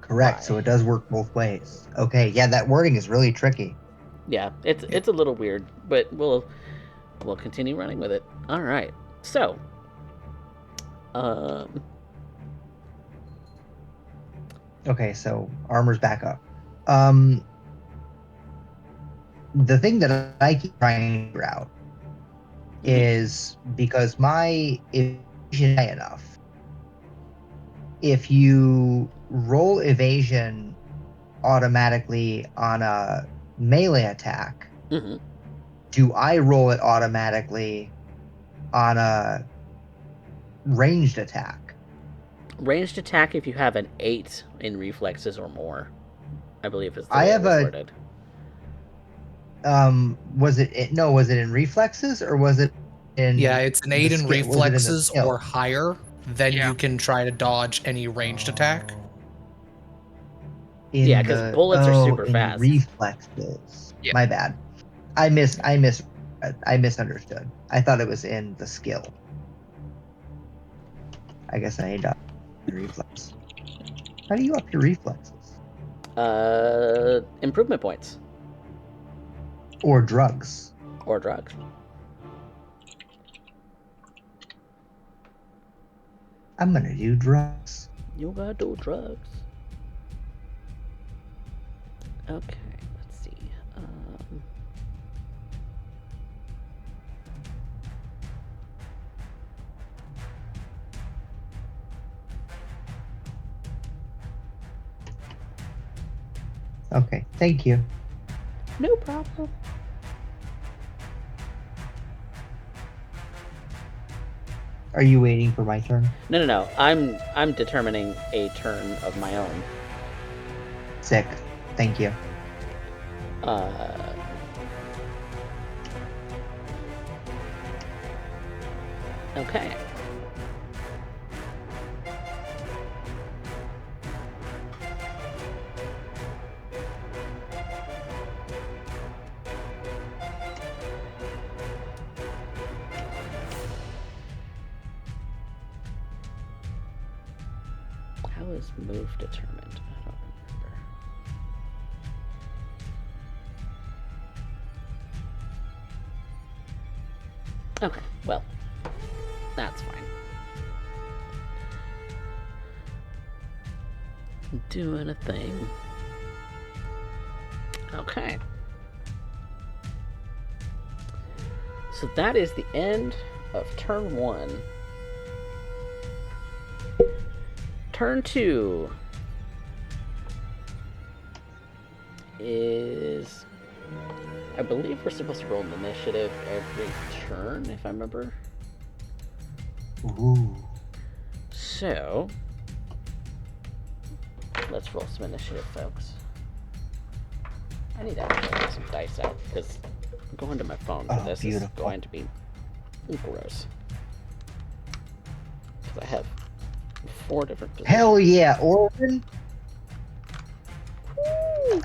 Correct. Bye. So it does work both ways. Okay. Yeah, that wording is really tricky. Yeah, it's a little weird, but we'll continue running with it. All right. So, Okay, so armor's back up. The thing that I keep trying to figure out is because my evasion is high enough. If you roll evasion automatically on a melee attack, mhm. do I roll it automatically on a ranged attack? Ranged attack if you have an 8 in reflexes or more, I believe is the I way it have was a worded. was it in reflexes or was it in Yeah, it's an 8 in skill? Was it in the reflexes skill? or higher. Then Yeah. you can try to dodge any ranged attack. Yeah, 'cause bullets are super in fast. reflexes. Yeah. My bad. I misunderstood. I thought it was in the skill. I guess I need to up reflex. How do you up your reflexes? Improvement points Or drugs? or drugs. I'm gonna do drugs. You gotta do drugs. Okay, let's see. Okay, thank you. No problem. Are you waiting for my turn? No. I'm determining a turn of my own. Sick. Thank you. Okay. How is move determined? I don't remember. Okay, well, that's fine. Doing a thing. Okay. So that is the end of turn 1. Turn 2 is... I believe we're supposed to roll an initiative every turn, if I remember. Ooh. So, let's roll some initiative, folks. I need to actually get some dice out, because going to my phone for this is going to be gross. Because I have 4 different positions. Hell yeah, Orvan! Woo!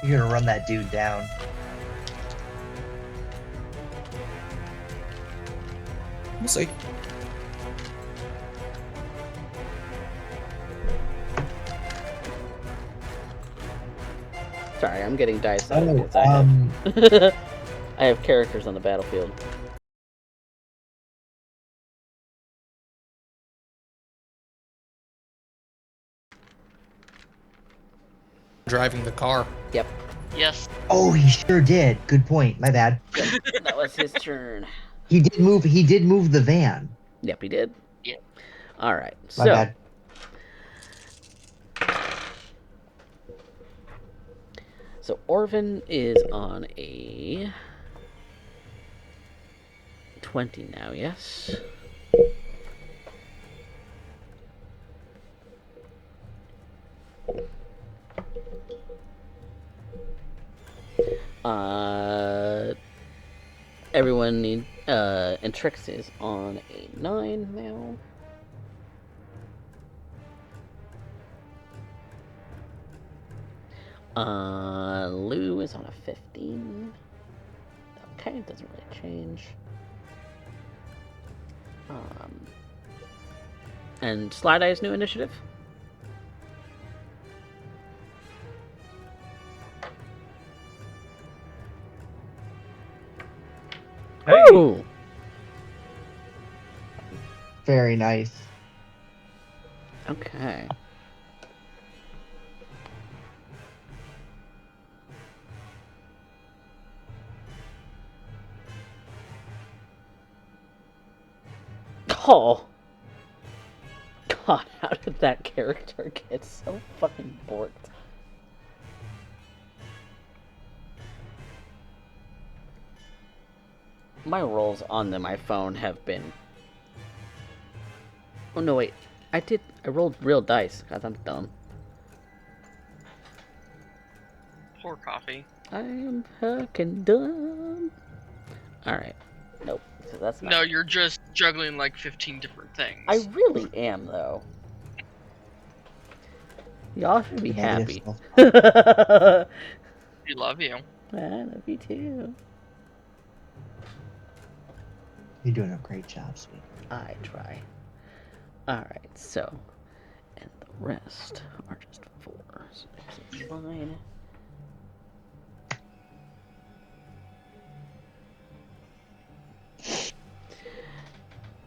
You're gonna run that dude down. We'll see. Sorry, I'm getting dice out Oh, because I have characters on the battlefield. driving the car. Yep. Yes. Oh, he sure did. Good point. My bad. Yep. That was his turn. He did move. He did move the van. Yep, he did. Yeah. All right. My So, bad. so Orvan is on a 20 now. Yes. Everyone need and Trix is on a 9 now. Loup is on a 15. Okay, it doesn't really change. And Slideye's new initiative. Hey. Ooh. Very nice. Okay. Oh. God, how did that character get so fucking borked? My rolls on my phone have been... Oh no, wait. I rolled real dice. God, I'm dumb. Poor Coffee. I'm fucking dumb. Alright. Nope. So that's not... No, you're just juggling like 15 different things. I really am, though. Y'all should be happy. I We love you. love you too. You're doing a great job, sweet. I try. Alright, so... And the rest are just 4. So this is fine.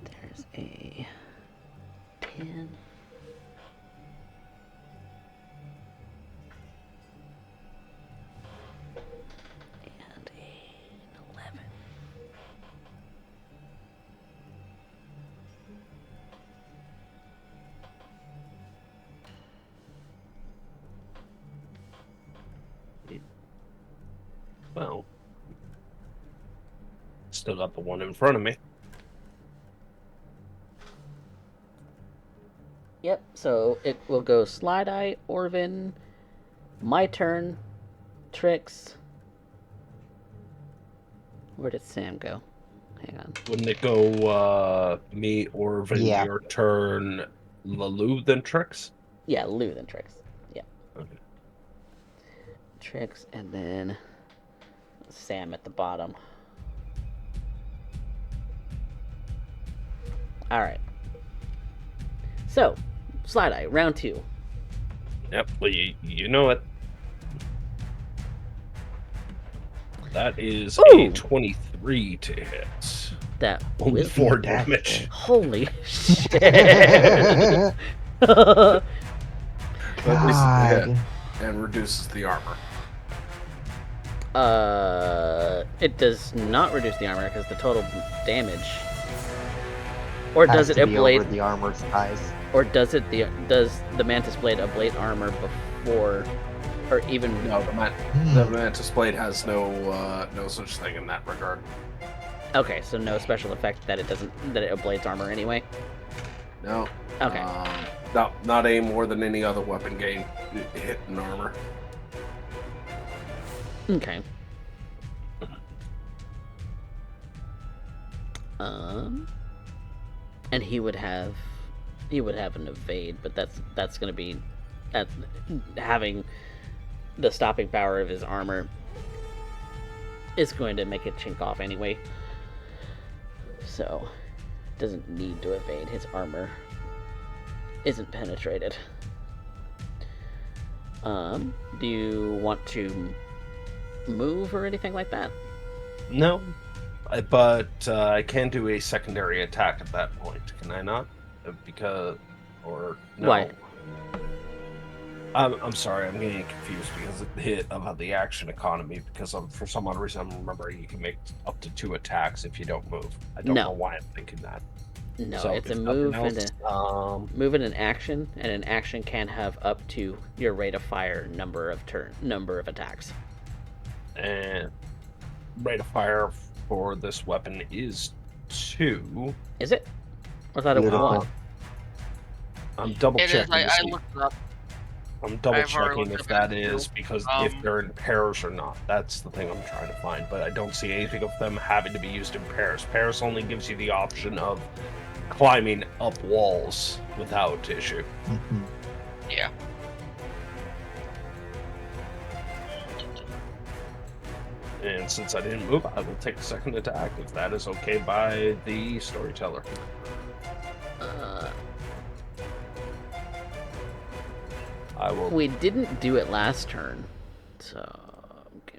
There's a 10. And an 11. Well, still got the one in front of me. Yep, so it will go Slideye, Orvan, my turn, Trix. Where did Sam go? Hang on. Wouldn't it go me, Orvan, Yeah. your turn, Loup, then Trix? Yeah, Loup, then Trix. Yeah. Okay. Trix, and then Sam at the bottom. Alright. So, Slideye, round 2. Yep, well, you know it. That is Ooh. a 23 to hit. That Only will 4 be a damage. Holy shit. That God. hit and reduces the armor. It does not reduce the armor because the total damage. Or Has does it to be ablate? over the armor size? Or does the Mantis Blade ablate armor before, or even? No, the Mantis Blade has no such thing in that regard. Okay, so no special effect that it ablates armor anyway. No. Okay. Not any more than any other weapon gain hit in armor. Okay. And he would have an evade, but that's gonna be at having the stopping power of his armor is going to make it chink off anyway. So doesn't need to evade. His armor isn't penetrated. Do you want to move or anything like that? No, but I can do a secondary attack at that point, can I not? Because, or no. Why? I'm sorry, I'm getting confused because of about the action economy. Because for some odd reason, I'm remembering you can make up to 2 attacks if you don't move. I don't know No. why I'm thinking that. No, So it's a if nothing move else, move and an action, and an action can have up to your rate of fire number of attacks. and rate of fire for this weapon is 2. Is it? I thought it was Beautiful. 1. I'm double It is. checking to I see. looked it up. I'm double I've already checking looked if up that it too. is because if they're in pairs or not. That's the thing I'm trying to find, but I don't see anything of them having to be used in pairs. Pairs only gives you the option of climbing up walls without issue. Mhm. Yeah. And since I didn't move, I will take a second attack if that is okay by the storyteller. I will. We didn't do it last turn, so.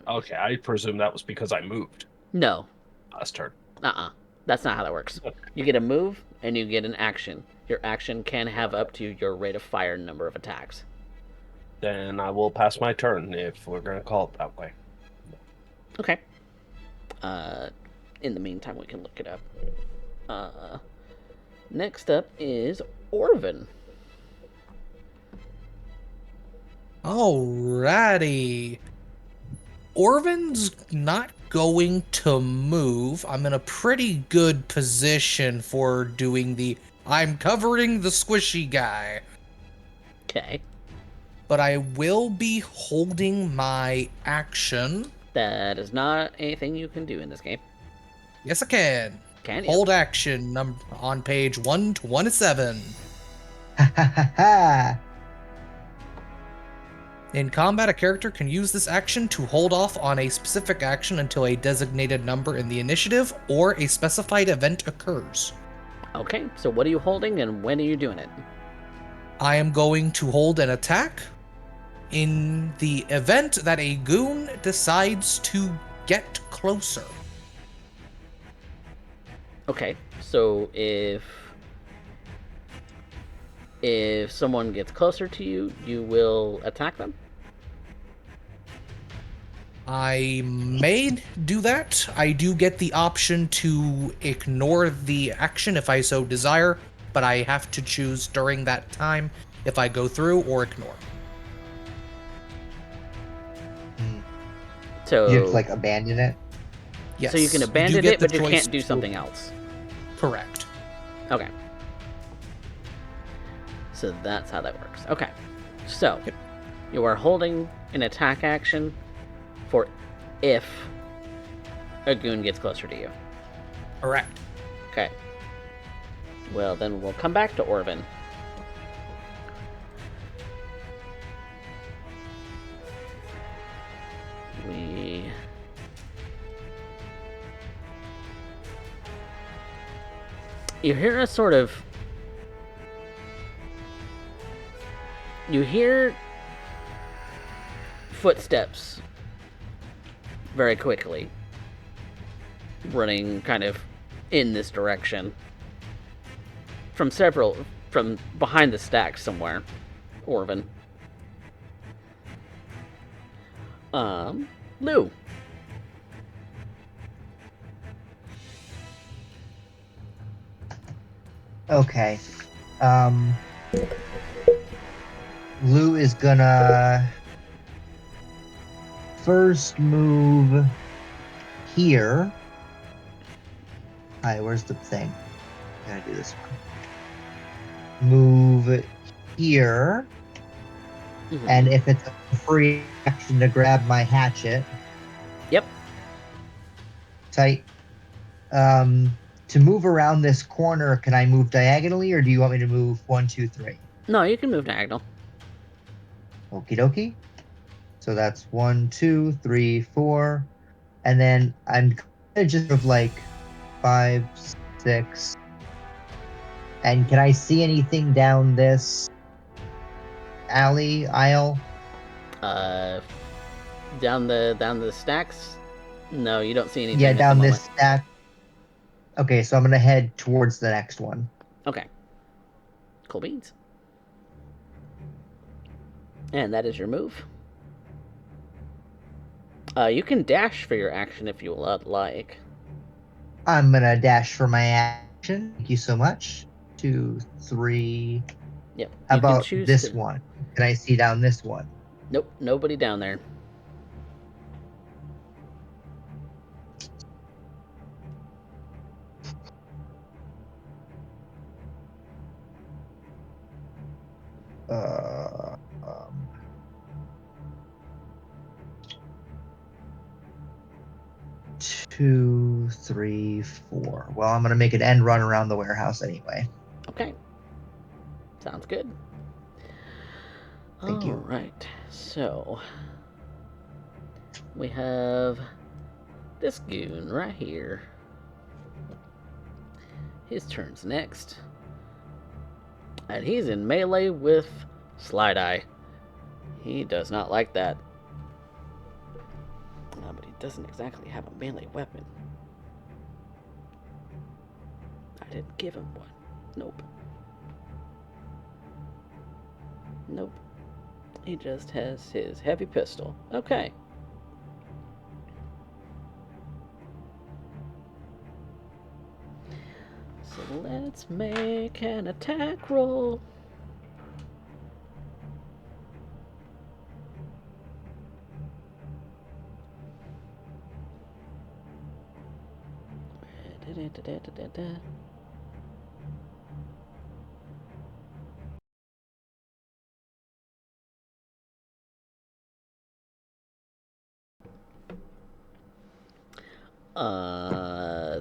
Okay, I presume that was because I moved No. last turn. That's not how that works. You get a move and you get an action. Your action can have up to your rate of fire number of attacks. Then I will pass my turn if we're going to call it that way. Okay. In the meantime, we can look it up. Next up is Orvan. Alrighty. Orvan's not going to move. I'm in a pretty good position for doing I'm covering the squishy guy. Okay. But I will be holding my action. That is not anything you can do in this game. Yes, I can. Can you? Hold action on page 127. Ha ha ha ha! In combat, a character can use this action to hold off on a specific action until a designated number in the initiative or a specified event occurs. Okay, so what are you holding and when are you doing it? I am going to hold an attack in the event that a goon decides to get closer. Okay, so if someone gets closer to you, you will attack them? I may do that. I do get the option to ignore the action if I so desire, but I have to choose during that time if I go through or ignore. So You have to like abandon it. Yes. So you can abandon do get it, the but you choice can't do to- something else. Correct. Okay. So that's how that works. Okay. So Yep. you are holding an attack action for if a goon gets closer to you. Correct. Okay. Well, then we'll come back to Orvan. You hear a sort of... You hear footsteps very quickly running kind of in this direction from behind the stacks somewhere. Orvan. Lou. Okay. Lou is gonna first move here. Alright, where's the thing? I gotta do this one. Move here. Mhm. And if it's a free action to grab my hatchet. Yep. Tight. To move around this corner, can I move diagonally, or do you want me to move 1, 2, 3? No, you can move diagonal. Okie dokie. So that's 1, 2, 3, 4. And then I'm gonna just sort of like 5, 6. And can I see anything down this alley, aisle? Down the stacks. No, you don't see anything. Yeah, at the down moment. this stack. Okay, so I'm gonna head towards the next one. Okay. Cool beans. And that is your move. You can dash for your action if you would like. I'm gonna dash for my action. Thank you so much. 2, 3. Yep. How You can about choose this to. one? Can I see down this one? Nope, nobody down there. Uh, 2, 3, 4. Well, I'm gonna make an end run around the warehouse anyway. Okay. Sounds good. Thank you. All right. So we have this goon right here. His turn's next. And he's in melee with Slideye. He does not like that. But he doesn't exactly have a melee weapon. I didn't give him one. Nope. Nope. He just has his heavy pistol. Okay. So let's make an attack roll.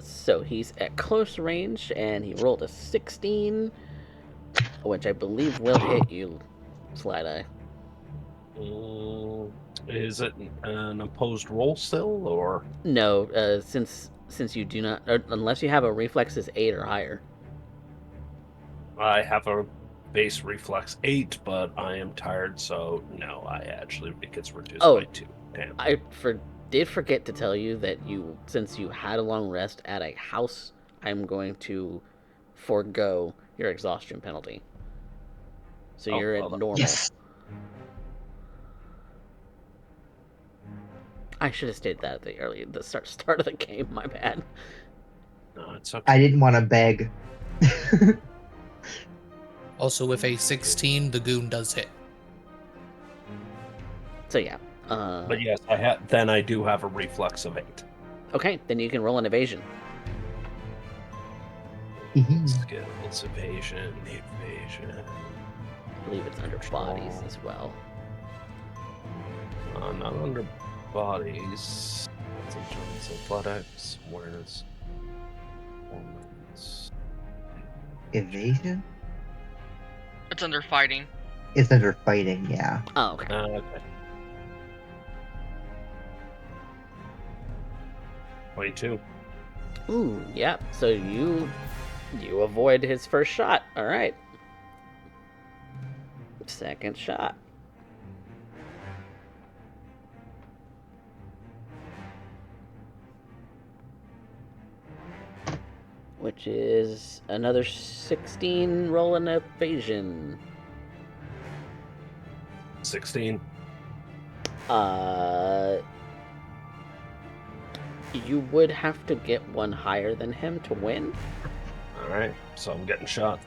So he's at close range, and he rolled a 16, which I believe will hit you, Slideye. Is it an opposed roll still, or? No, since you do not, unless you have a reflexes 8 or higher. I have a base reflex 8, but I am tired, so no, it gets reduced by 2. Damn. I did forget to tell you that since you had a long rest at a house, I'm going to forego your exhaustion penalty. So you're at normal. Yes. I should have stated that at the start of the game. My bad. No, it's okay. I didn't want to beg. Also, with a 16, the goon does hit. So yeah. But yes, then I do have a reflex of 8. Okay, then you can roll an evasion. Skills, evasion. I believe it's under bodies as well. Not under bodies. It's in terms of athletics, awareness, performance. Evasion? It's under fighting. It's under fighting, yeah. Oh, okay. Okay. 22. Ooh, yeah. So you avoid his first shot. All right. Second shot. Which is another 16. Roll an evasion. 16. You would have to get one higher than him to win. Alright, so I'm getting shot.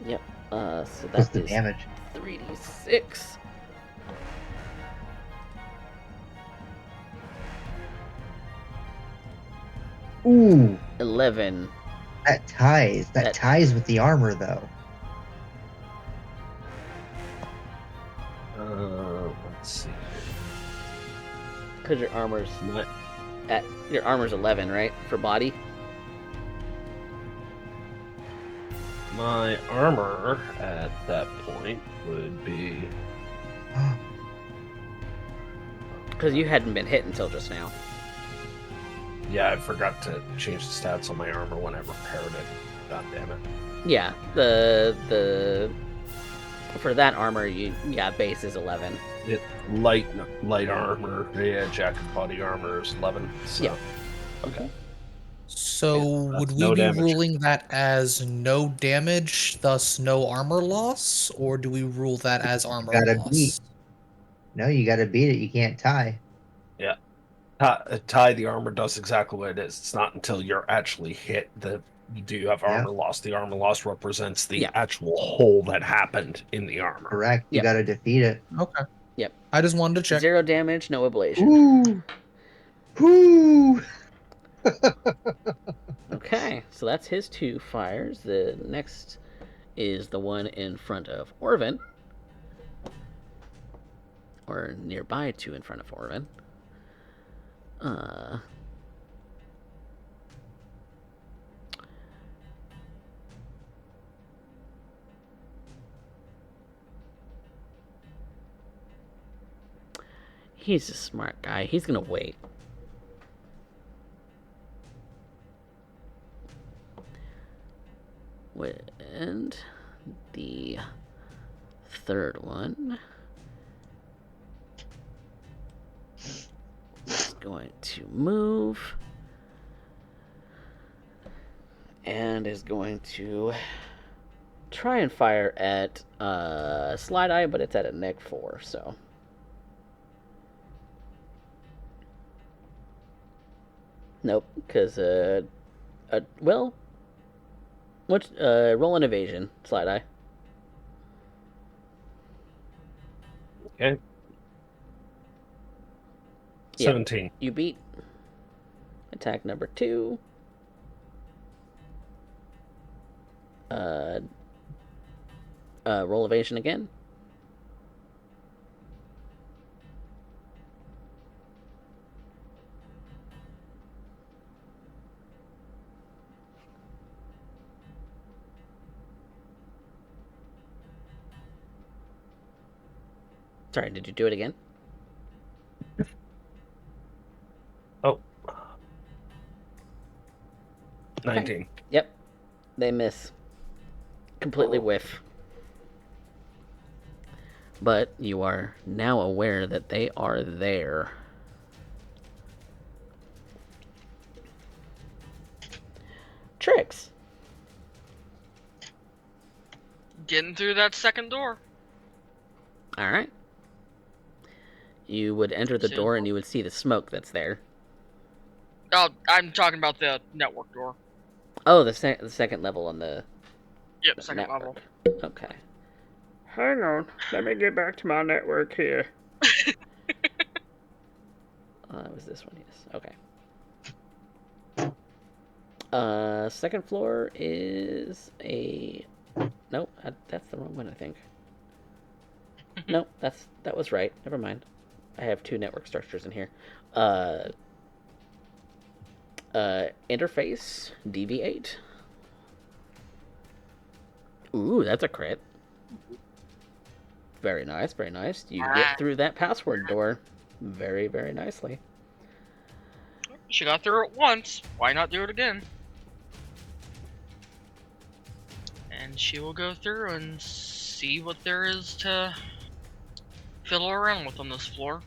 Yep. So What's that the is damage? 3d6. Ooh, 11. that ties. That ties with the armor, though. Let's see. Because your armor's 11, right, for body. My armor at that point would be. Because you hadn't been hit until just now. Yeah, I forgot to change the stats on my armor when I repaired it. God damn it. Yeah, the for that armor, base is 11. Light armor, yeah, jacket body armor is 11. So. Yeah. Okay. So Yeah, would that's we no be damage. ruling that as no damage, thus no armor loss, or do we rule that as armor Gotta loss? beat. No, you gotta beat it. You can't tie. Yeah. Tie, the armor does exactly what it is. It's not until you're actually hit that do you have armor Yep. loss. The armor loss represents the Yeah. actual hole that happened in the armor. Correct. You Yep. gotta defeat it. Okay. Yep. I just wanted to check. 0 damage, no ablation. Ooh. Ooh. Okay, so that's his 2 fires. The next is the one in front of Orvan. Or nearby to in front of Orvan. He's a smart guy. He's gonna wait. And the third one is going to move and is going to try and fire at Slideye, but it's at a neg 4, so. Nope, because, well, what's, roll an evasion, Slideye. Okay. Yeah. 17. You beat. Attack number 2. Roll evasion again. Sorry, did you do it again? Oh. 19. Yep. They miss. Completely whiff. But you are now aware that they are there. Trix. Getting through that second door. Alright. You would enter the So- door and you would see the smoke that's there. Oh, I'm talking about the network door. Oh, the second level on the Yep, second level. network. Okay. Hang on. Let me get back to my network here. It was this one, yes. Okay. Second floor is a... Nope, that's the wrong one, I think. Nope, that was right. Never mind. I have 2 network structures in here. Interface, deviate. Ooh, that's a crit. Very nice, very nice. You get through that password door very, very nicely. She got through it once. Why not do it again? And she will go through and see what there is to fiddle around with on this floor.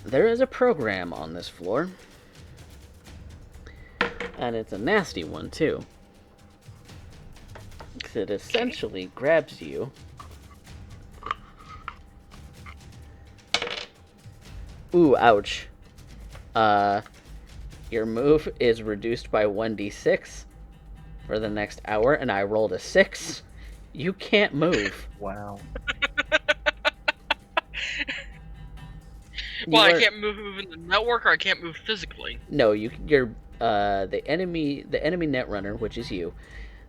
There is a program on this floor. And it's a nasty one, too. 'Cause it essentially grabs you. Ooh, ouch. Your move is reduced by 1d6 for the next hour, and I rolled a 6. You can't move. Wow. Well, You I are- can't move in the network, or I can't move physically. No, you're the enemy netrunner, which is you.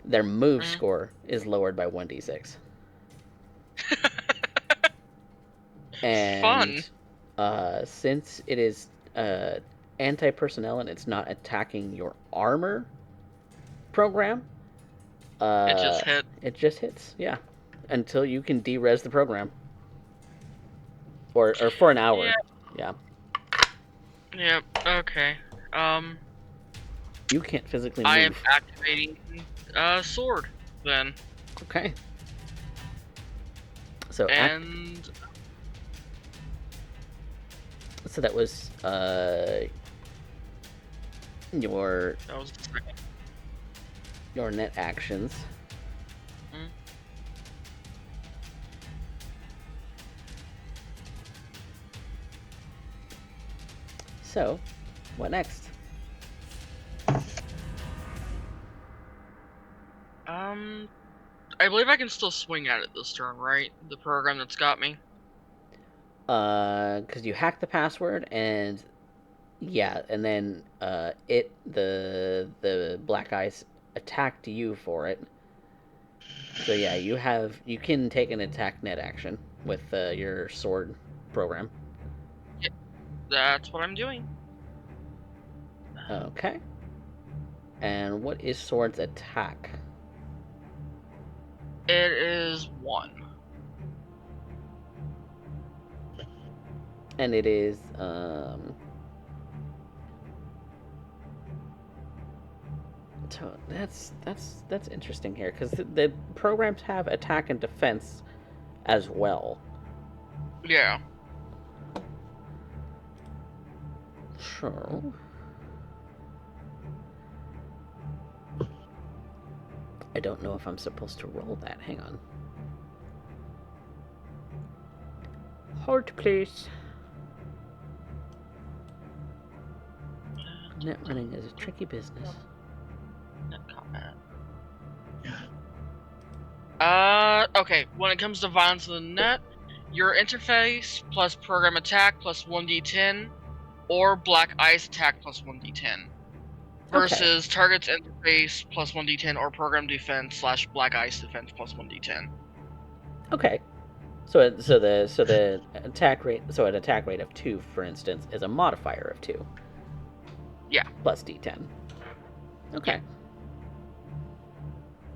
Their move score is lowered by 1d6. And since it is anti-personnel and it's not attacking your armor program, It just hit. It just hits, yeah, until you can de-res the program, or for an hour. Yeah. Yep. Okay. You can't physically move. I am activating sword then, Okay. So and so that was your That was the second. your net actions. Mm. So, what next? I believe I can still swing at it this turn, right? The program that's got me. Because you hacked the password, and yeah, and then the Black Ice attacked you for it. So yeah, you can take an attack net action with your sword program. Yeah, that's what I'm doing. Okay. And what is sword's attack? It is 1. And it is so that's interesting here, because the programs have attack and defense as well. Yeah. Sure. I don't know if I'm supposed to roll that. Hang on. Hold, please. Net running is a tricky business. Net combat. Okay. When it comes to violence in the net, your interface plus program attack plus 1d10, or Black Ice attack plus 1d10. Versus target's interface plus 1d10 or program defense / Black Ice defense plus 1d10. Okay. So the attack rate, so an attack rate of 2, for instance, is a modifier of 2. Yeah. Plus d10. Okay.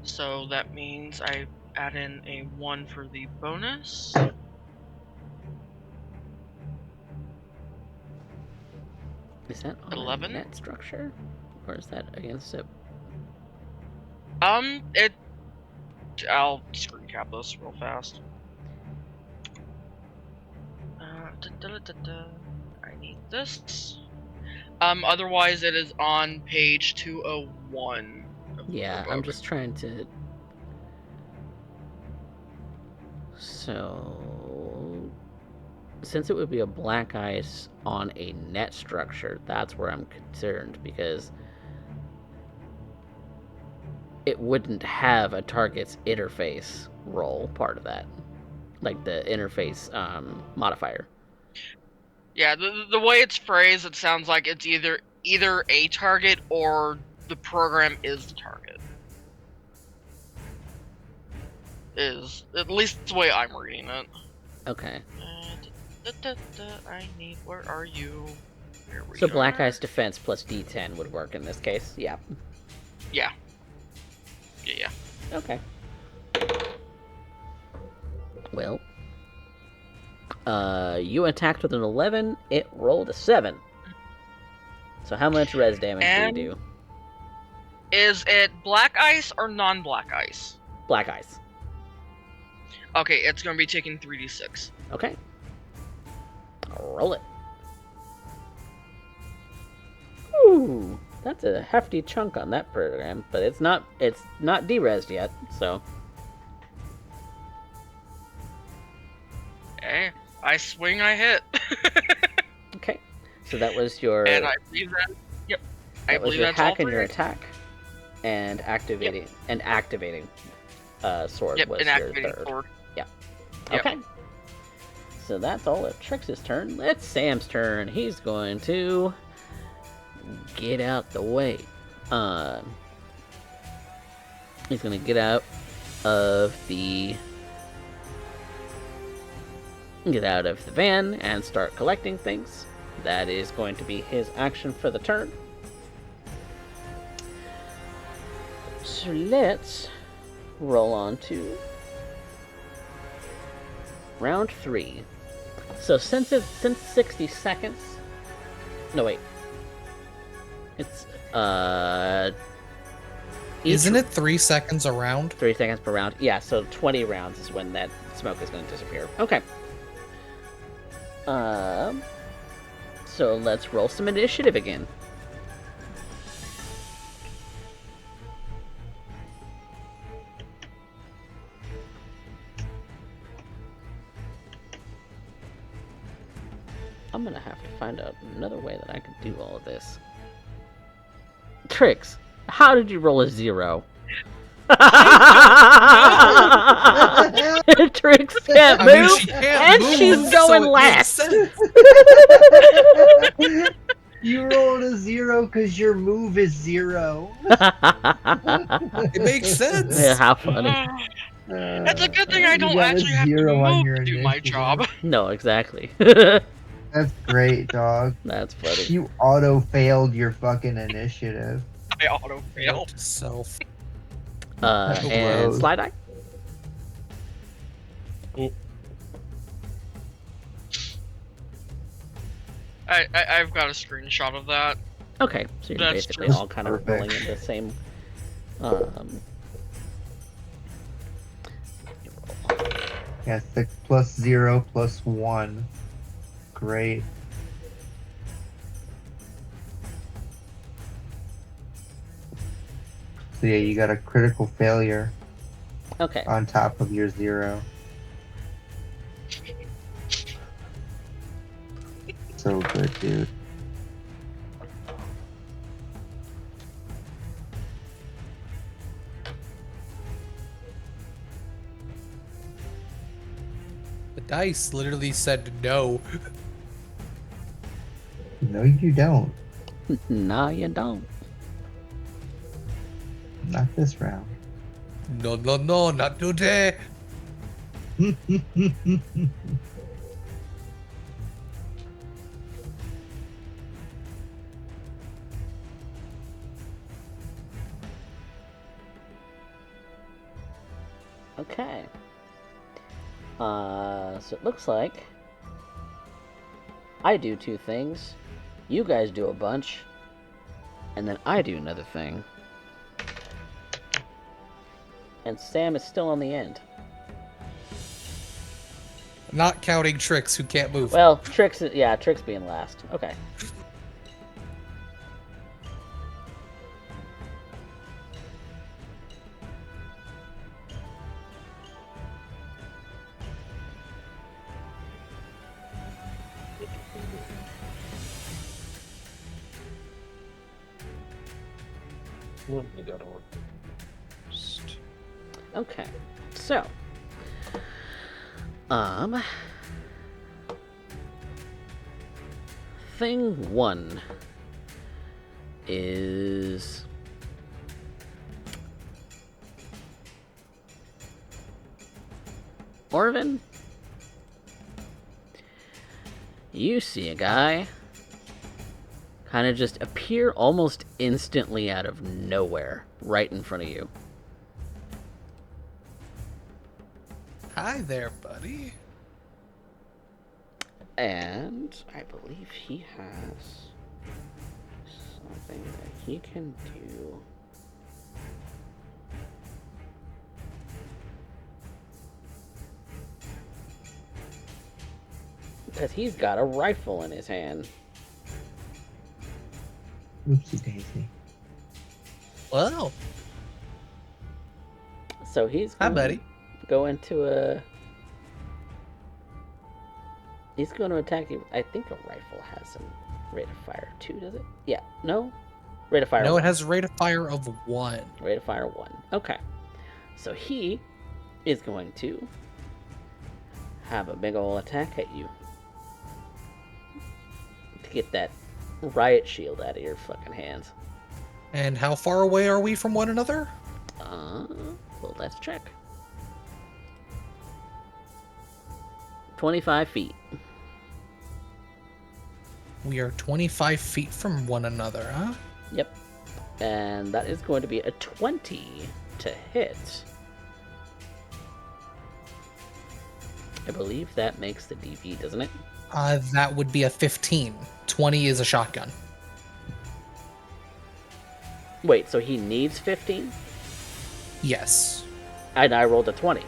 So that means I add in a 1 for the bonus. Is that on 11? a net structure? Or is that against it? I'll screen cap this real fast. I need this. Otherwise it is on page 201. Yeah, I'm just trying to... So... Since it would be a Black Ice on a net structure, that's where I'm concerned, because it wouldn't have a target's interface role part of that. Like the interface modifier. Yeah, the way it's phrased, it sounds like it's either a target or the program is the target. Is at least the way I'm reading it. Okay. I need. Where are you? Here we So are. Black Ice defense plus D10 would work in this case. Yeah. Yeah. Yeah. Okay. Well, you attacked with an 11. It rolled a 7. So how much res damage do you do? Is it Black Ice or non-Black Ice? Black Ice. Okay, it's gonna be taking 3d6. Okay. Roll it. Ooh, that's a hefty chunk on that program, but it's not de-resed yet, so. Okay, I swing, I hit. Okay, so that was your. And I believe that. Yep. That was your hack and your three. attack, and activating sword Yep, was and your activating third. sword. Yeah. Yep. Okay. So that's all of Trix's turn. It's Sam's turn. He's going to get out the way. He's going to get out of the van and start collecting things. That is going to be his action for the turn. So let's roll on to round 3. So since 60 seconds. No, wait. It's Isn't it 3 seconds a round? 3 seconds per round. Yeah, so 20 rounds is when that smoke is going to disappear. Okay. So let's roll some initiative again. I'm gonna have to find out another way that I can do all of this. Trix, how did you roll a 0? Trix can't move, I mean, she can't and move, she's so going it last. makes sense. You rolled a 0 because your move is 0. It makes sense. Yeah, how funny. It's a good thing I You don't got a actually have to 0 on move your to do my initiative. job. No, exactly. That's great, dog. That's funny. You auto-failed your fucking initiative. I auto failed. Self. And Gross. Slideye? I've got a screenshot of that. Okay, so you're That's basically just all kind of perfect. rolling in the same. Yeah, 6 plus 0 plus 1. Great. So yeah, you got a critical failure Okay. on top of your 0. So good, dude. The dice literally said no. No, you don't. No, you don't. Not this round. No, no, no, not today. Okay. So it looks like I do 2 things, you guys do a bunch, and then I do another thing. And Sam is still on the end. Not counting Trix, who can't move. Well, Trix being last. Okay. You gotta work first. Okay. So, thing 1 is Orvan. You see a guy kind of just appear almost instantly out of nowhere right in front of you. Hi there, buddy. And I believe he has something that he can do. Because he's got a rifle in his hand. Oopsie daisy. Well, So he's hi, going buddy. to go into a... He's going to attack you. I think a rifle has some rate of fire too, does it? Yeah. No? Rate of fire No, 1. it has a rate of fire of 1. Rate of fire 1. Okay. So he is going to have a big ol' attack at you. To get that riot shield out of your fucking hands. And how far away are we from one another? Well, let's check. 25 feet. We are 25 feet from one another, huh? Yep. And that is going to be a 20 to hit. I believe that makes the DV, doesn't it? That would be a 15. 20 is a shotgun. Wait, so he needs 15? Yes. And I rolled a 20.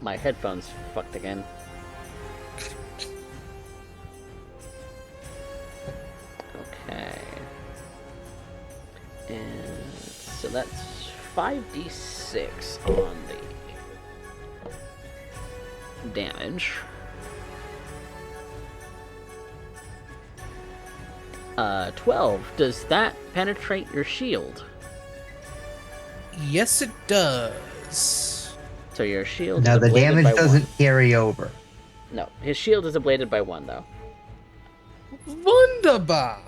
My headphones fucked again. Okay. And so that's 5d6 on the damage. 12. Does that penetrate your shield? Yes, it does. So your shield Now is the ablated damage by doesn't 1. carry over. No, his shield is ablated by 1, though. Wunderbar.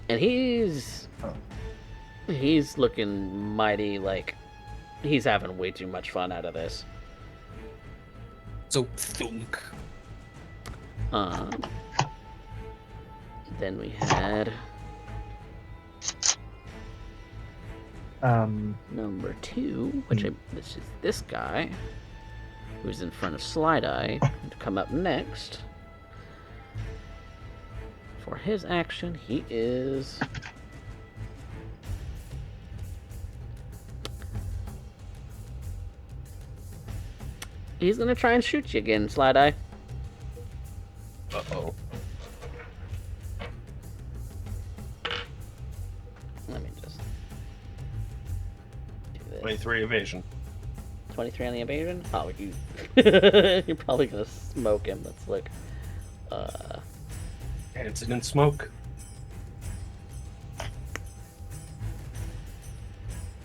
And he's looking mighty like he's having way too much fun out of this. So thunk. Then we had number 2, which this is this guy who's in front of Slideye to come up next. For his action, he is he's gonna try and shoot you again, Slideye. Uh-oh. Let me just do this. 23 evasion. 23 on the evasion? Oh, you you're probably gonna smoke him. Let's look. Dancing in smoke.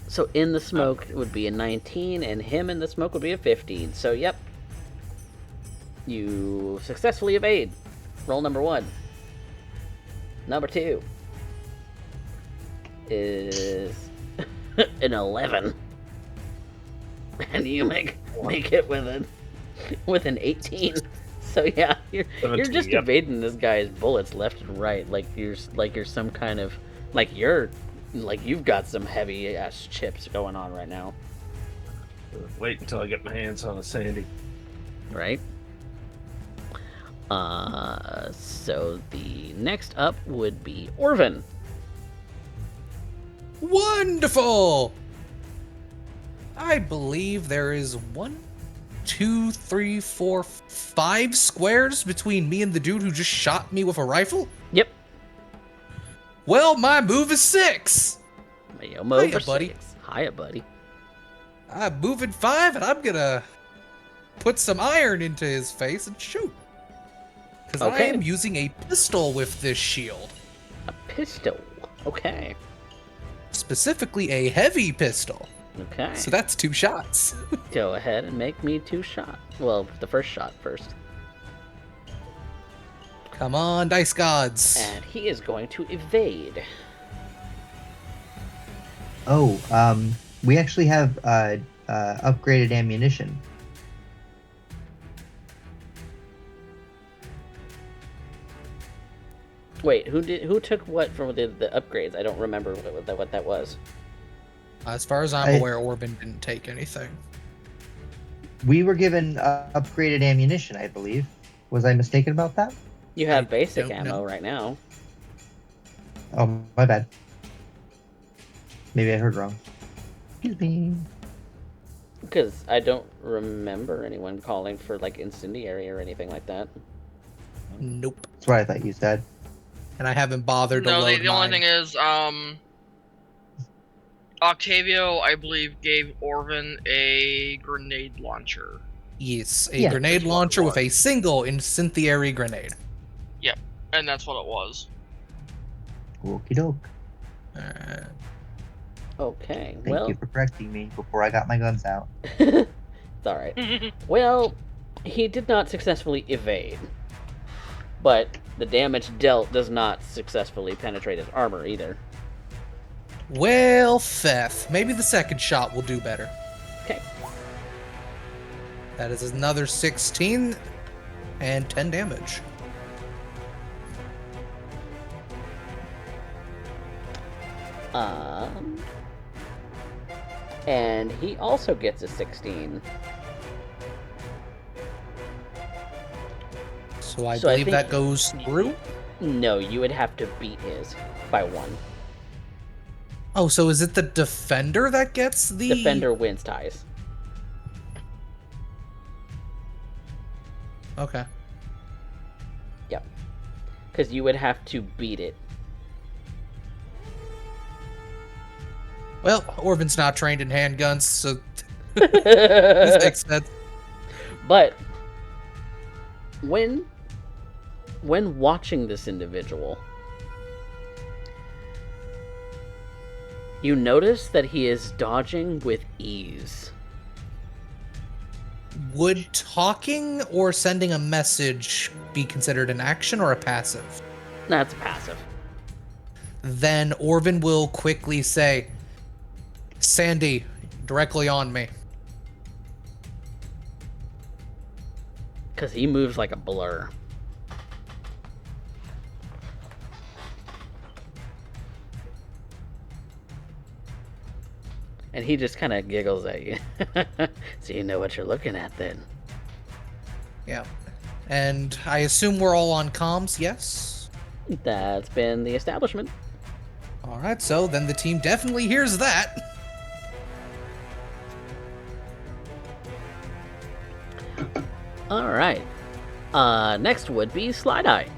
So in the smoke it would be a 19, and him in the smoke would be a 15. So yep, you successfully evade. Roll number 1. Number 2 is an 11, and you make it with an 18. So yeah, you're 17, just yep. evading this guy's bullets left and right, like you're some kind of you've got some heavy ass chips going on right now, Wait until I get my hands on a Sandy. right? So the next up would be Orvan. Wonderful! I believe there is 1, 2, 3, 4, 5 squares between me and the dude who just shot me with a rifle? Yep. Well, my move is 6. Yo, move Hiya, for buddy. 6. Hiya, buddy. I'm moving 5, and I'm gonna put some iron into his face and shoot. Because I Okay. am using a pistol with this shield. A pistol. Okay. Specifically a heavy pistol. Okay. So that's 2 shots. Go ahead and make me 2 shot. Well, the first shot first. Come on, dice gods. And he is going to evade. Oh, we actually have upgraded ammunition. Wait, who took what from the upgrades? I don't remember what that was. As far as I'm aware, Orvan didn't take anything. We were given upgraded ammunition, I believe. Was I mistaken about that? You have I basic don't ammo know. right now. Oh, my bad. Maybe I heard wrong. Excuse me. Because I don't remember anyone calling for like incendiary or anything like that. Nope. That's what I thought you said. And I haven't bothered to No, load the only mine. thing is, Octavio, I believe, gave Orvan a grenade launcher. Yes, a Yeah. grenade That's what it launcher with a was. single incendiary grenade. And that's what it was. Okie doke. Okay, Thank well, you for correcting me before I got my guns out. it's alright. Well, he did not successfully evade. But the damage dealt does not successfully penetrate his armor either. Well, Feth, maybe the second shot will do better. Okay. That is another 16 and 10 damage. And he also gets a 16. So I So I believe think- that goes through. No, you would have to beat his by 1. Oh, so is it the defender that gets the Defender wins ties. Okay. Because you would have to beat it. Well, Orvan's not trained in handguns, so this makes sense. But when watching this individual, you notice that he is dodging with ease. Would talking or sending a message be considered an action or a passive? That's passive. Then Orvan will quickly say, Sandy, directly on me. Because he moves like a blur. And he just kind of giggles at you. So you know what you're looking at then. Yeah. And I assume we're all on comms, yes? That's been the establishment. Alright, so then the team definitely hears that. Alright. Next would be Slideye.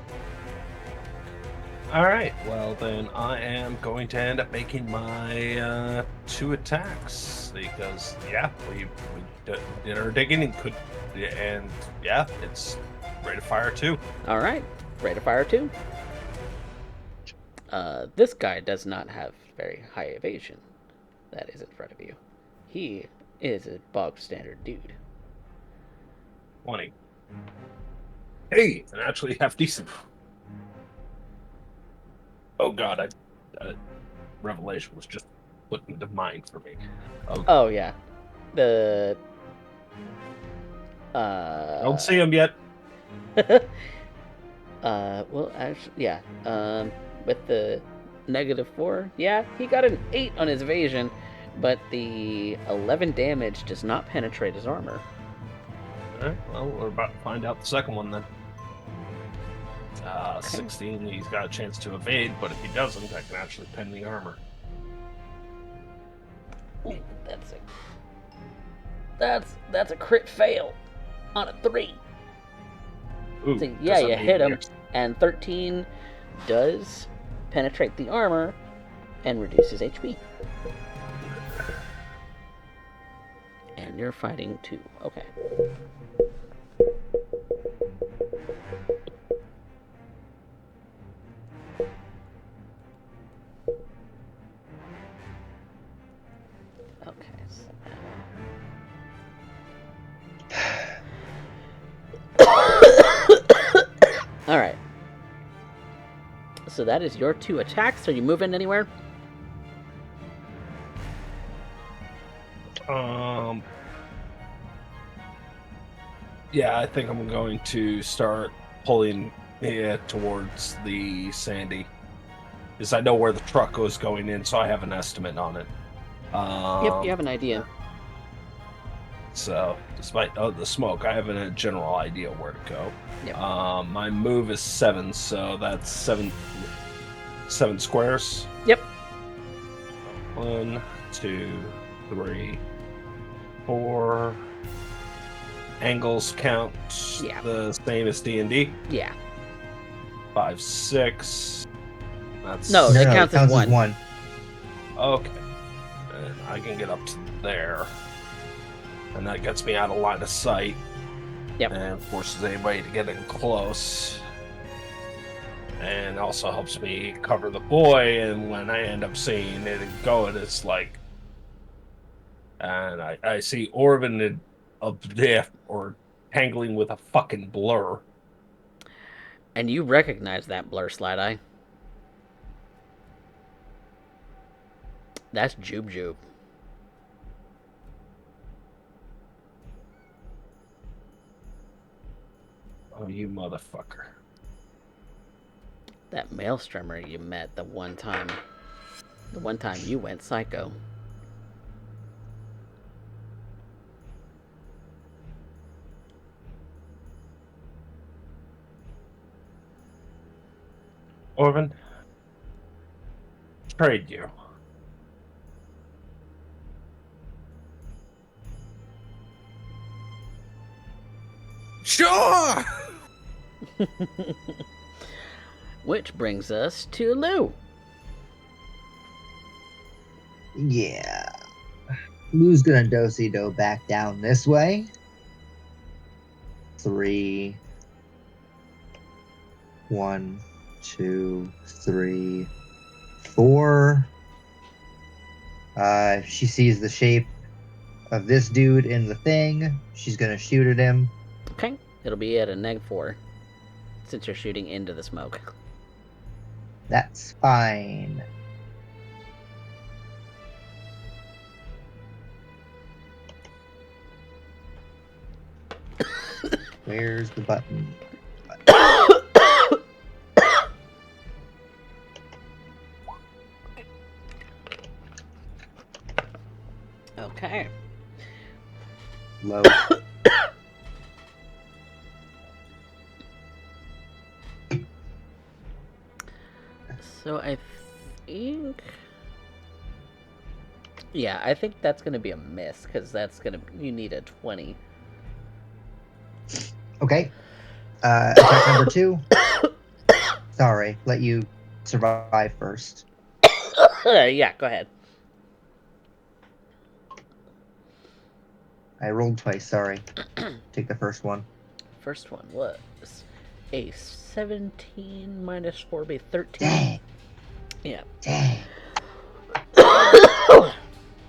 All right. Well, then I am going to end up making my 2 attacks because we did our digging and it's rate of fire 2. Alright. Rate of fire 2. This guy does not have very high evasion. That is in front of you. He is a bog standard dude. 20. Hey, and actually half decent. Oh god, Revelation was just put into mind for me. Oh yeah. The Don't see him yet. well actually yeah. With the -4, yeah, he got an 8 on his evasion, but the 11 damage does not penetrate his armor. Alright, well, we're about to find out the second one then. 16, he's got a chance to evade, but if he doesn't, I can actually pen the armor. Ooh, that's a crit fail on a 3. Ooh, So, yeah, you hit him, mix. and 13 does penetrate the armor and reduces HP. And you're fighting 2. Okay. Okay. All right. So that is your 2 attacks. Are you moving anywhere? Yeah, I think I'm going to start pulling towards the Sandy. Because I know where the truck was going in, so I have an estimate on it. Yep, you have an idea. So, despite the smoke, I have a general idea where to go. Yep. My move is 7, so that's 7 squares. Yep. 1, 2, 3, 4. Angles count the same as D&D. Yeah. 5, 6. That's No, it counts as 1. Okay. And I can get up to there. And that gets me out of line of sight. Yep. And forces anybody to get in close. And also helps me cover the boy. And when I end up seeing it going, it's like... And I see Orvan up there, or tangling with a fucking blur. And you recognize that blur, Slideye. That's Jube Jube. Oh, you motherfucker. That maelstrommer you met the one time you went psycho. Orvan, trade you. Sure! Which brings us to Loup. Yeah. Lou's gonna do back down this way. 3. 1, 2, 3, 4. She sees the shape of this dude in the thing. She's gonna shoot at him. Okay. It'll be at a -4 since you're shooting into the smoke. That's fine. Where's the button? Okay. Low. So I think... Yeah, I think that's going to be a miss, because that's going to... You need a 20. Okay. Attack number 2. Sorry, let you survive first. Yeah, go ahead. I rolled twice, sorry. Take the first one. First one was a 17 minus 4 be 13. Dang. Yeah. Dang.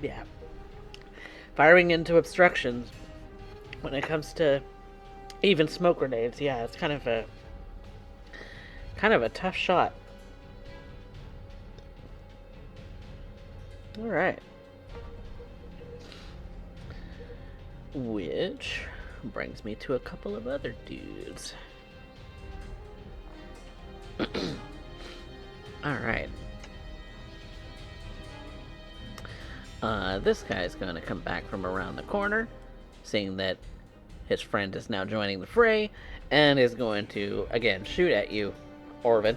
Yeah. Firing into obstructions when it comes to even smoke grenades, yeah, it's kind of a tough shot. All right. Which brings me to a couple of other dudes. Alright. This guy's going to come back from around the corner, seeing that his friend is now joining the fray, and is going to, again, shoot at you, Orvan.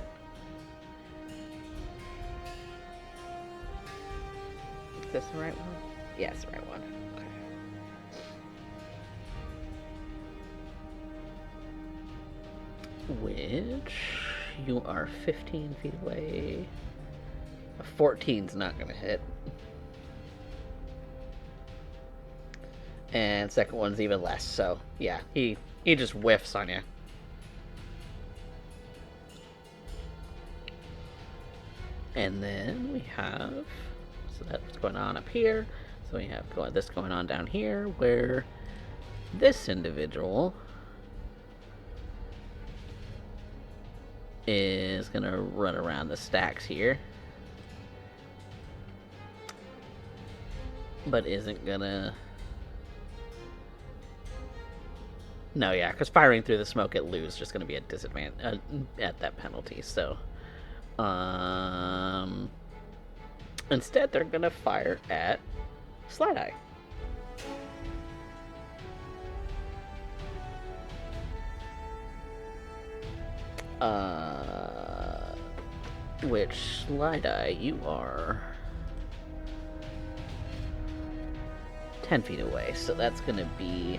Is this the right one? Yeah, it's the right one. Which you are 15 feet away. A 14's not gonna hit. And second one's even less, so yeah, he just whiffs on you. And then we have, so that's going on up here. So we have this going on down here, where this individual is gonna run around the stacks here, but isn't gonna. No, yeah, because firing through the smoke at Loup is just gonna be a disadvantage at that penalty. So, instead they're gonna fire at Slideye. Which Slideye, you are 10 feet away, so that's gonna be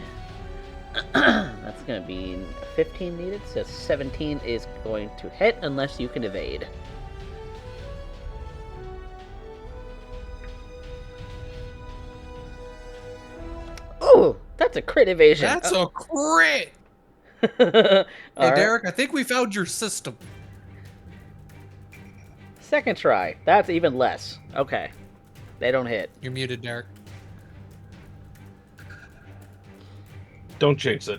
15 needed, so 17 is going to hit unless you can evade. Oh, that's a crit evasion. That's a crit! Hey, Derek, I think we found your system. Second try. That's even less. Okay. They don't hit. You're muted, Derek. Don't chase it.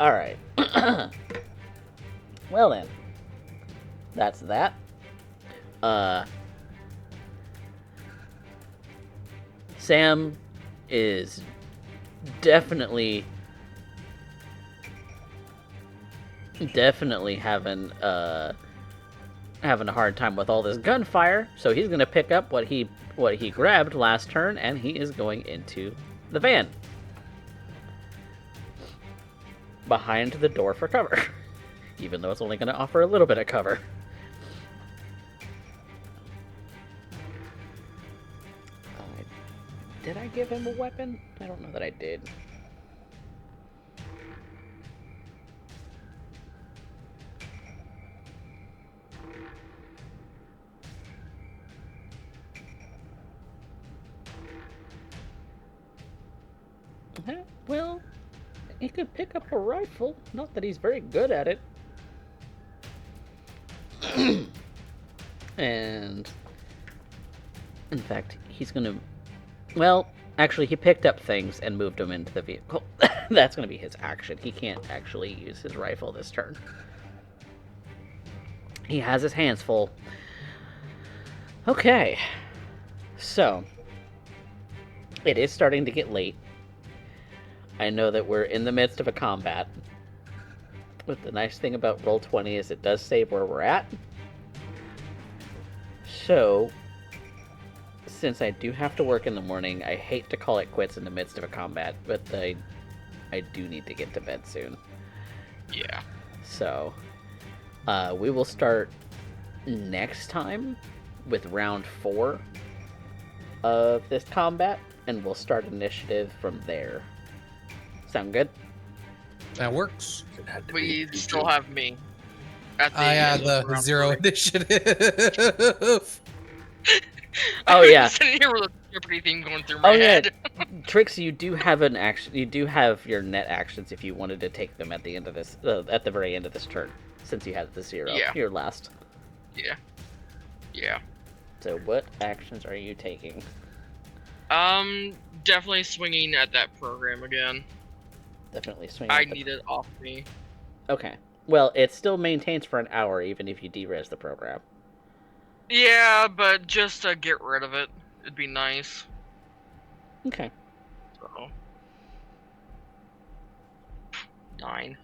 Alright. Well then. That's that. Sam is definitely having a hard time with all this gunfire, so he's gonna pick up what he grabbed last turn, and he is going into the van behind the door for cover, even though it's only gonna offer a little bit of cover. Did I give him a weapon? I don't know that I did. Well, he could pick up a rifle. Not that he's very good at it. And in fact, he's gonna. Well, actually, he picked up things and moved them into the vehicle. That's gonna be his action. He can't actually use his rifle this turn. He has his hands full. Okay. So, it is starting to get late. I know that we're in the midst of a combat. But the nice thing about Roll20 is it does say where we're at. So, since I do have to work in the morning, I hate to call it quits in the midst of a combat, but I do need to get to bed soon. Yeah. So, we will start next time with round 4 of this combat, and we'll start initiative from there. Sound good? That works. It had to But be you PG. still have me. At the I had end of the round 0 three. initiative. Oh, yeah. I'm sitting here with a Jeopardy theme going through my Oh, yeah. head. Trix, you do have an action. You do have your net actions if you wanted to take them at the end of this, at the very end of this turn, since you had the 0. Yeah. Your last. Yeah. Yeah. So, what actions are you taking? Definitely swinging at that program again. Definitely swing. I at the- need it off me. Okay. Well, it still maintains for an hour, even if you de-res the program. Yeah, but just to get rid of it, it'd be nice. Okay. So. 9.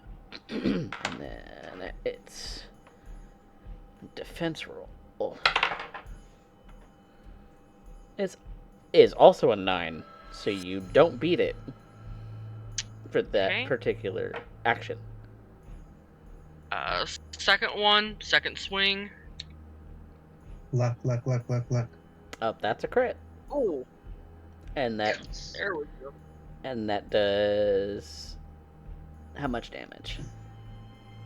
And then it's defense roll. Is also a 9, so you don't beat it for that Okay. particular action. Second swing. Luck, luck, luck, luck, luck. Oh, that's a crit, Oh, and that there we go. does how much damage?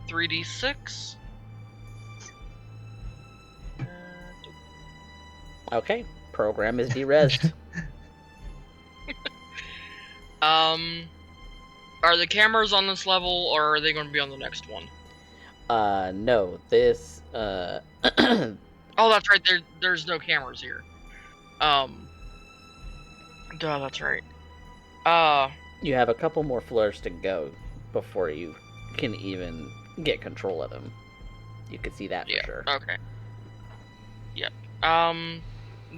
3d6. Okay, program is de-resed. Are the cameras on this level, or are they going to be on the next one? No, this Oh, that's right. There's no cameras here. Duh, that's right. you have a couple more floors to go before you can even get control of them. You could see that for Yeah. sure. Okay. Yep.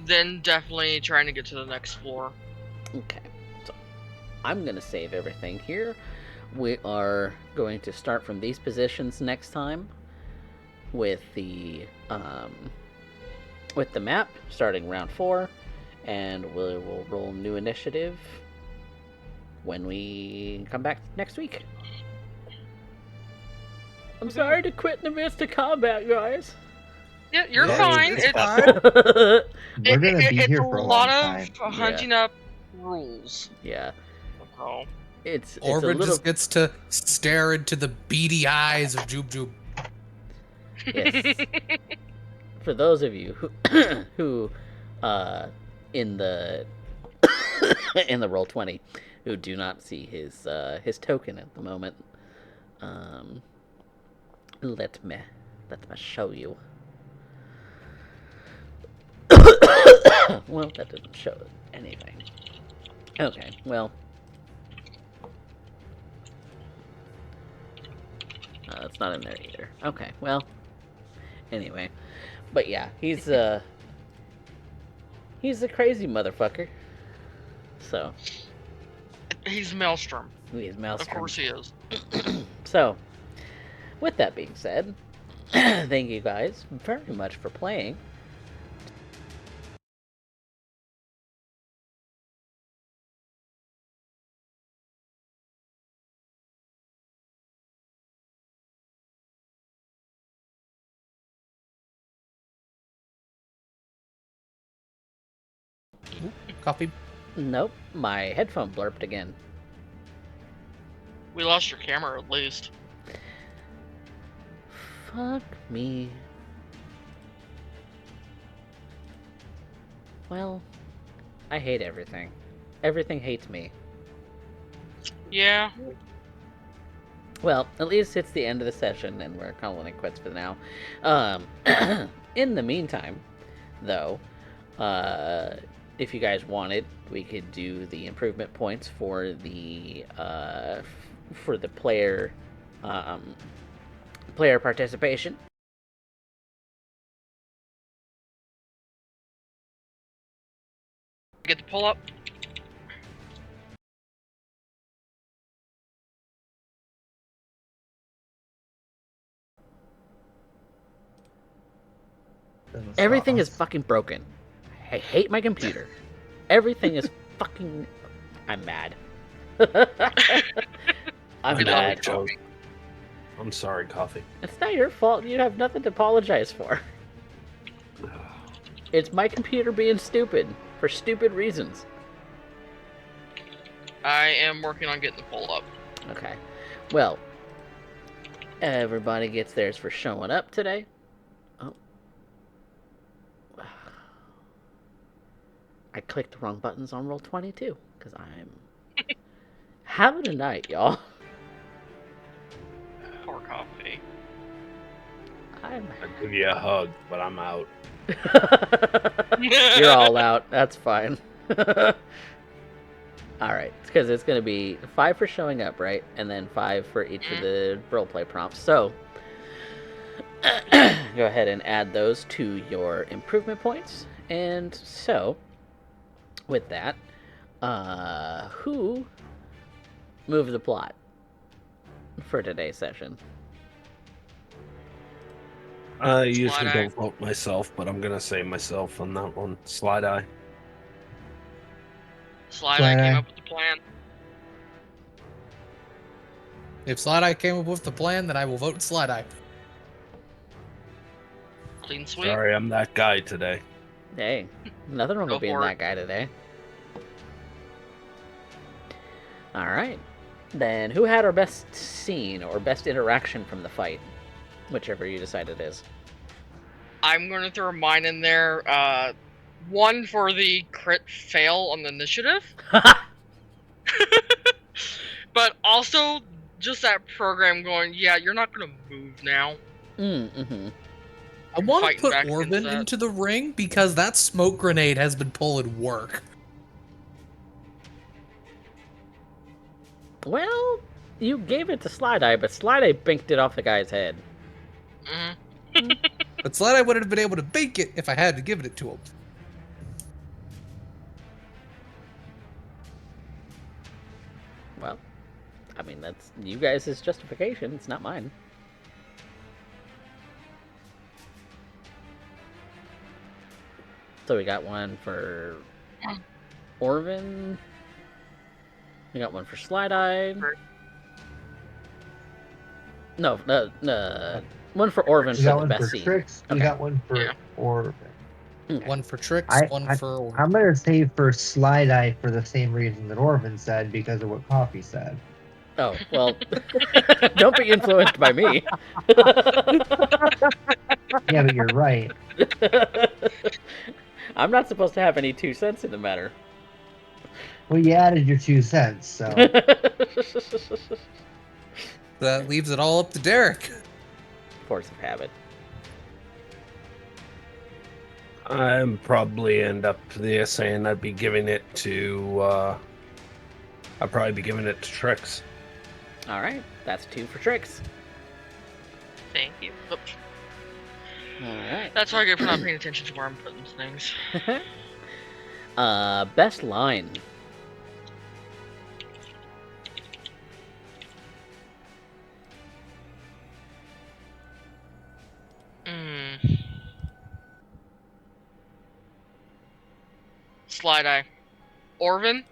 Then definitely trying to get to the next floor. Okay, so I'm gonna save everything here. We are going to start from these positions next time with the map, starting round 4, and we will roll new initiative when we come back next week. I'm sorry to quit in the midst of combat, guys. Yeah, you're Yeah, fine. it's It's fine. We're gonna be it's here a for a lot long of time. hunting up rules. Yeah, Oh. it's a Orvan little. just gets to stare into the beady eyes of Joob Joob. Yes. For those of you who in the in the Roll20 who do not see his token at the moment, let me show you. Well, that doesn't show anything. Okay, well, it's not in there either. Okay, well, anyway, but yeah, he's a crazy motherfucker. So He's Maelstrom. he's Of Maelstrom. course he is. So, with that being said, thank you guys very much for playing. Coffee. Nope, my headphone blurped again. We lost your camera at least. Fuck me. Well, I hate everything. Everything hates me. Yeah. Well, at least it's the end of the session, and we're calling it quits for now. In the meantime, though, if you guys wanted, we could do the improvement points for the player player participation. Get the pull up. Everything is fucking broken. I hate my computer. Everything is fucking. I'm mad. I'm mad. Joe. I'm sorry, Coffee. It's not your fault. You have nothing to apologize for. It's my computer being stupid for stupid reasons. I am working on getting the pull up. Okay. Well, everybody gets theirs for showing up today. Oh. I clicked the wrong buttons on roll 22 because I'm having a night, y'all. Poor Coffee. I'm I'd give you a hug, but I'm out. You're all out. That's fine. Alright, because it's going to be 5 for showing up, right? And then 5 for each of the roleplay prompts. So, go ahead and add those to your improvement points. And so, with that, who moved the plot for today's session? I usually Slideye. don't vote myself, but I'm gonna say myself on that one. Slideye. Slideye came up with the plan. If Slideye came up with the plan, then I will vote Slideye. Clean sweep. Sorry, I'm that guy today. Hey, nothing wrong Go with being for it. that guy today. Alright. Then, who had our best scene or best interaction from the fight? Whichever you decide it is. I'm going to throw mine in there. One for the crit fail on the initiative. But also, just that program going, yeah, you're not going to move now. Mm-hmm. I want to Fighting put back against Orvan that. into the ring because that smoke grenade has been pulling work. Well, you gave it to Slideye, but Slideye binked it off the guy's head. Mm-hmm. But Slideye would have been able to bake it if I had to give it to him. Well, I mean, that's you guys' justification. It's not mine. So we got one for Orvan. We got one for Slideye. No, one for Orvan We got for the one best for scene. Trix. We Okay. got one for Yeah. Orvan. One for Trix, one for Orvan. I'm gonna say for Slideye for the same reason that Orvan said, because of what Coffee said. Oh, well, don't be influenced by me. Yeah, but you're right. I'm not supposed to have any 2 cents in the matter. Well, you added your 2 cents, so That leaves it all up to Derek. Force of habit. I'm probably end up saying I'd be giving it to. I'd probably be giving it to Trix. Alright, that's 2 for Trix. Thank you. Oops. Alright. That's what I get for not paying attention to where I'm putting things. Best line. Slideye. Orvan,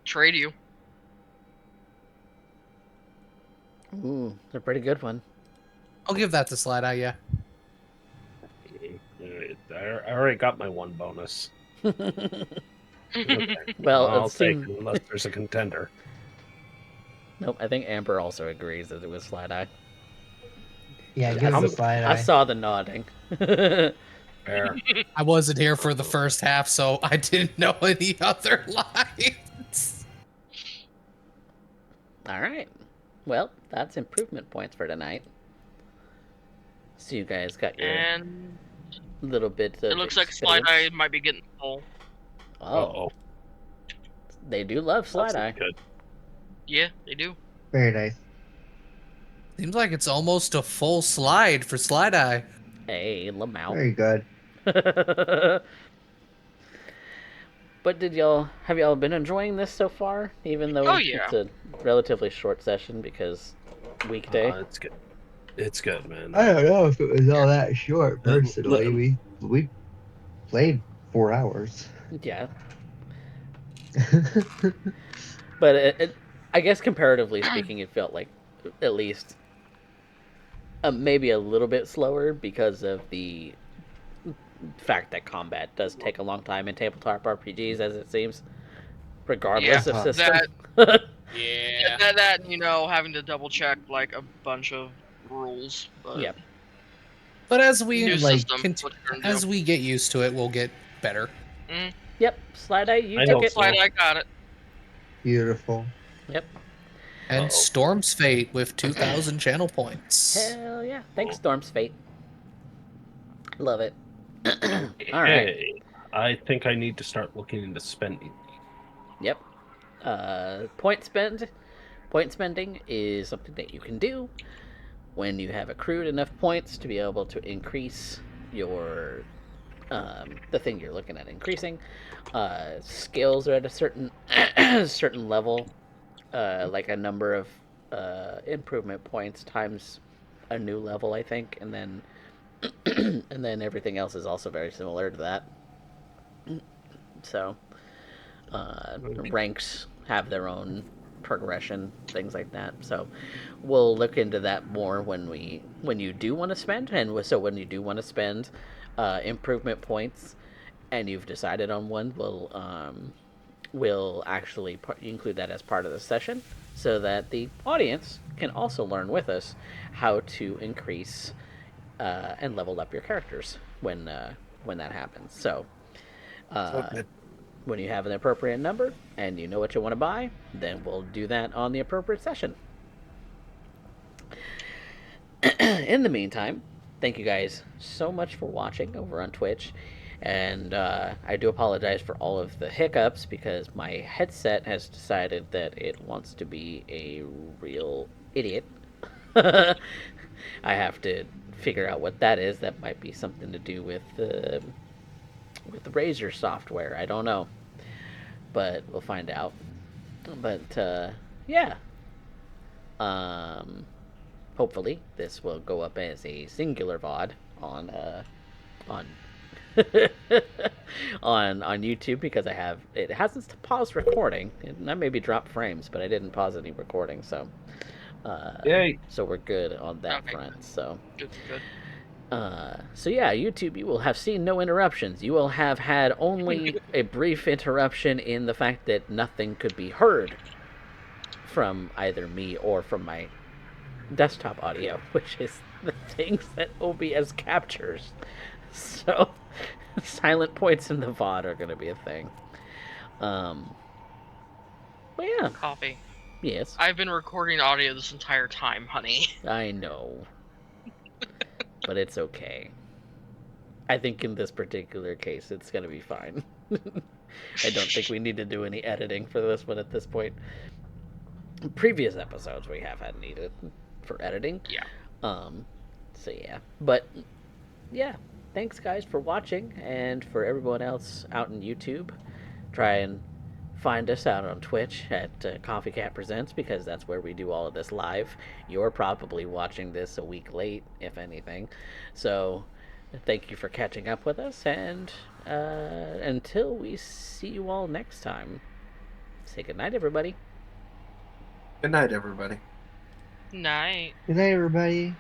trade you. Ooh, it's a pretty good one. I'll give that to Slideye, yeah. I already got my 1 bonus. Okay. Well, I'll it take seemed... it unless there's a contender. Nope, I think Amber also agrees that it was Slideye. yeah, give it to I Slideye. saw the nodding. Fair. I wasn't here for the first half, so I didn't know any other lines. All right. Well, that's improvement points for tonight. So you guys got your And little bit of it looks like experience. Slideye might be getting full. Oh, Uh-oh. they do love That's Slideye. not good. Yeah, they do. Very nice. Seems like it's almost a full slide for Slideye. Hey, Lamau. Very good. But have y'all been enjoying this so far? Even though Oh, yeah. it's a relatively short session because weekday. It's good. It's good, man. I don't know if it was all that short. Let- Personally, we played 4 hours. Yeah, but I guess comparatively speaking, it felt like at least maybe a little bit slower because of the fact that combat does take a long time in tabletop RPGs, as it seems, regardless of Yeah. system. Yeah. That and, having to double check like a bunch of rules. But Yep. But as we new like, system. What you're gonna as do. we get used to it, we'll get better. Yep. Slideye, you I took hope it. so. Slideye got it. Beautiful. Yep. And Uh-oh. Storm's Fate with 2,000 channel points. Hell yeah. Thanks, Storm's Fate. Love it. All right. Hey, I think I need to start looking into spending. Yep. Point spending is something that you can do when you have accrued enough points to be able to increase your the thing you're looking at increasing. Skills are at a certain certain level, like a number of improvement points times a new level, I think, and then and then everything else is also very similar to that. So ranks have their own progression, things like that. So we'll look into that more when you do want to spend, and so when you do want to spend improvement points, and you've decided on one, we'll actually include that as part of the session, so that the audience can also learn with us how to increase and level up your characters when that happens. So. When you have an appropriate number and you know what you want to buy, then we'll do that on the appropriate session. In the meantime, thank you guys so much for watching over on Twitch. And I do apologize for all of the hiccups because my headset has decided that it wants to be a real idiot. I have to figure out what that is. That might be something to do with the Razer software. I don't know, but we'll find out. But yeah, hopefully this will go up as a singular VOD on on YouTube, because it hasn't paused recording, and I maybe dropped frames, but I didn't pause any recording, so Yay! so we're good on that Okay. front. So. Good. So yeah, YouTube, you will have seen no interruptions. You will have had only a brief interruption in the fact that nothing could be heard from either me or from my desktop audio, which is the things that OBS captures. So silent points in the VOD are going to be a thing. But yeah, Coffee. yes, I've been recording audio this entire time, honey. I know. But it's okay. I think in this particular case, it's going to be fine. I don't think we need to do any editing for this one at this point. In previous episodes, we have had needed for editing. Yeah. So yeah. But yeah, thanks guys for watching, and for everyone else out in YouTube, try and find us out on Twitch at CoffeeCat Presents, because that's where we do all of this live. You're probably watching this a week late, if anything. So thank you for catching up with us, and until we see you all next time, say goodnight, everybody. Good night, everybody. Night. Good night, everybody.